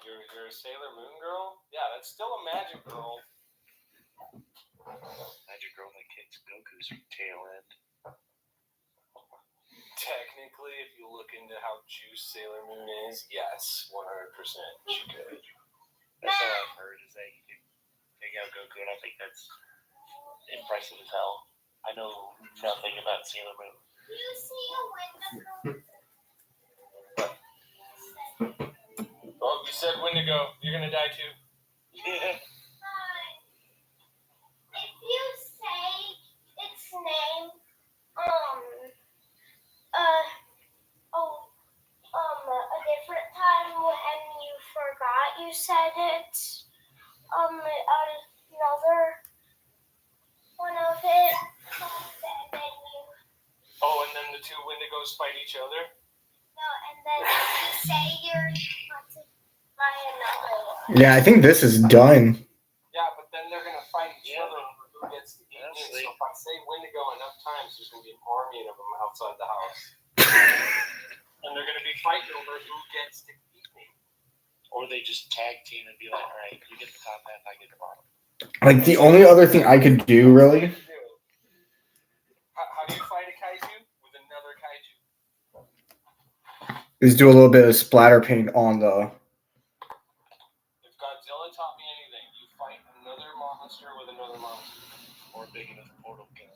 You're a Sailor Moon girl? Yeah, that's still a Magic Girl. Magic Girl that kicks Goku's tail end. Technically, if you look into how juiced Sailor Moon is, yes, 100% she could. That's all I've heard is that you can take out Goku, and I think that's impressive as hell. I know nothing about Sailor Moon. Oh, you said Wendigo. You're gonna die too. Yeah. If you say its name, a different time when you forgot you said it, another one of it, and then you. Oh, and then the two Wendigos fight each other? No, and then you say you're haunted by another one. Yeah, I think this is done. Yeah, but then they're gonna fight each other over who gets to eat me. So Honestly. if I say Wendigo enough times, there's gonna be an army of them outside the house. And they're gonna be fighting over who gets to eat me. Or they just tag team and be like, all right, you get the top half, I get the bottom. Like the only other thing I could do really How do you fight a kaiju? With another kaiju. is do a little bit of splatter paint on the. If Godzilla taught me anything, you fight another monster with another monster. Or a big enough portal gun.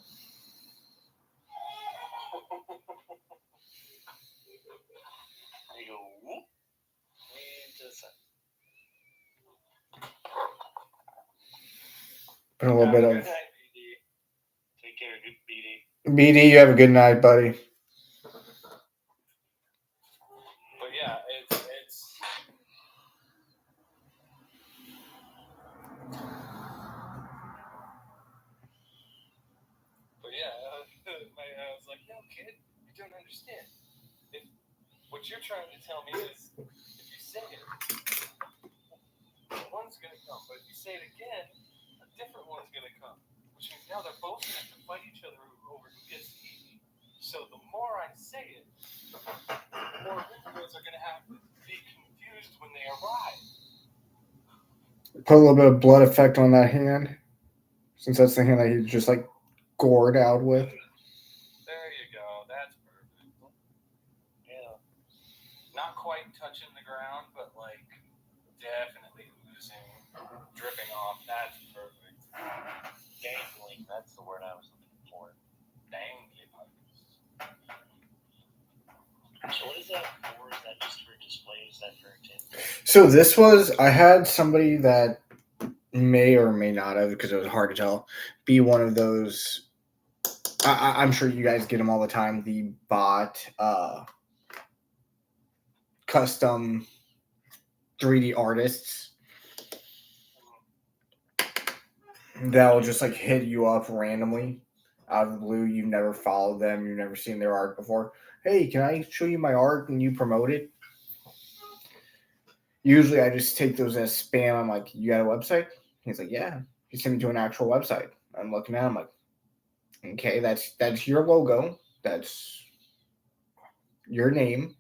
You go, whoop, into the sun. Put a little bit Good of. night, BD. Take care, good BD. BD, you have a good night, buddy. But yeah, it's But yeah, I was like, no, kid, you don't understand. What you're trying to tell me is, if you say it, one's gonna come. But if you say it again, a different one's gonna come. Which means now they're both gonna have to fight each other over who gets to eat me. So the more I say it, the more Wendigos are gonna have to be confused when they arrive. Put a little bit of blood effect on that hand, since that's the hand that he just like gored out with. There you go. That's perfect. Yeah. Not quite touching the ground, but like definitely oozing, dripping off. That's perfect. Dangling. That's the word I was looking for. Dangly. So what is that for? Is that just for display? Is that for example? So this was, I had somebody that may or may not have, because it was hard to tell, be one of those. I'm sure you guys get them all the time. The bot custom 3D artists that will just like hit you up randomly out of the blue. You've never followed them. You've never seen their art before. Hey, can I show you my art and you promote it? Usually I just take those as spam. I'm like, you got a website? He's like, yeah. He sent me to an actual website. I'm looking at it. I'm like, okay, that's your logo. That's your name.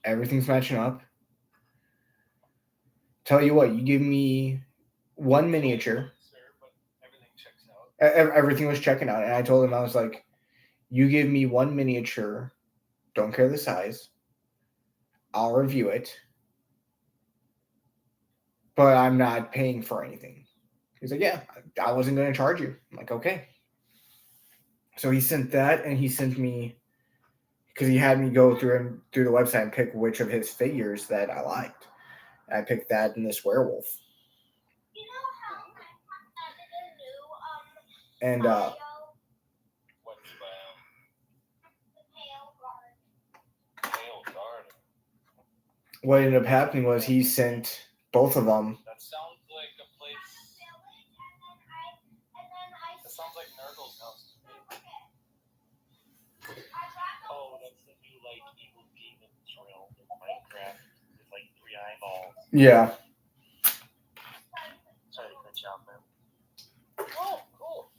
Everything's matching up. Tell you what, you give me one miniature. Sir, but everything checks out. Everything was checking out. And I told him, I was like, you give me one miniature. Don't care the size. I'll review it. But I'm not paying for anything. He's like, yeah, I wasn't going to charge you. I'm like, okay. So he sent that, and he sent me, because he had me go through the website and pick which of his figures that I liked. And I picked that and this werewolf. You know how I added a new And What's the pale guard. pale guard? what ended up happening was he sent both of them. That sounds like a place. That sounds like Nurgle's house. Oh, that's the new like evil demons realm in Minecraft with like 3 eyeballs. Yeah. Sorry to cut you off, man. Oh, cool.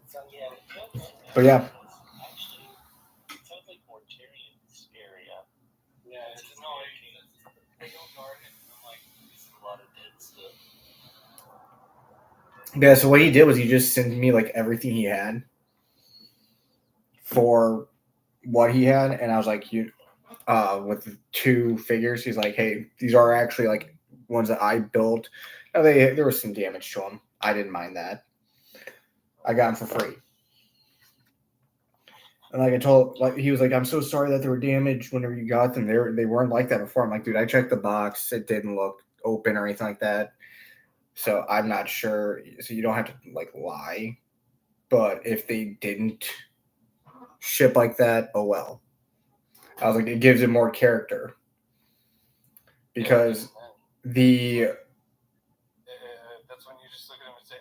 So yeah, But yeah. actually, it sounds like Mortarian's area. Yeah, it's no, it's a pale garden. I'm like, There's a lot of dead stuff. Yeah, so what he did was he just sent me like everything he had for what he had, and I was like, you with 2 figures, he's like, hey, these are actually like ones that I built. Now there was some damage to them. I didn't mind that. I got them for free. And like I told, like he was like, I'm so sorry that they were damaged whenever you got them. They weren't like that before. I'm like, dude, I checked the box. It didn't look open or anything like that. So I'm not sure. So you don't have to like lie. But if they didn't ship like that, oh well. I was like, it gives it more character. Because the that's when you just look at him and say,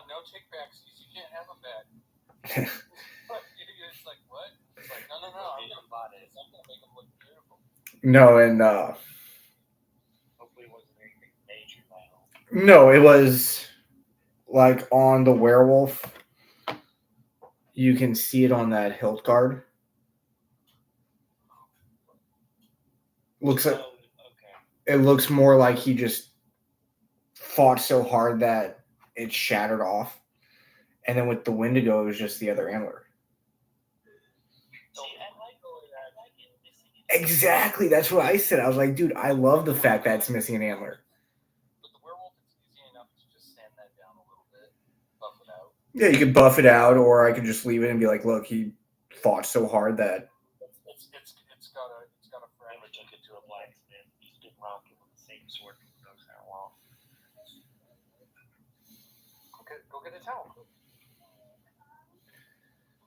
no take backs. You can't have them back. But it's like, what? It's like, no, I'm gonna buy this. I'm gonna make them look beautiful. no, and Hopefully, it wasn't anything major, I hope. no, it was like on the werewolf. You can see it on that hilt guard. Looks like Oh, okay. it looks more like he just fought so hard that it shattered off. And then with the Wendigo, it was just the other antler. See, I like it missing it. Exactly. That's what I said. I was like, dude, I love the fact that it's missing an antler. With the werewolf, it's easy enough to just sand that down a little bit, buff it out. Yeah, you could buff it out, or I could just leave it and be like, look, he fought so hard that. It's got a friend. Never took it to a blacksmith. He's been rocking with the same sword for knows how long. Go get a towel.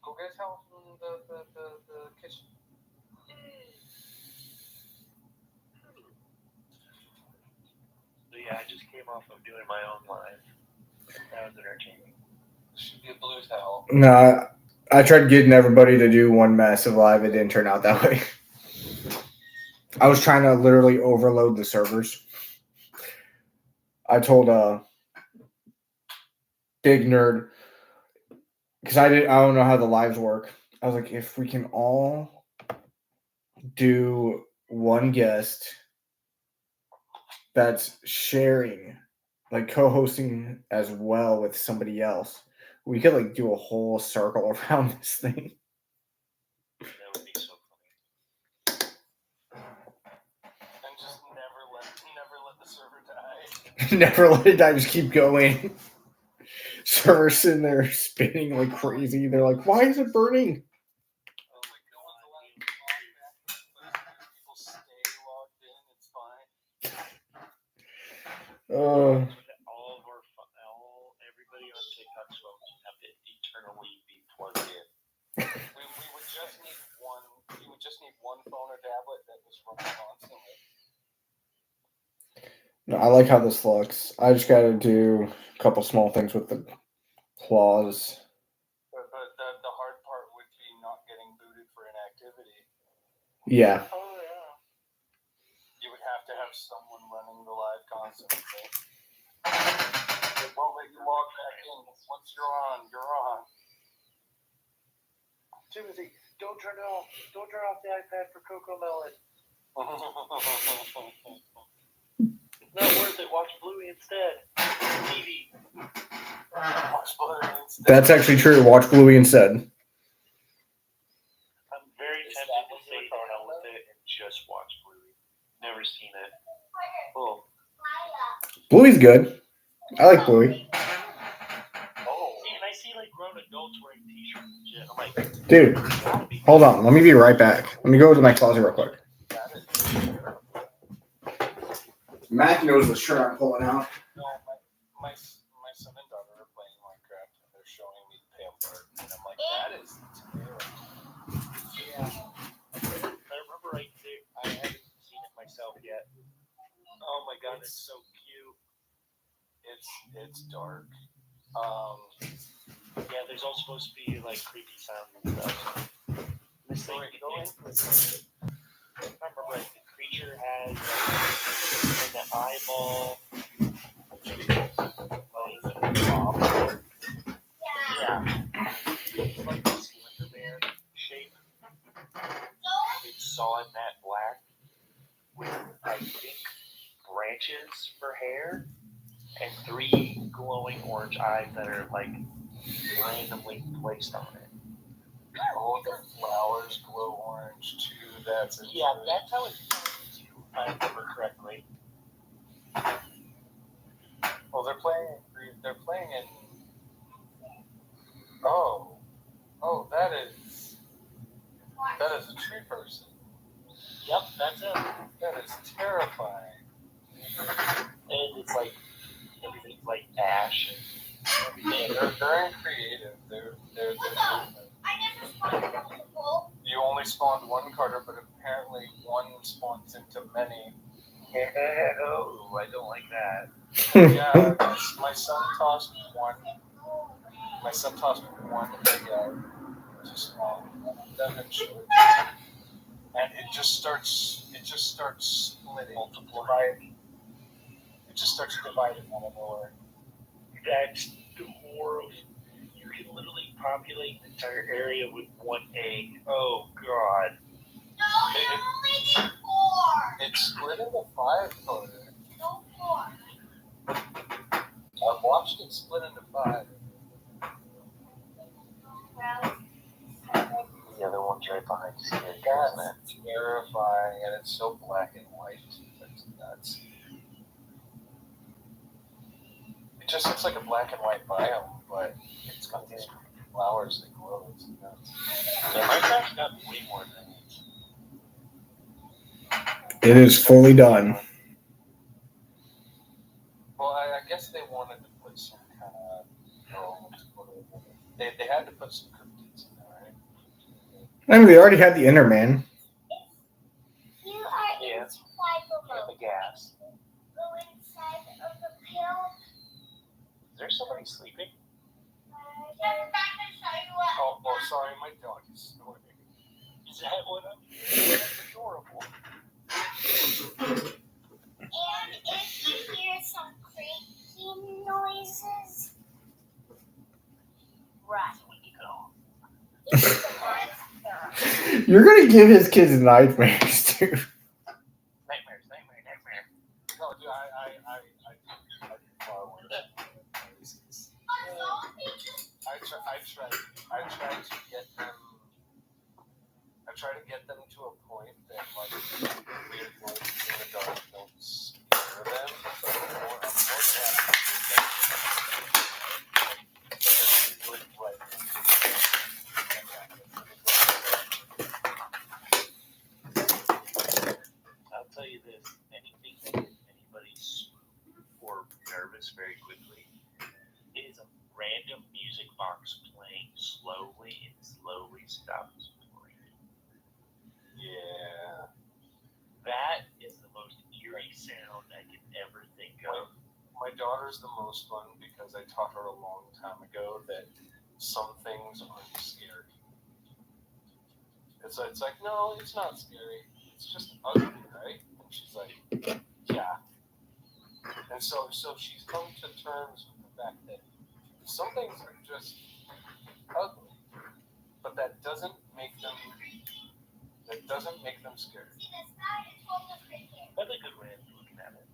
Go get a towel from the kitchen. So yeah, I just came off of doing my own live. That was entertaining. This should be a blue towel. No, I tried getting everybody to do one massive live. It didn't turn out that way. I was trying to literally overload the servers. I told Big Nerd, because I don't know how the lives work. I was like, if we can all do one guest that's sharing, like co-hosting as well with somebody else. We could like do a whole circle around this thing. That would be so funny. And just never let the server die. Never let it die, just keep going. Server's sitting there spinning like crazy. They're like, why is it burning? Oh my god, people stay logged in, it's fine. Everybody on TikTok's phones have to eternally be plugged in. We would just need one. You would just need one phone or tablet that was running constantly. No, I like how this looks. I just got to do a couple small things with the claws. But the hard part would be not getting booted for inactivity. Yeah. Oh yeah. You would have to have someone running the live constantly. It won't let you log back in. Once you're on, you're on. Timothy, don't turn it off. Don't turn off the iPad for Coco Melon. Not worth it. Watch Bluey instead. TV. That's actually true. Watch Bluey instead. I'm very tempted to say down with it and just watch Bluey. Never seen it. Oh. Bluey's good. I like Bluey. Oh. See, and I see like grown adults wearing t-shirts and shit. I'm like, Dude, hold on. Let me be right back. Let me go to my closet real quick. Mac knows the shirt I'm pulling out. No, my son and daughter are playing Minecraft and they're showing me the pale part, and I'm like, that is terrible. yeah. I remember right there. I haven't seen it myself yet. Oh my god, it's so cute. It's dark. Yeah, there's all supposed to be like creepy sounds and stuff. This thing, I remember right, the creature has an eyeball. Yeah. It's like the Slender Man shape. It's solid matte black with, I think, branches for hair and 3 glowing orange eyes that are like randomly placed on it. Oh, the flowers glow orange too. That's it. Yeah, that's how it is, if I remember correctly. Well, they're playing in. Oh, that is a tree person. Yep, that's it. That is terrifying. And it's like everything's like ash and everything. They're very creative. They're You only spawned one Carter, but apparently one spawns into many. Oh, I don't like that. Yeah, my son tossed one. My son tossed one egg out to spawn. Eventually, and it just starts splitting, dividing. It just starts dividing out of nowhere. That's horrible. You can literally populate an entire area with one egg. Oh god. It split into 5 Carter. I've watched it split into 5. The other one's right behind you. Isn't it? That's terrifying, and it's so black and white. That's nuts. It just looks like a black and white biome, but it's got these flowers that glow. It's nuts. Yeah, Minecraft's got way more than it. It is fully done. Well, I guess they wanted to put some kind of. They had to put some cryptids in there, right? I mean, they already had the Enderman. You are Yeah. inside the And the gas. Go inside of the pill. Is there somebody sleeping? Oh, sorry, my dog is snorting. Is that what I'm hearing? That's adorable. And if you hear some creaking noises, run. It's the monster. You're gonna give his kids nightmares, dude. Nightmares. No, dude, I I try to get them to a point that like weird noises in the dark don't scare them. So I'm more happy with like I'll tell you this: anything that gets anybody swoop or nervous very quickly is a random music box playing slowly and slowly stops playing. yeah. That is the most eerie sound I can ever think of. My daughter's the most fun because I taught her a long time ago that some things aren't scary. It's like, no, it's not scary. It's just ugly, right? And she's like, yeah. And so she's come to terms with the fact that some things are just ugly, but that doesn't make them scary. That's a good way of looking at it.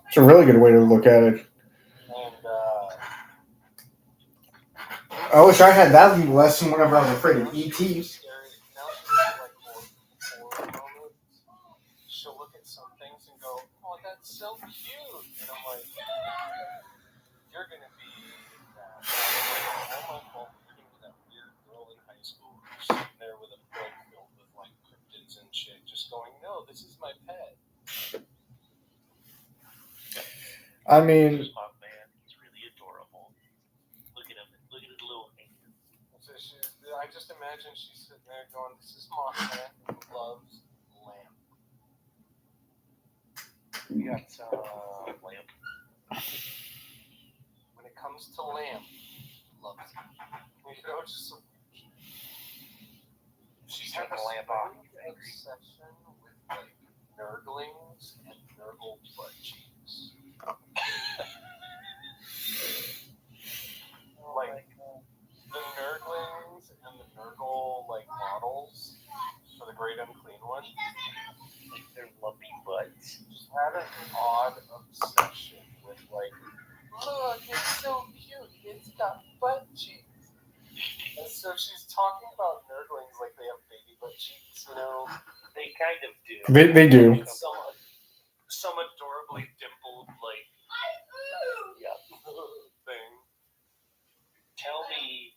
It's a really good way to look at it. And I wish I had that lesson whenever I was afraid of E.T. Now she's like horror moments. She'll look at some things and go, "Oh, that's so cute," and I'm like, "You're gonna be that." Oh my God, you're gonna be that weird girl in high school who's sitting there with a book filled with like cryptids and shit, just going, "No, this is my pet." I mean, Man, he's really adorable. Look at him. Look at his little hands. So I just imagine she's sitting there going, "This is Mothman who loves lamp." We got lamp. When it comes to lamp, loves it. You know, just she's Turn had the a lamp off. obsession with like nurglings and nurgle butt cheeks. Like the nurglings and the nurgle like models for the Great Unclean One. Like their lumpy butts. Just had an odd obsession with like, look, it's so cute. It's got butt cheeks. And so she's talking about nurglings like they have baby butt cheeks, you know. They kind of do. They do. Some adorably dimpled like thing. Tell me,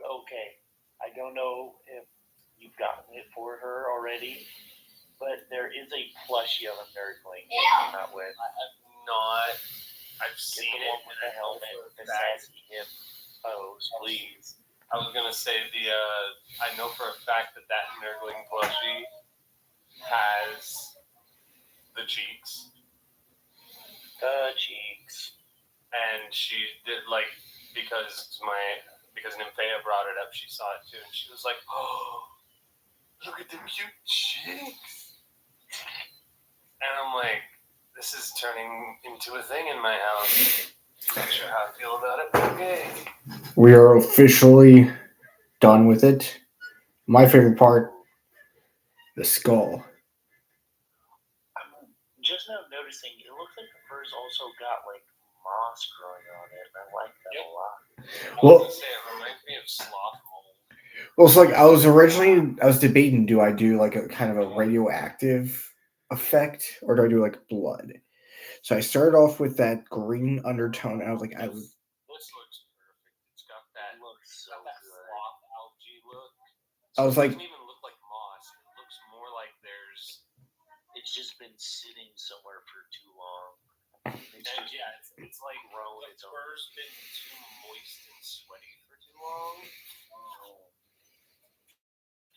okay, I don't know if you've gotten it for her already, but there is a plushie of a nerdling that came out with. I've Get the one with the helmet with the sassy hip pose, please. I was gonna say I know for a fact that nerdling plushie has the cheeks. The cheeks. And she did like because Nymphea brought it up, she saw it too, and she was like, "Oh, look at the cute cheeks." And I'm like, this is turning into a thing in my house. Not sure how I feel about it, but okay. We are officially done with it. My favorite part, the skull. I'm just now noticing it looks like the fur's also got like moss growing on it, and I like that a lot. I was gonna say it reminds me of sloth mold. Well, it's like I was debating, do I do like a kind of a radioactive effect or do I do like blood? So I started off with that green undertone. And I was like, This looks perfect. It's got that Looks so got that good. sloth algae look. I was it like, doesn't even look like moss. It looks more like there's. It's just been sitting somewhere for too long. It's like grown the its own. fur's been too moist and sweaty for too long.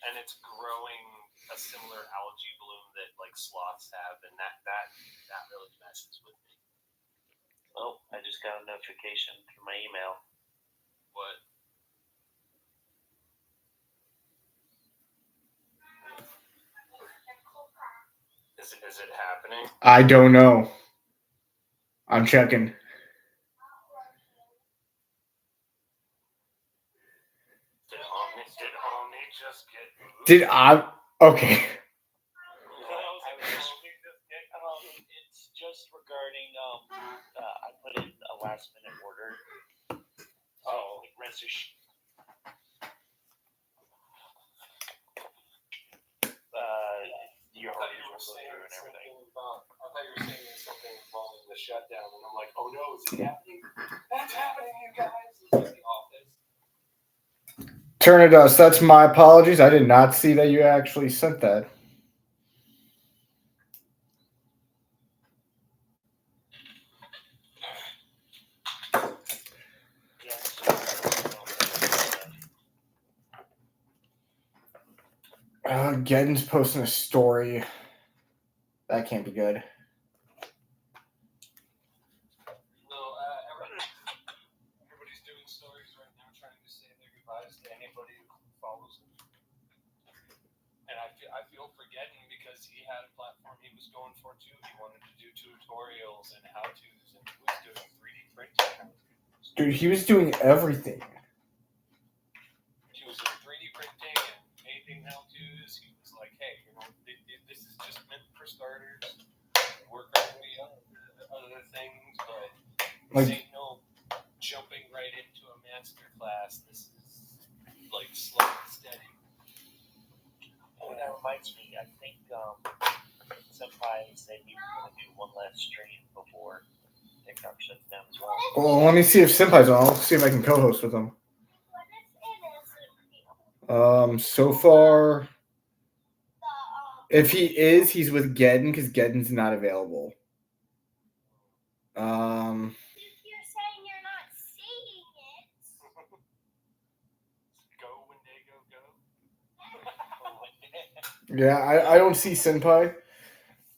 And it's growing a similar algae bloom that like sloths have, and that really messes with me. Oh, I just got a notification through my email. What? Is it happening? I don't know. I'm checking. Did Omni just get moved? Did I? Okay. It's just regarding I put in a last minute order. Oh, Rest assured. shutdown, and I'm like, oh no, is it happening? That's happening, you guys. It's like The Office. Turn it us. That's my apologies. I did not see that you actually sent that. Geddon's posting a story. That can't be good. No, everybody's doing stories right now, trying to say their goodbyes to anybody who follows them. And I feel for Geddon because he had a platform he was going for too. He wanted to do tutorials and how-tos, and he was doing 3D printing. Dude, he was doing everything. He was doing 3D printing and painting how-tos. He was like, hey, this is just meant for starters. Work on the other things, but this ain't no jumping right into a master class. This is like slow and steady. Oh, that reminds me. I think Senpai said he was going to do one last stream before TikTok shuts down as well. Well, let me see if Senpai's on. I'll see if I can co-host with him. So far, if he is, he's with Geddon because Geddon's not available. If you're saying you're not seeing it, Go when they go. Yeah, I don't see Senpai.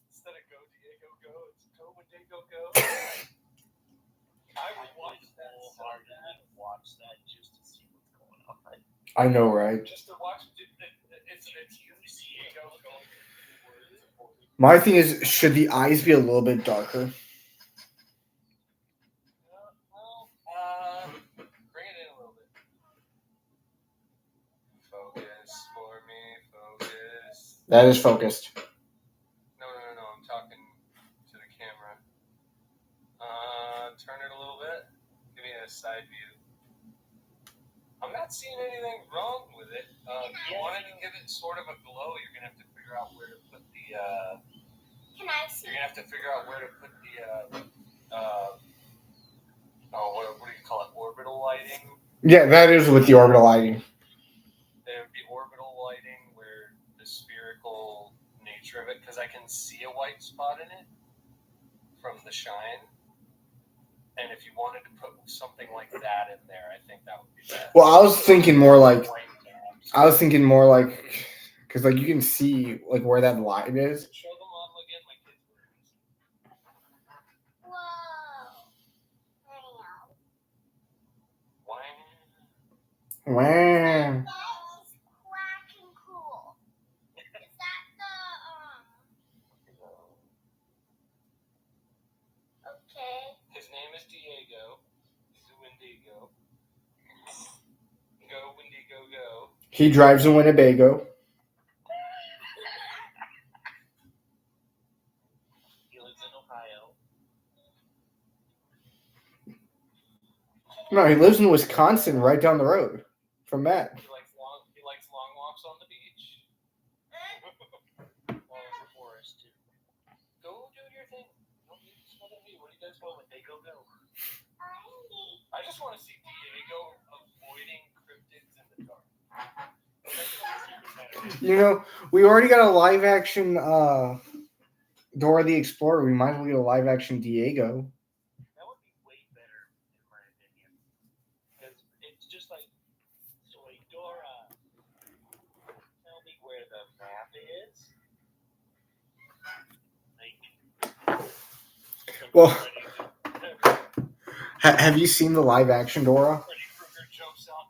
Instead of go Diego go, it's go when they go. I would watch that so bad. Watch that just to see what's going on. I know, right? Just to watch it's Diego going through words. My thing is, should the eyes be a little bit darker? Bring it in a little bit. Focus for me, focus. That is focused. No, I'm talking to the camera. Turn it a little bit. Give me a side view. I'm not seeing anything wrong with it. If you wanted to give it sort of a glow, you're gonna have to figure out where to put the. can I see? You're gonna have to figure out where to put the. What do you call it? Orbital lighting. Yeah, that is with the orbital lighting. There would be orbital lighting where the spherical nature of it, because I can see a white spot in it from the shine. And if you wanted to put something like that in there, I think that would be best. Well, I was thinking more like, because like you can see like where that light is. Show them off again, my kids. Whoa. Wow. Wow. That is quacking cool. Is that okay. His name is Diego. He's a Wendigo. Go, Wendigo, go. He drives a Winnebago. He lives in Ohio. No, he lives in Wisconsin, right down the road from Matt. He likes long walks on the beach. Or in the forest too. Go do your thing. Don't be smothering me. What do you guys want? They go. I just want to see Diego avoiding cryptids in the dark. You know, we already got a live action Dora the Explorer. We might as well get a live action Diego. That would be way better, in my opinion. Because it's just like, so like, Dora, tell me where the map is. Like, Well, have you seen the live action Dora? Freddy Krueger jumps out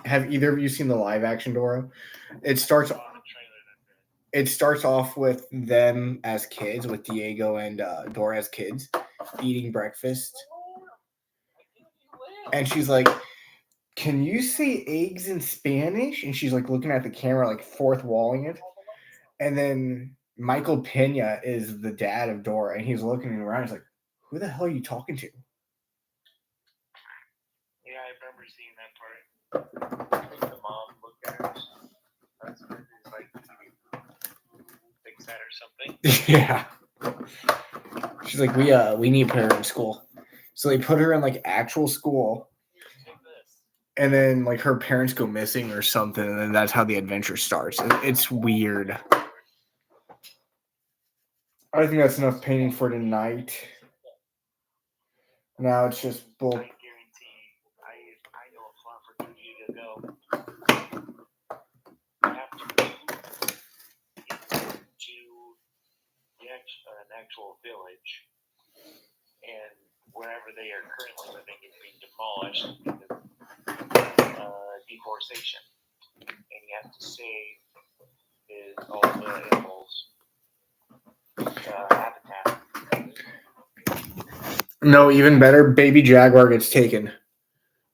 Have either of you seen the live action Dora? It starts off with them as kids, with Diego and Dora as kids, eating breakfast. And she's like, "Can you say eggs in Spanish?" And she's like looking at the camera, like fourth walling it. And then Michael Pena is the dad of Dora, and he's looking around. He's like, "Who the hell are you talking to?" Yeah, I remember seeing that part. The mom looked at her husband is like, fix that or something. Yeah. She's like, we need to put her in school. So they put her in like actual school, Take this. and then like her parents go missing or something, and then that's how the adventure starts. It's weird. I think that's enough painting for tonight. Now it's just I bull. guarantee I know a spot for you to go. You have to move to an actual village, and wherever they are currently living is being demolished because deforestation, and you have to save all the animals' habitat. No, even better, baby jaguar gets taken,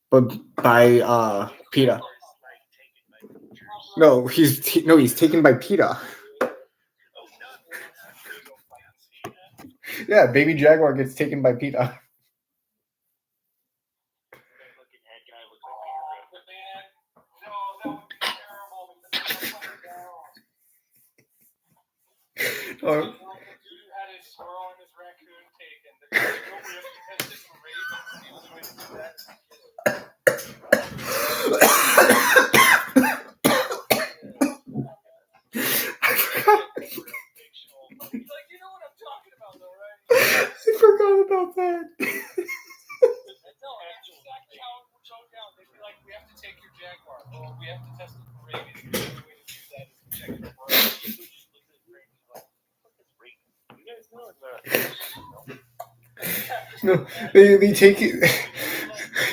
but by PETA. No, he's taken by PETA. Yeah, baby jaguar gets taken by PETA. Looking head guy looks like Peter Griffin. No, that would be terrible because I'm upside down. Oh, Dude had his squirrel and his raccoon taken. We have to test it for rabies. The only way to do that is to He's like, you know what I'm talking about, though, right? I forgot about that. No, exactly how it would go down. They'd be like, we have to take your jaguar. Well, we have to test it for rabies. The only way to do that is to check it for rabies. We just looked at rabies like, what is rabies? You guys know it's No, they take it.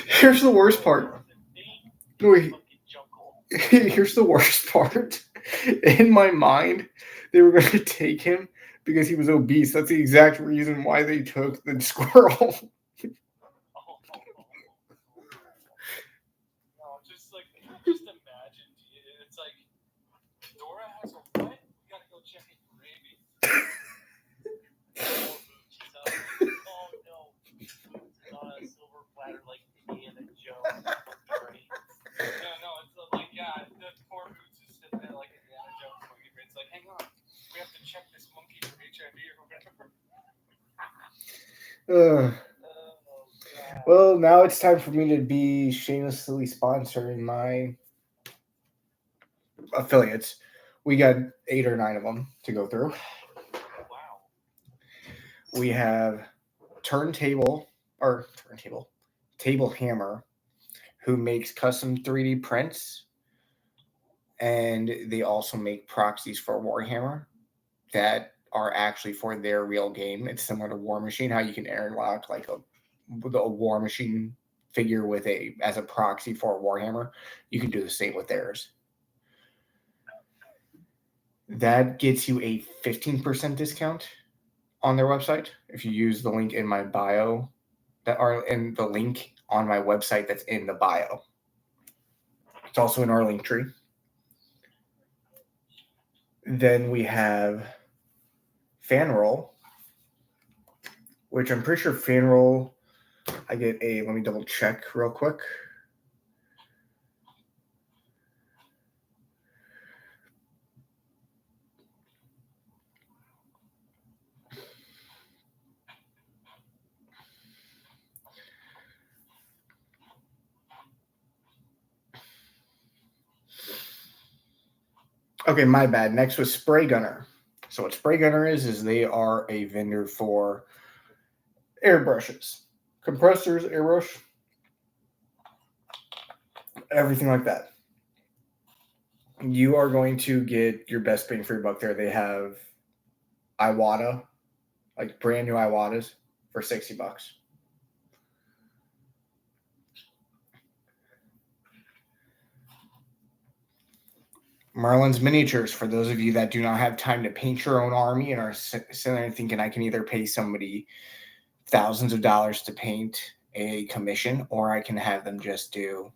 Here's the worst part. No, wait. Here's the worst part. In my mind, they were going to take him because he was obese. That's the exact reason why they took the squirrel. No, just imagine. It's like, Dora has a what? We gotta go check it for rabies. Oh no, Boots on a silver platter like Indiana Jones. No, it's like, yeah, the poor Boots is sitting there like Indiana Jones monkey. It's like, hang on, we have to check this monkey for HIV or whatever. Well, now it's time for me to be shamelessly sponsoring my affiliates. We got 8 or 9 of them to go through. Wow. We have Table Hammer, who makes custom 3D prints, and they also make proxies for Warhammer that are actually for their real game. It's similar to War Machine, how you can airlock like a War Machine figure as a proxy for Warhammer. You can do the same with theirs. That gets you a 15% discount on their website if you use the link in my bio, that are in the link on my website that's in the bio. It's also in our link tree. Then we have Fanroll, which I'm pretty sure Fanroll, I get let me double check real quick. Okay, my bad. Next was Spray Gunner. So what Spray Gunner is they are a vendor for airbrushes, compressors, airbrush, everything like that. You are going to get your best bang for your buck there. They have Iwata, like brand new Iwatas for $60. Merlin's Miniatures, for those of you that do not have time to paint your own army and are sitting there thinking I can either pay somebody thousands of dollars to paint a commission, or I can have them just go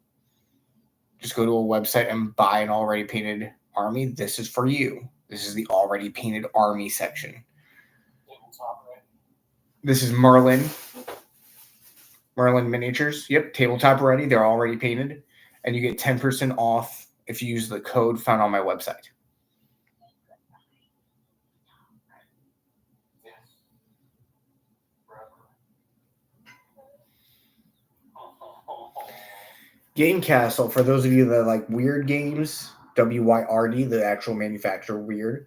to a website and buy an already painted army. This is for you. This is the already painted army section. This is Merlin Miniatures. Yep, tabletop ready. They're already painted, and you get 10% off if you use the code found on my website. Game Castle, for those of you that like weird games, WYRD, the actual manufacturer, weird.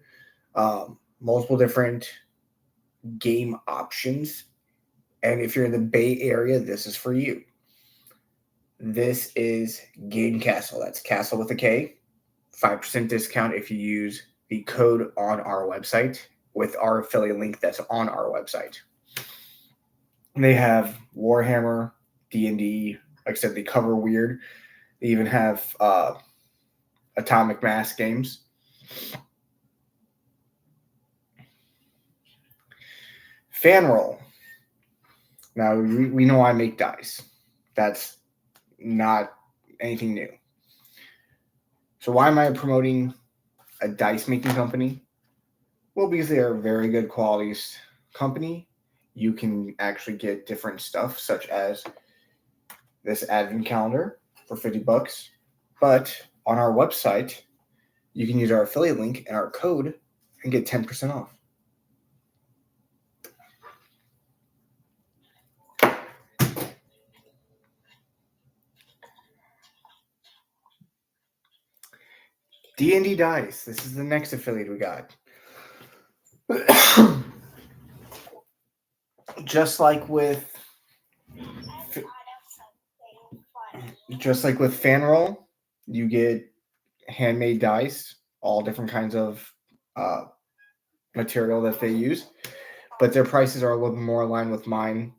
Multiple different game options. And if you're in the Bay Area, this is for you. This is Game Castle. That's Castle with a K. 5% discount if you use the code on our website with our affiliate link that's on our website. And they have Warhammer, D&D. Like I said, they cover weird. They even have Atomic Mass games. Fanroll. Now, we know I make dice. That's not anything new. So why am I promoting a dice making company? Well, because they are a very good quality company. You can actually get different stuff, such as this advent calendar for $50. But on our website, you can use our affiliate link and our code and get 10% off. D&D Dice. This is the next affiliate we got. Just like with Fanroll, you get handmade dice, all different kinds of material that they use, but their prices are a little bit more aligned with mine.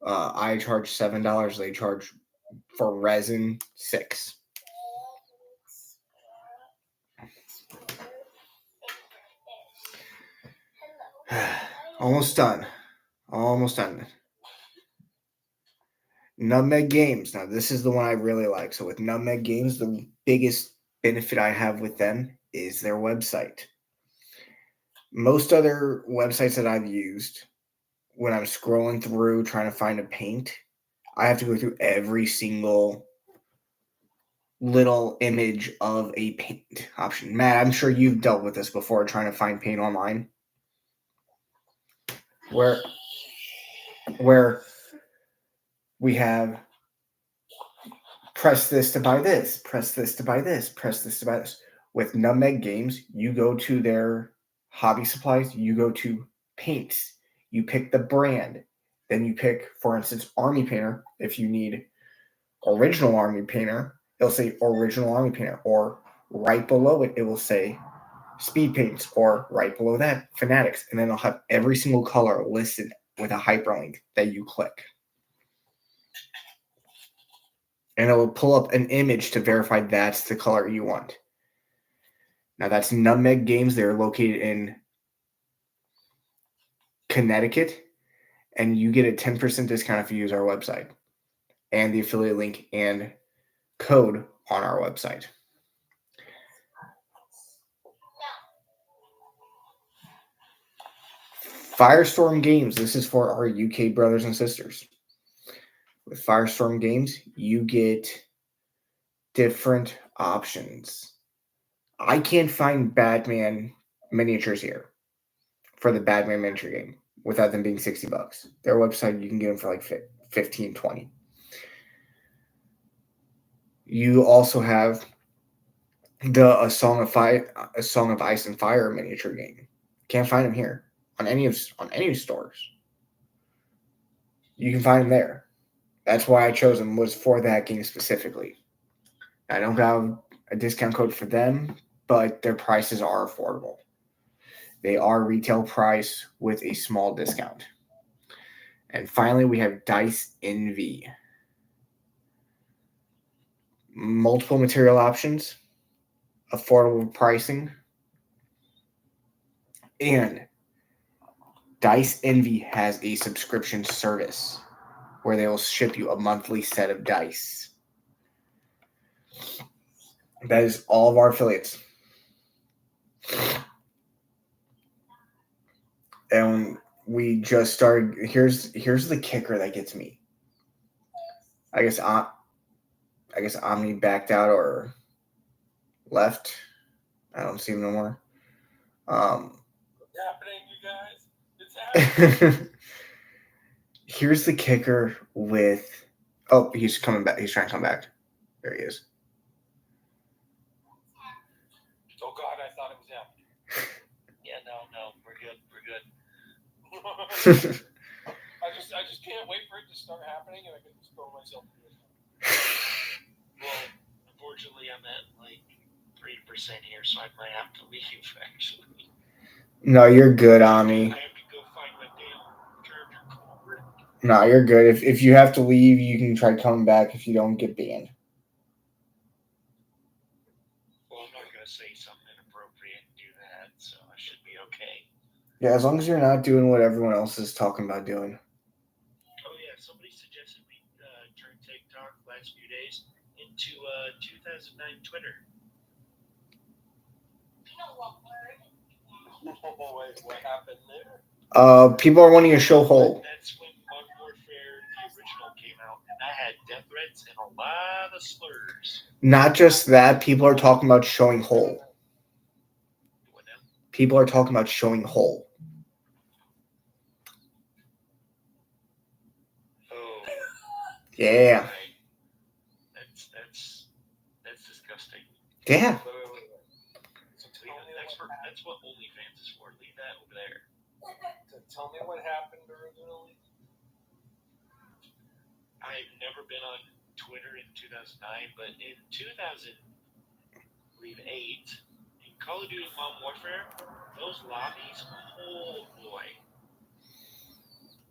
I charge $7. They charge for resin $6. Almost done. Nutmeg Games. Now, this is the one I really like. So with Nutmeg Games, the biggest benefit I have with them is their website. Most other websites that I've used, when I'm scrolling through trying to find a paint, I have to go through every single little image of a paint option. Matt, I'm sure you've dealt with this before, trying to find paint online. Where we have press this to buy this, press this to buy this, press this to buy this. With Nutmeg Games, you go to their hobby supplies, you go to paints, you pick the brand, then you pick, for instance, Army Painter. If you need original Army Painter, it'll say original Army Painter, or right below it, it will say Speed Paints, or right below that, Fanatics, and then it'll have every single color listed with a hyperlink that you click. And it will pull up an image to verify that's the color you want. Now, that's Nutmeg Games. They're located in Connecticut, and you get a 10% discount if you use our website and the affiliate link and code on our website. Firestorm Games. This is for our UK brothers and sisters. With Firestorm Games, you get different options. I can't find Batman miniatures here for the Batman miniature game without them being $60. Their website, you can get them for like 15, 20. You also have the A Song of Ice and Fire miniature game. Can't find them here on any stores. You can find them there. That's why I chose them, was for that game specifically. I don't have a discount code for them, but their prices are affordable. They are retail price with a small discount. And finally, we have Dice Envy. Multiple material options, affordable pricing, and Dice Envy has a subscription service where they will ship you a monthly set of dice. That is all of our affiliates. And we just started. Here's the kicker that gets me. I guess Omni backed out or left. I don't see him no more. What's happening, you guys? It's happening. Here's the kicker with. Oh, he's coming back. He's trying to come back. There he is. Oh God, I thought it was him. Yeah, no, we're good. I just can't wait for it to start happening, and I can just throw myself into it. Well, unfortunately, I'm at like 3% here, so I might have to leave. Actually, No, you're good, Ami. I have to go find my damn charger cord. No, you're good. If you have to leave, you can try coming back if you don't get banned. Well, I'm not gonna say something inappropriate and do that, so I should be okay. Yeah, as long as you're not doing what everyone else is talking about doing. Oh yeah, somebody suggested we turn TikTok last few days into 2009 Twitter. You know what word? Wait, what happened there? People are wanting to show Hole. That's when Modern Warfare, the original, came out, and that had death threats and a lot of slurs. Not just that, people are talking about showing Hole. What now? People are talking about showing Hole. Oh, Yeah. right. That's disgusting. Yeah. Wait. So That's what OnlyFans is for. Leave that over there. tell me what happened originally. I've never been on Twitter in 2009, but in 2008, in Call of Duty Modern Warfare, those lobbies, oh boy.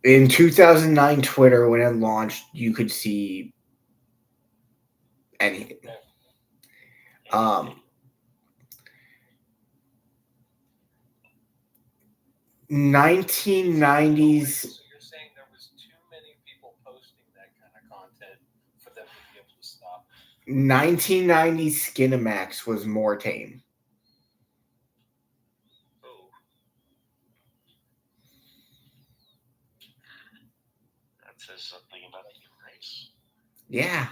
In 2009 Twitter, when it launched, you could see anything. 1990s. So you're saying there was too many people posting that kind of content for them to be able to stop? 1990 Skinamax was more tame. Oh. That says something about the human race. Yeah.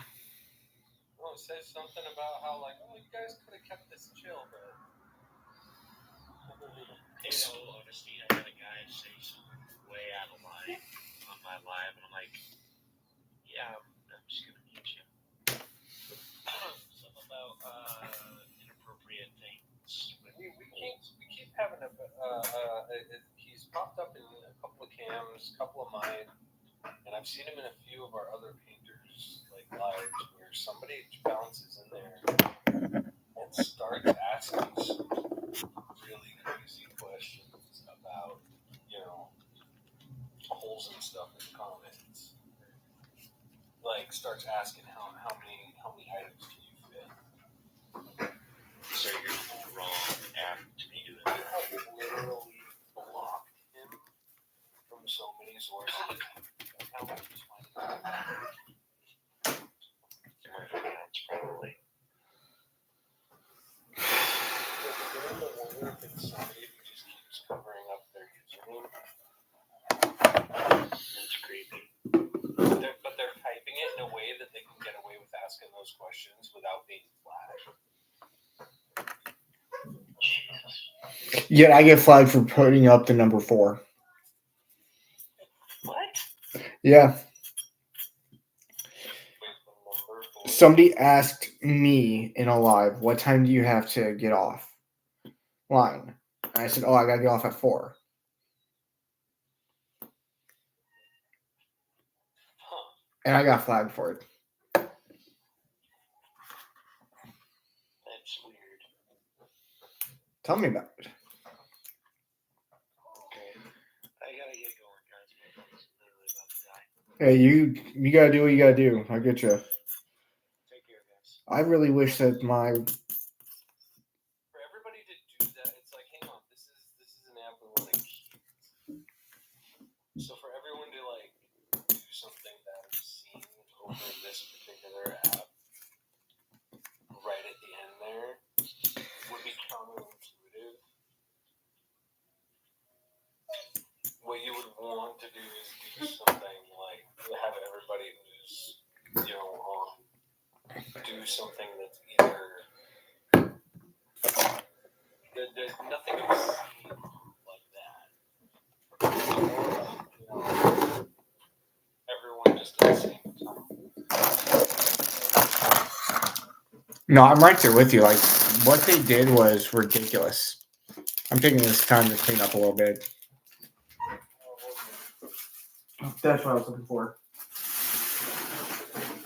Well, it says something about how, like, oh, you guys could have kept this chill, but. In all honesty, I had a guy say something way out of line on my live, and I'm like, yeah, I'm just gonna mute you. Something about inappropriate things. We keep having he's popped up in a couple of cams, a couple of mine, and I've seen him in a few of our other painters like lives where somebody bounces in there and starts asking some really crazy questions about, holes and stuff in the comments. Like starts asking how many items can you fit? So you're the wrong app to be doing that. I literally blocked him from so many sources. How much was my Probably. somebody who just keeps covering up their username. That's creepy. But they're typing it in a way that they can get away with asking those questions without being flagged. Jesus. Yet I get flagged for putting up the number 4. What? Yeah. Number 4. Somebody asked me in a live, what time do you have to get off line? And I said, I got to get off at 4. And I got flagged for it. That's weird. Tell me about it. Okay. I gotta get going, guys. My phone's literally about to die. Hey, you got to do what you got to do. I get you. Take care, guys. I really wish that my... For everybody to do that, it's like, hang on, this is an app we want to keep. So for everyone to like do something that I've seen over this particular app, right at the end there, would be counterintuitive. What you would want to do is do something like have everybody who's on do something that's either there's nothing obscene like that. Everyone just at the same time. No, I'm right there with you. Like, what they did was ridiculous. I'm taking this time to clean up a little bit. That's what I was looking for. Something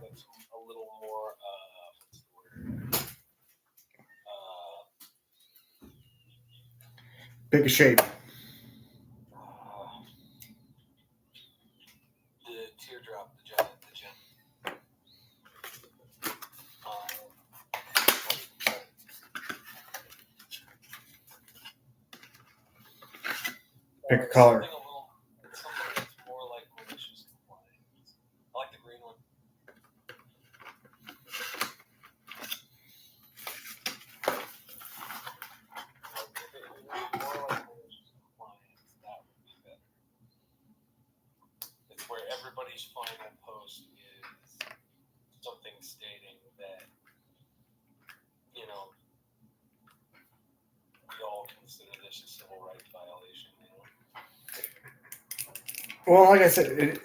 that's a little more, what's the word? Pick a shape. The teardrop, the gem. Pick a color. Something that's more like malicious compliance. I like the green one. If it was more like malicious compliance, that would be better. It's where everybody's final post is something stating that, you know, we all consider this a civil rights violation, you know? Well, like I said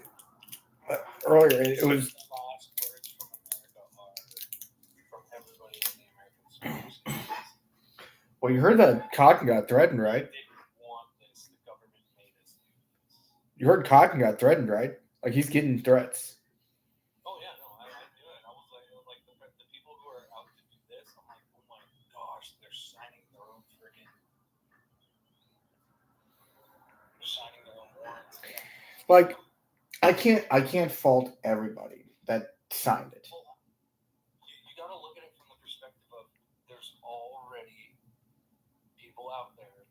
earlier, it was. The last words from America are from everybody in the American schools. Well, you heard that Cotton got threatened, right? They didn't want this. The government made us do this. You heard Cotton got threatened, right? Like, he's getting threats. Oh yeah, no, I knew it. I was like the people who are out to do this. I'm like, oh my gosh, they're signing their own friggin'. They're signing their own warrants. Like, I can't fault everybody that signed it. Well, you got to look at it from the perspective of there's already people out there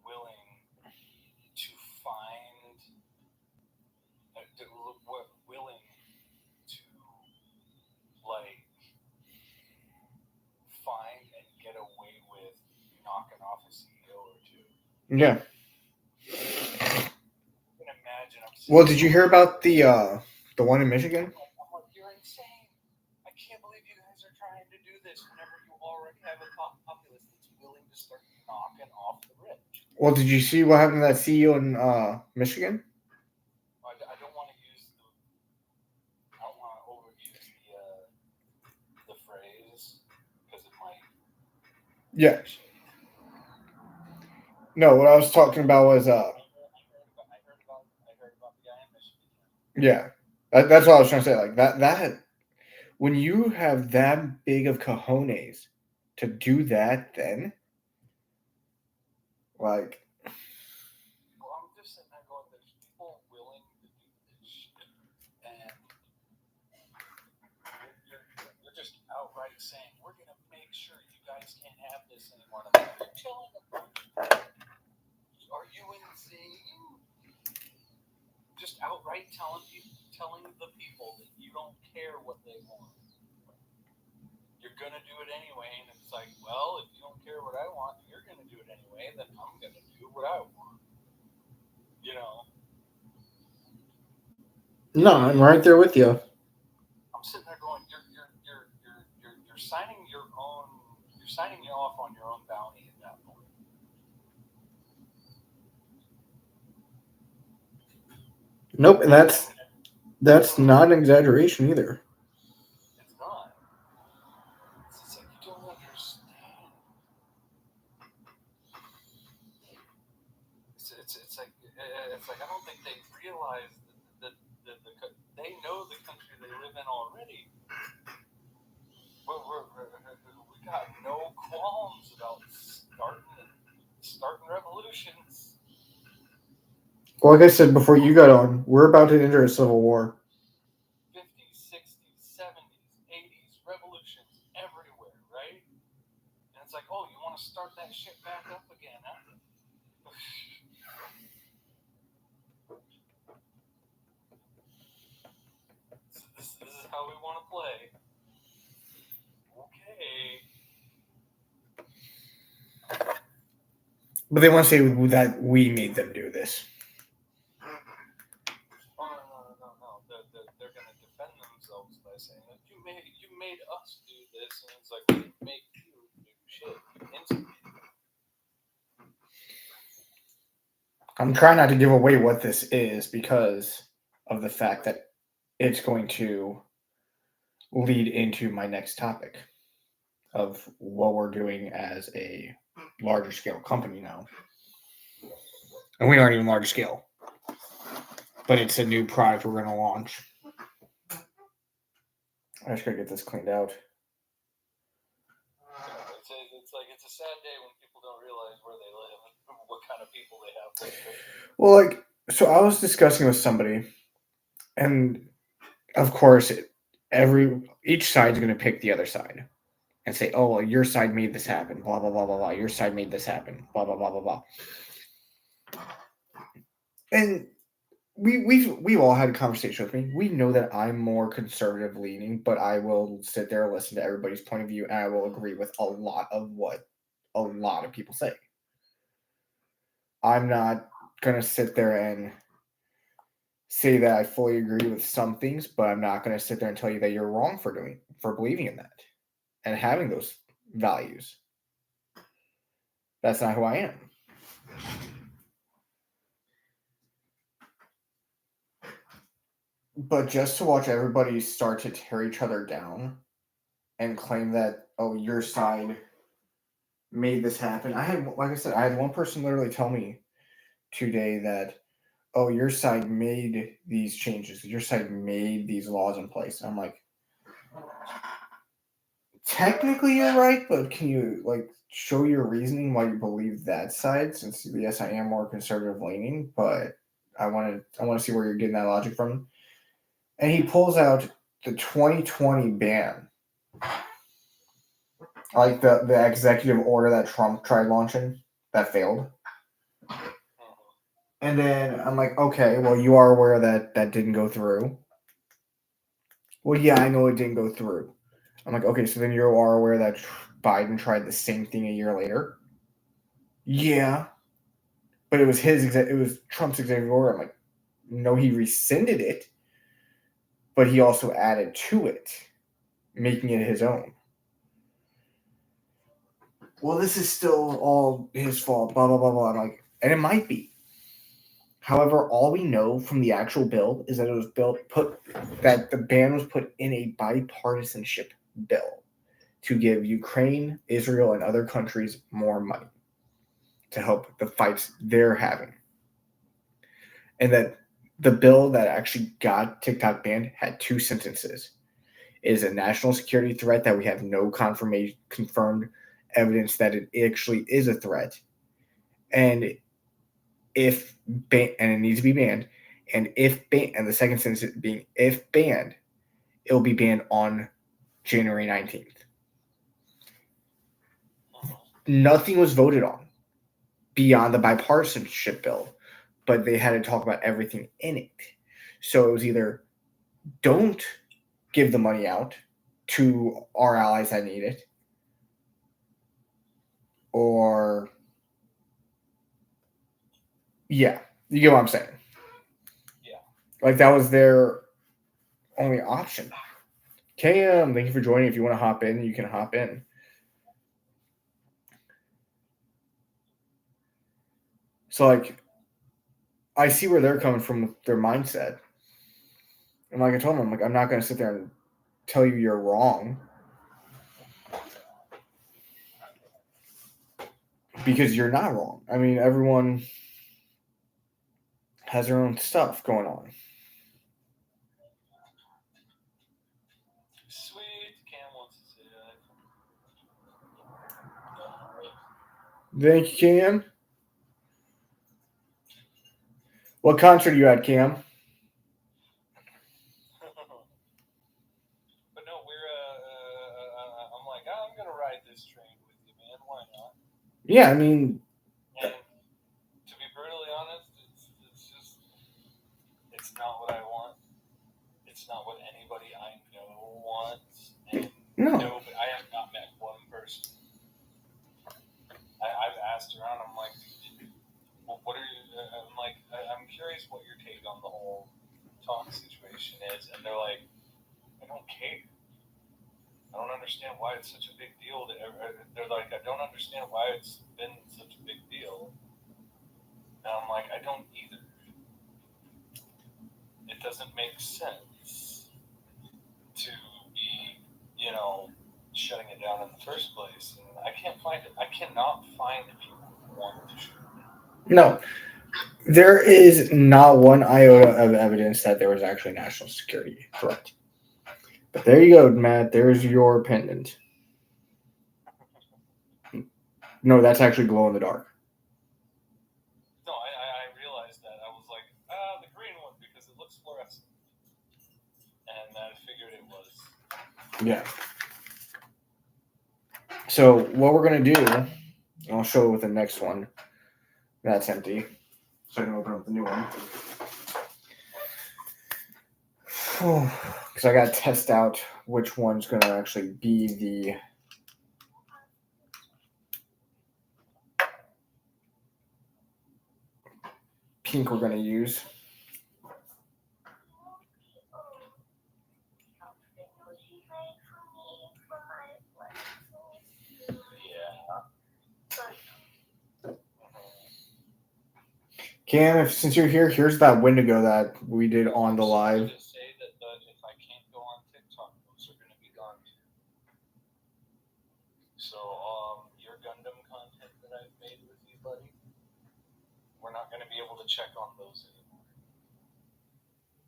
willing to find, willing to like find and get away with knocking off a CEO or two. Yeah. You can imagine. Well, did you hear about the one in Michigan? I'm like, you're insane. I can't believe you guys are trying to do this whenever you already have a populace that's willing to start knocking off the rich. Well, did you see what happened to that CEO in Michigan? I don't want to use I don't want to overuse the phrase because it might. Yeah. No, what I was talking about was I heard about the guy in Michigan. yeah. That's what I was trying to say. Like that when you have that big of cojones to do that, then like. Well, I'm just sitting there going, there's people willing to do this shit, and you're just outright saying, we're going to make sure you guys can't have this anymore. And I'm like, you're killing a bunch of people. Are you insane? Just outright telling the people that you don't care what they want. You're going to do it anyway, and it's like, well, if you don't care what I want, you're going to do it anyway, then I'm going to do what I want. You know? No, I'm right there with you. I'm sitting there going, you're signing your own, you're signing you off on your own bounty at that point. Nope, and that's not an exaggeration either. It's not. It's like you don't understand. It's like I don't think they realize that they know the country they live in already. We got no qualms about starting revolutions. Well, like I said before you got on, we're about to enter a civil war. 50s, 60s, 70s, 80s, revolutions everywhere, right? And it's like, oh, you want to start that shit back up again, huh? This is how we want to play. Okay. But they want to say that we made them do this. Oh, no. They're going to defend themselves by saying that you made us do this, and it's like, we didn't make you do shit. You instigated. I'm trying not to give away what this is because of the fact that it's going to lead into my next topic of what we're doing as a larger scale company now. And we aren't even large scale, but it's a new product we're going to launch. I just got to get this cleaned out. It's a sad day when people don't realize where they live and what kind of people they have with them. Well, like, so I was discussing with somebody, and of course, each side's going to pick the other side and say, "Oh, well, your side made this happen." Blah blah blah blah blah. Your side made this happen. Blah blah blah blah blah. And we've all had a conversation with me. We know that I'm more conservative leaning, but I will sit there and listen to everybody's point of view, and I will agree with a lot of what a lot of people say. I'm not gonna sit there and say that I fully agree with some things, but I'm not gonna sit there and tell you that you're wrong for believing in that and having those values. That's not who I am. But just to watch everybody start to tear each other down and claim that, oh, your side made this happen. I had one person literally tell me today that, oh, your side made these changes. Your side made these laws in place. And I'm like, technically you're right, but can you show your reasoning why you believe that side? Since yes, I am more conservative leaning, but I want to see where you're getting that logic from. And he pulls out the 2020 ban, like the executive order that Trump tried launching that failed. And then I'm like, okay, well, you are aware that didn't go through. Well, yeah, I know it didn't go through. I'm like, okay, so then you are aware that Biden tried the same thing a year later. Yeah, but it was it was Trump's executive order. I'm like, no, he rescinded it, but he also added to it, making it his own. Well, this is still all his fault, blah, blah, blah, blah. I'm like, and it might be. However, all we know from the actual bill is that it was that the ban was put in a bipartisanship bill to give Ukraine, Israel, and other countries more money to help the fights they're having. And that the bill that actually got TikTok banned had two sentences. It is a national security threat that we have no confirmed evidence that it actually is a threat. And and it needs to be banned. And and the second sentence being if banned, it will be banned on January 19th. Nothing was voted on beyond the bipartisanship bill, but they had to talk about everything in it. So it was either don't give the money out to our allies that need it, or yeah, you get what I'm saying. Yeah. Like that was their only option. KM, thank you for joining. If you want to hop in, you can hop in. So I see where they're coming from with their mindset. And like I told them, I'm not going to sit there and tell you you're wrong. Because you're not wrong. I mean, everyone has their own stuff going on. Sweet, Cam wants to say that. Thank you, Cam. What concert are you at, Cam? But no, I'm like, I'm gonna ride this train with you, man. Why not? Yeah, I mean, and to be brutally honest, it's not what I want. It's not what anybody I know wants. And no. I have not met one person. I've asked around. I'm like, well, what are you? I'm like, I'm curious what your take on the whole talk situation is, and they're like, I don't care. I don't understand why it's such a big deal. They're like, I don't understand why it's been such a big deal. And I'm like, I don't either. It doesn't make sense to be shutting it down in the first place. And I can't find it. I cannot find people who want to shoot it. No, there is not one iota of evidence that there was actually national security threat. But there you go, Matt. There's your pendant. No, that's actually glow in the dark. No, I realized that. I was like, the green one, because it looks fluorescent. And I figured it was. Yeah. So what we're gonna do, I'll show you with the next one. That's empty. So I can open up the new one. Because I gotta test out which one's gonna actually be the pink we're gonna use. Cam, since you're here, here's that Wendigo that we did on the live. Say that if I can't go on TikTok, those are going to be gone too. So, your Gundam content that I've made with you, buddy, we're not going to be able to check on those anymore.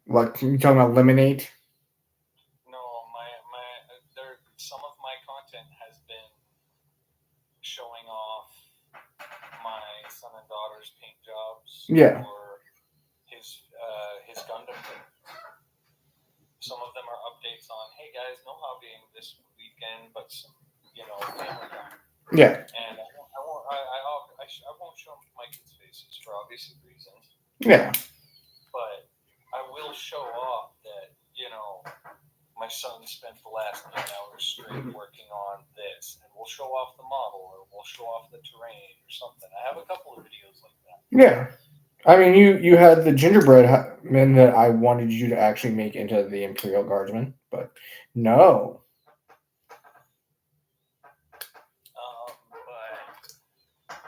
What, you talking about Lemonade? No, some of my content has been showing off my son and daughter's paint jobs. Yeah. Or his Gundam thing. Some of them are updates on, hey guys, no hobbying this weekend, but some, family time. Yeah. And I won't show my kids' faces for obvious reasons. Yeah. But I will show off that, my son spent the last 9 hours straight working on this, and we'll show off the model, or we'll show off the terrain, or something. I have a couple of videos like that. Yeah. I mean, you had the gingerbread men that I wanted you to actually make into the Imperial Guardsman, but no. But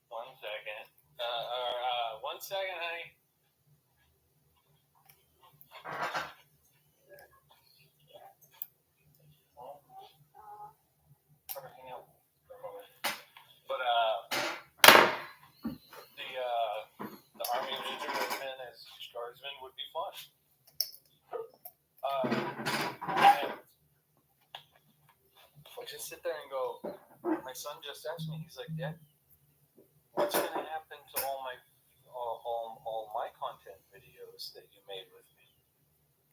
1 second. 1 second, honey. But the Army of Gingerbread Men as guardsmen would be fun. And I just sit there and go. My son just asked me. He's like, Dad, what's going to happen to all my content videos that you made with me?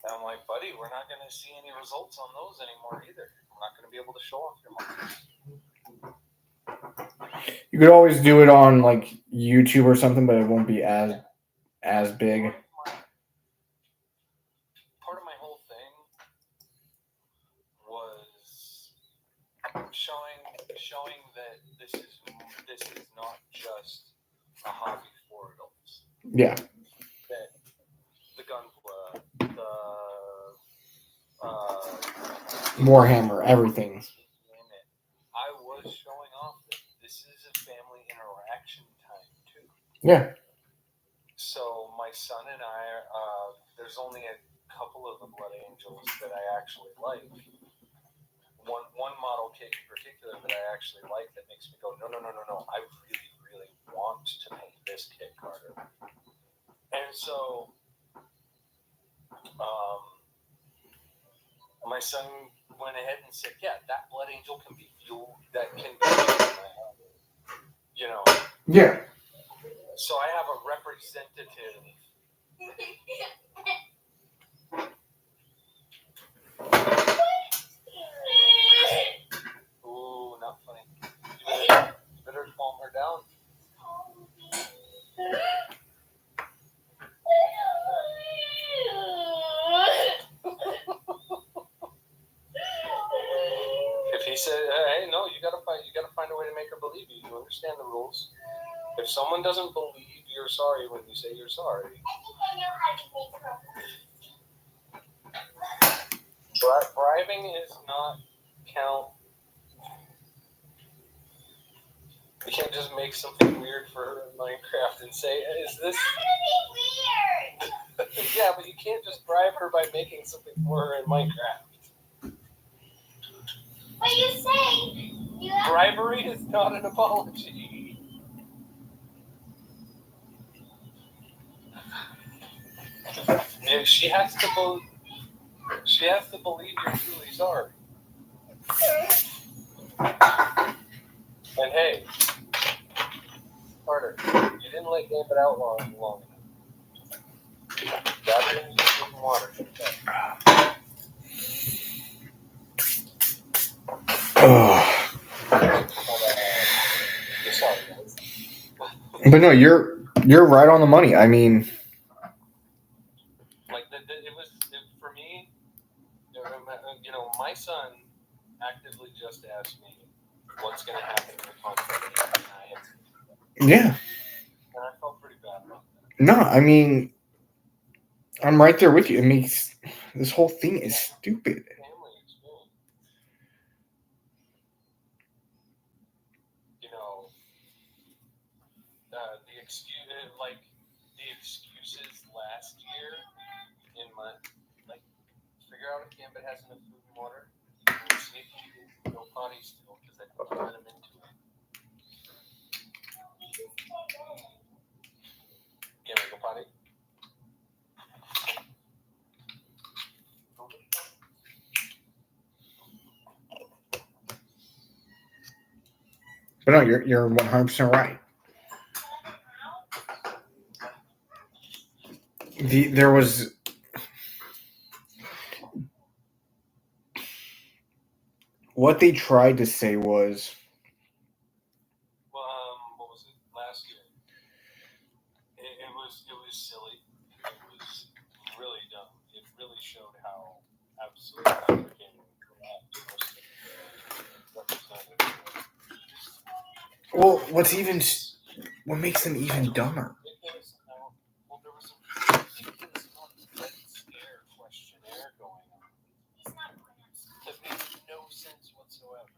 And I'm like, buddy, we're not going to see any results on those anymore either. I'm not going to be able to show off your models. You could always do it on like YouTube or something, but it won't be as big. Part of my whole thing was showing that this is not just a hobby for adults. Yeah. That the Gunpla, Warhammer, everything. I was showing off that this is a family interaction time too. Yeah. So my son and I, there's only a couple of the Blood Angels that I actually like. One model kit in particular that I actually like that makes me go, no. I really, really want to paint this kit, Carter. And so, my son went ahead and said, yeah, that Blood Angel can be fueled, that can be Yeah. So I have a representative. Ooh, not funny. You better calm her down. If he said, "Hey, no, you gotta find a way to make her believe you. You understand the rules. If someone doesn't believe you're sorry when you say you're sorry." I think I know how to make her. Bribing is not count. You can't just make something weird for her in Minecraft and say, "Is this?" That would be weird. Yeah, but you can't just bribe her by making something for her in Minecraft. Bribery is not an apology. Yeah, she has to believe you're truly sorry. And hey, Carter, you didn't let Gambit out long enough. Gather in some water. Sorry, guys. But no, you're right on the money. I mean, Like for me. You know, my son actively just asked me what's going to happen in the contract, yeah. and I felt pretty bad about that. No, I mean, I'm right there with you. It makes this whole thing is stupid. Family experience. You know, the excuses last year in my figure out if Gambit has enough food and water. See if you can go potty still because I put them into it. Can we go potty? But no, you're 100% right. There was what they tried to say was, What was it last year? It was silly. It was really dumb. It really showed how absolutely freaking corrupt most of the representatives were. well, what makes them even dumber? Well, there was a ridiculous Red Scare questionnaire going on that made no sense whatsoever.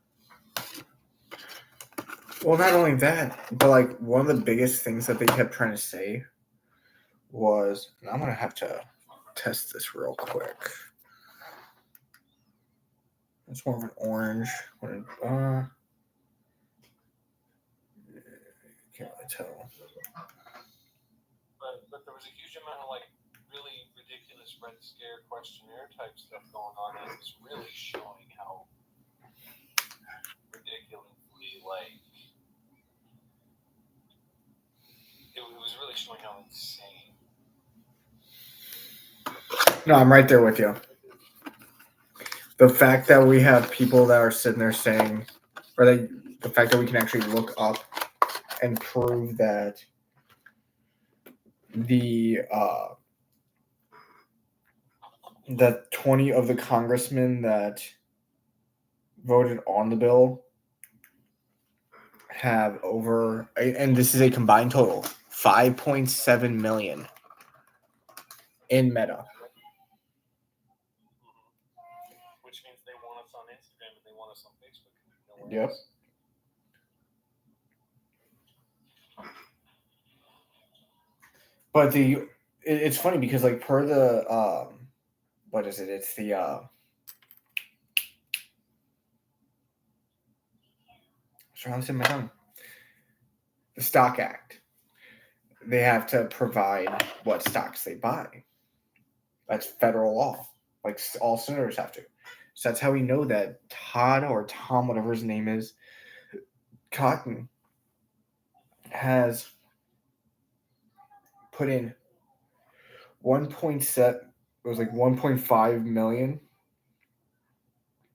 Well, not only that, but like one of the biggest things that they kept trying to say was, and I'm gonna have to test this real quick. It's more of an orange. Can't really tell. But there was a huge amount of really ridiculous Red Scare questionnaire type stuff going on, and it was really showing how ridiculously it was really showing how insane. No, I'm right there with you. The fact that we have people that are sitting there saying, or the fact that we can actually look up and prove that that 20 of the congressmen that voted on the bill have over, and this is a combined total, 5.7 million in Meta. Which means they want us on Instagram and they want us on Facebook. Yep. But it's funny because per the what is it? It's the the Stock Act. They have to provide what stocks they buy. That's federal law. Like all senators have to. So that's how we know that Todd or Tom, whatever his name is, Cotton, has put in 1.5 million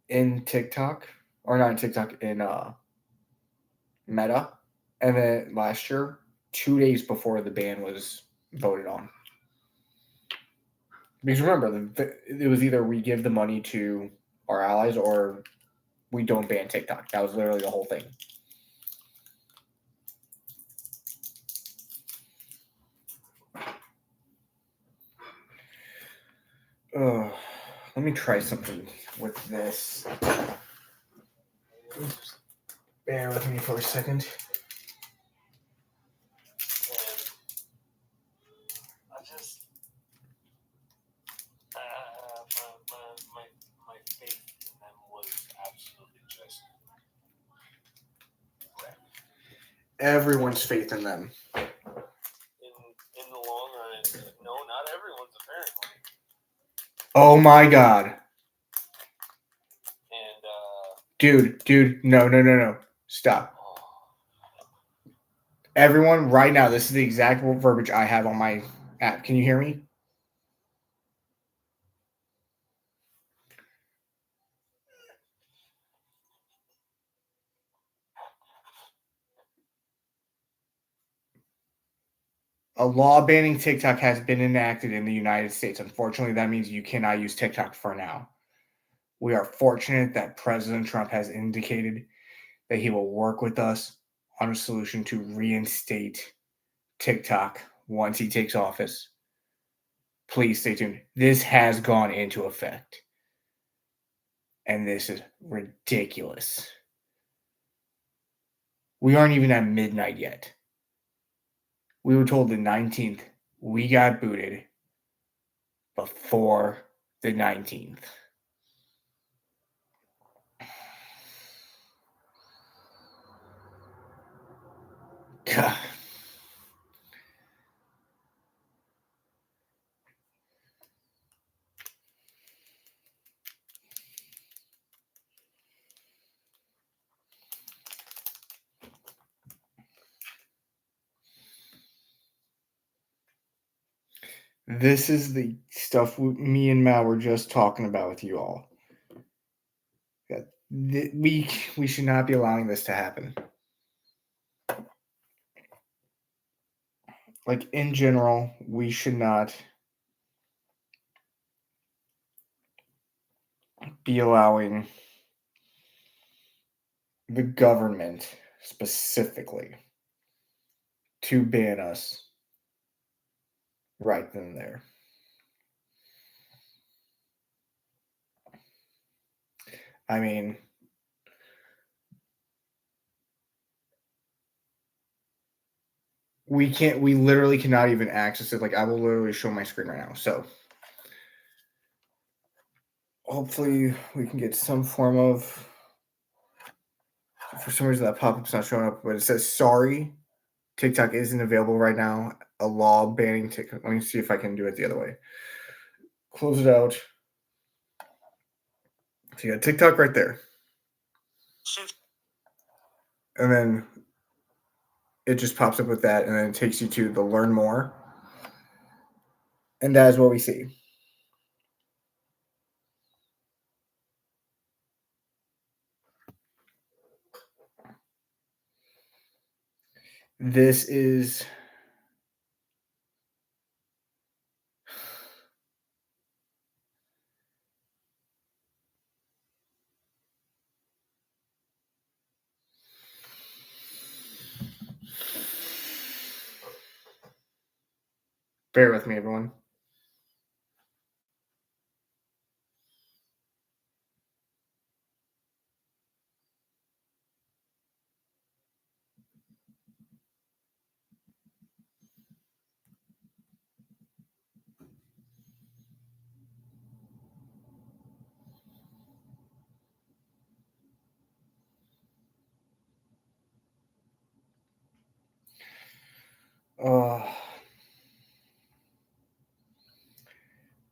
in TikTok, or not in TikTok, in Meta, and then last year, 2 days before the ban was voted on. Because remember, it was either we give the money to our allies or we don't ban TikTok. That was literally the whole thing. Let me try something with this. Just bear with me for a second. My faith in them was absolutely just everyone's faith in them. In the long run, no, not everyone's apparently. Oh my god. And Dude, no. Stop. Everyone, right now, this is the exact verbiage I have on my app. Can you hear me? A law banning TikTok has been enacted in the United States. Unfortunately, that means you cannot use TikTok for now. We are fortunate that President Trump has indicated that he will work with us on a solution to reinstate TikTok once he takes office. Please stay tuned. This has gone into effect. And this is ridiculous. We aren't even at midnight yet. We were told the 19th. We got booted before the 19th. God. This is the stuff me and Mal were just talking about with you all. We should not be allowing this to happen. Like, in general, we should not be allowing the government specifically to ban us right then and there. I mean, we literally cannot even access it. Like, I will literally show my screen right now. So hopefully we can get some form of, for some reason that pop-up's not showing up, but it says, sorry, TikTok isn't available right now. A law banning TikTok. Let me see if I can do it the other way. Close it out. So you got TikTok right there. And then it just pops up with that, and then it takes you to the learn more. And that is what we see. This is bear with me, everyone.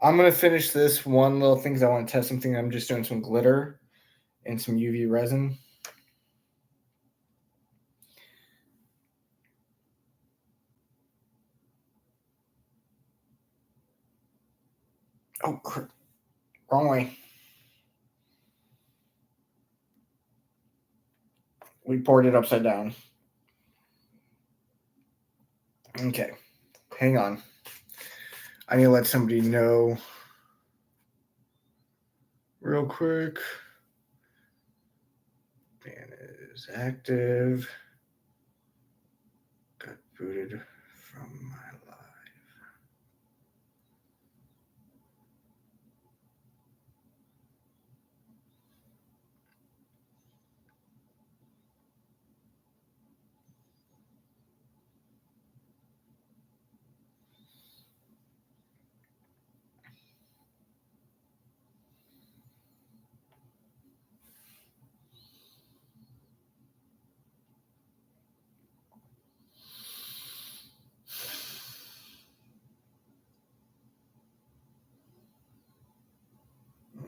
I'm going to finish this one little thing because I want to test something. I'm just doing some glitter and some UV resin. Oh, wrong way. We poured it upside down. Okay, hang on. I need to let somebody know real quick. Ban is active. Got booted from my live.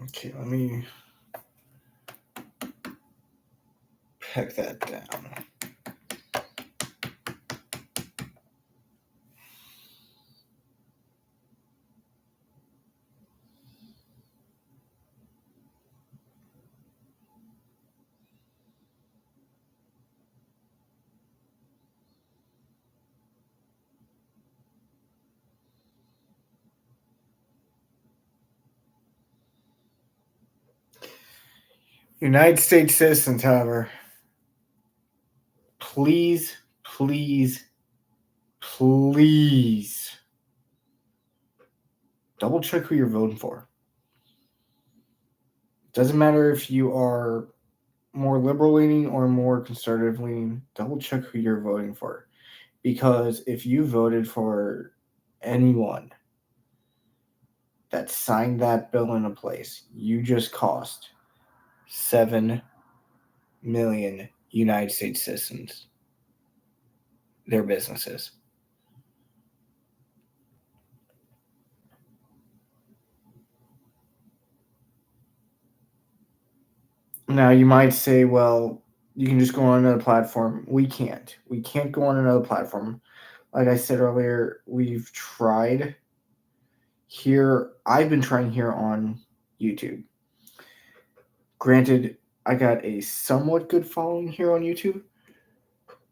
Okay, let me peg that down. United States citizens, however, please, please, please double check who you're voting for. Doesn't matter if you are more liberal leaning or more conservative leaning, double check who you're voting for. Because if you voted for anyone that signed that bill into place, you just cost 7 million United States citizens their businesses. Now you might say, well, you can just go on another platform. We can't. We can't go on another platform. Like I said earlier, we've tried here. I've been trying here on YouTube. Granted, I got a somewhat good following here on YouTube,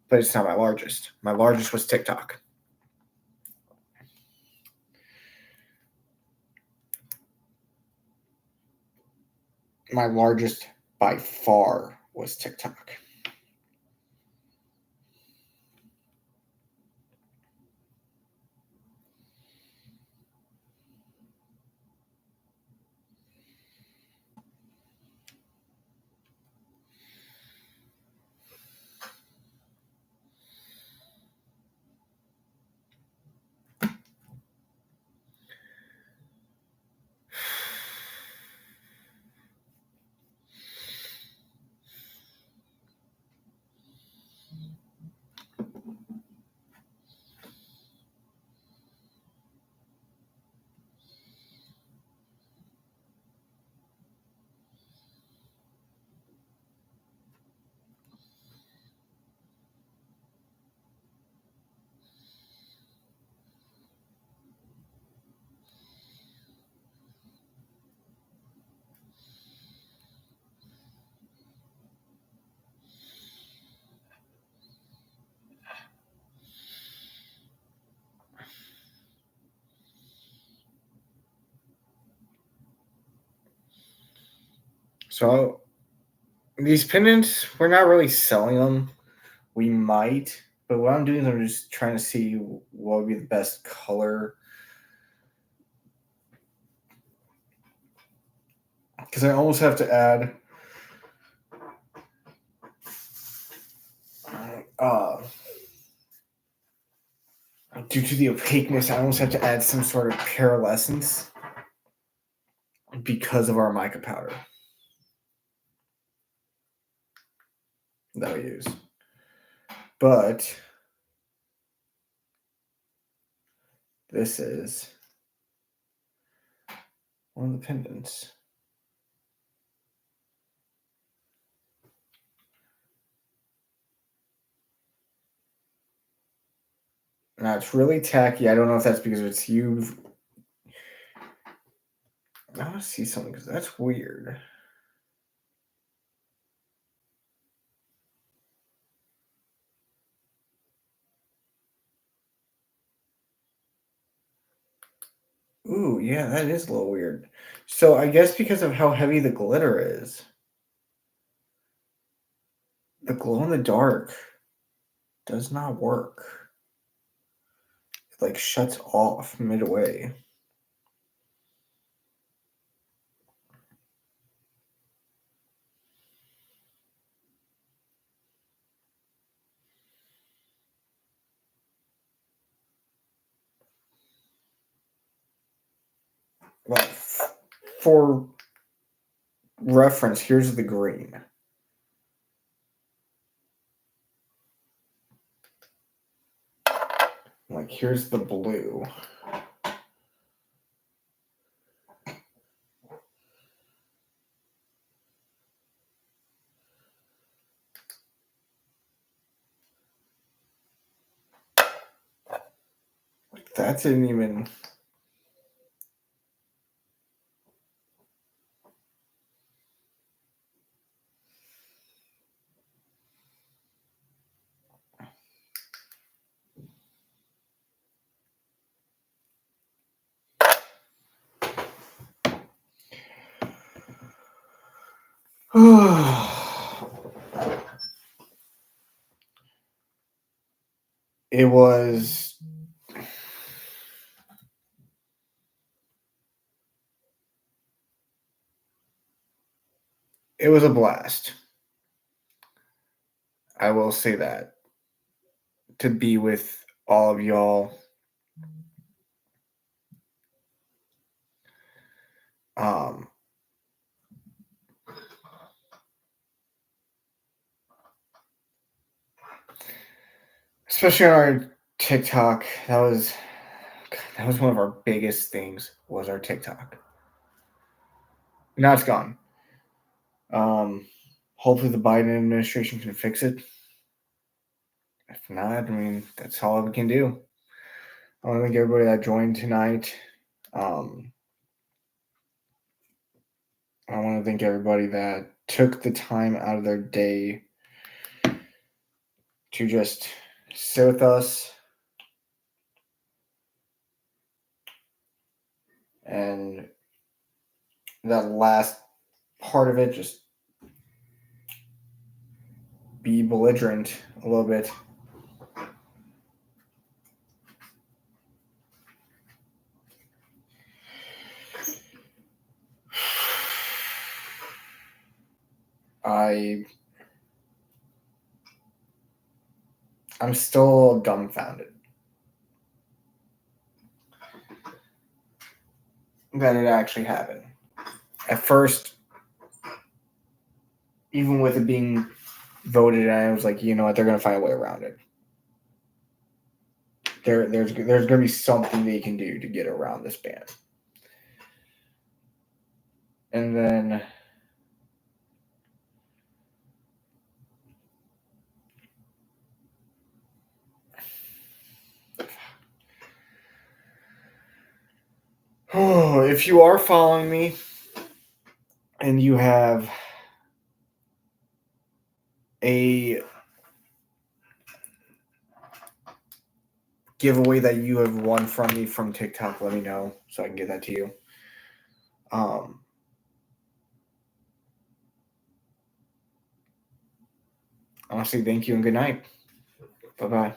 but it's not my largest. My largest was TikTok. My largest by far was TikTok. So these pendants, we're not really selling them. We might, but what I'm doing is I'm just trying to see what would be the best color. Because I almost have to add due to the opaqueness, I almost have to add some sort of pearlescence because of our mica powder that we use. But this is one of the pendants. Now it's really tacky. I don't know if that's because it's you. I want to see something because that's weird. Ooh, yeah, that is a little weird. So I guess because of how heavy the glitter is, the glow in the dark does not work. It like shuts off midway. Well, for reference, here's the green. Like, here's the blue. That didn't even. It was. It was a blast. I will say that. To be with all of y'all. Especially on our TikTok, that was one of our biggest things was our TikTok. Now it's gone. Hopefully the Biden administration can fix it. If not, I mean, that's all we can do. I want to thank everybody that joined tonight. I want to thank everybody that took the time out of their day to just sit with us and that last part of it, just be belligerent a little bit. I'm still dumbfounded that it actually happened. At first, even with it being voted, I was like, you know what, they're going to find a way around it. There's going to be something they can do to get around this ban. And then if you are following me and you have a giveaway that you have won from me from TikTok, let me know so I can get that to you. Honestly, thank you and good night. Bye-bye.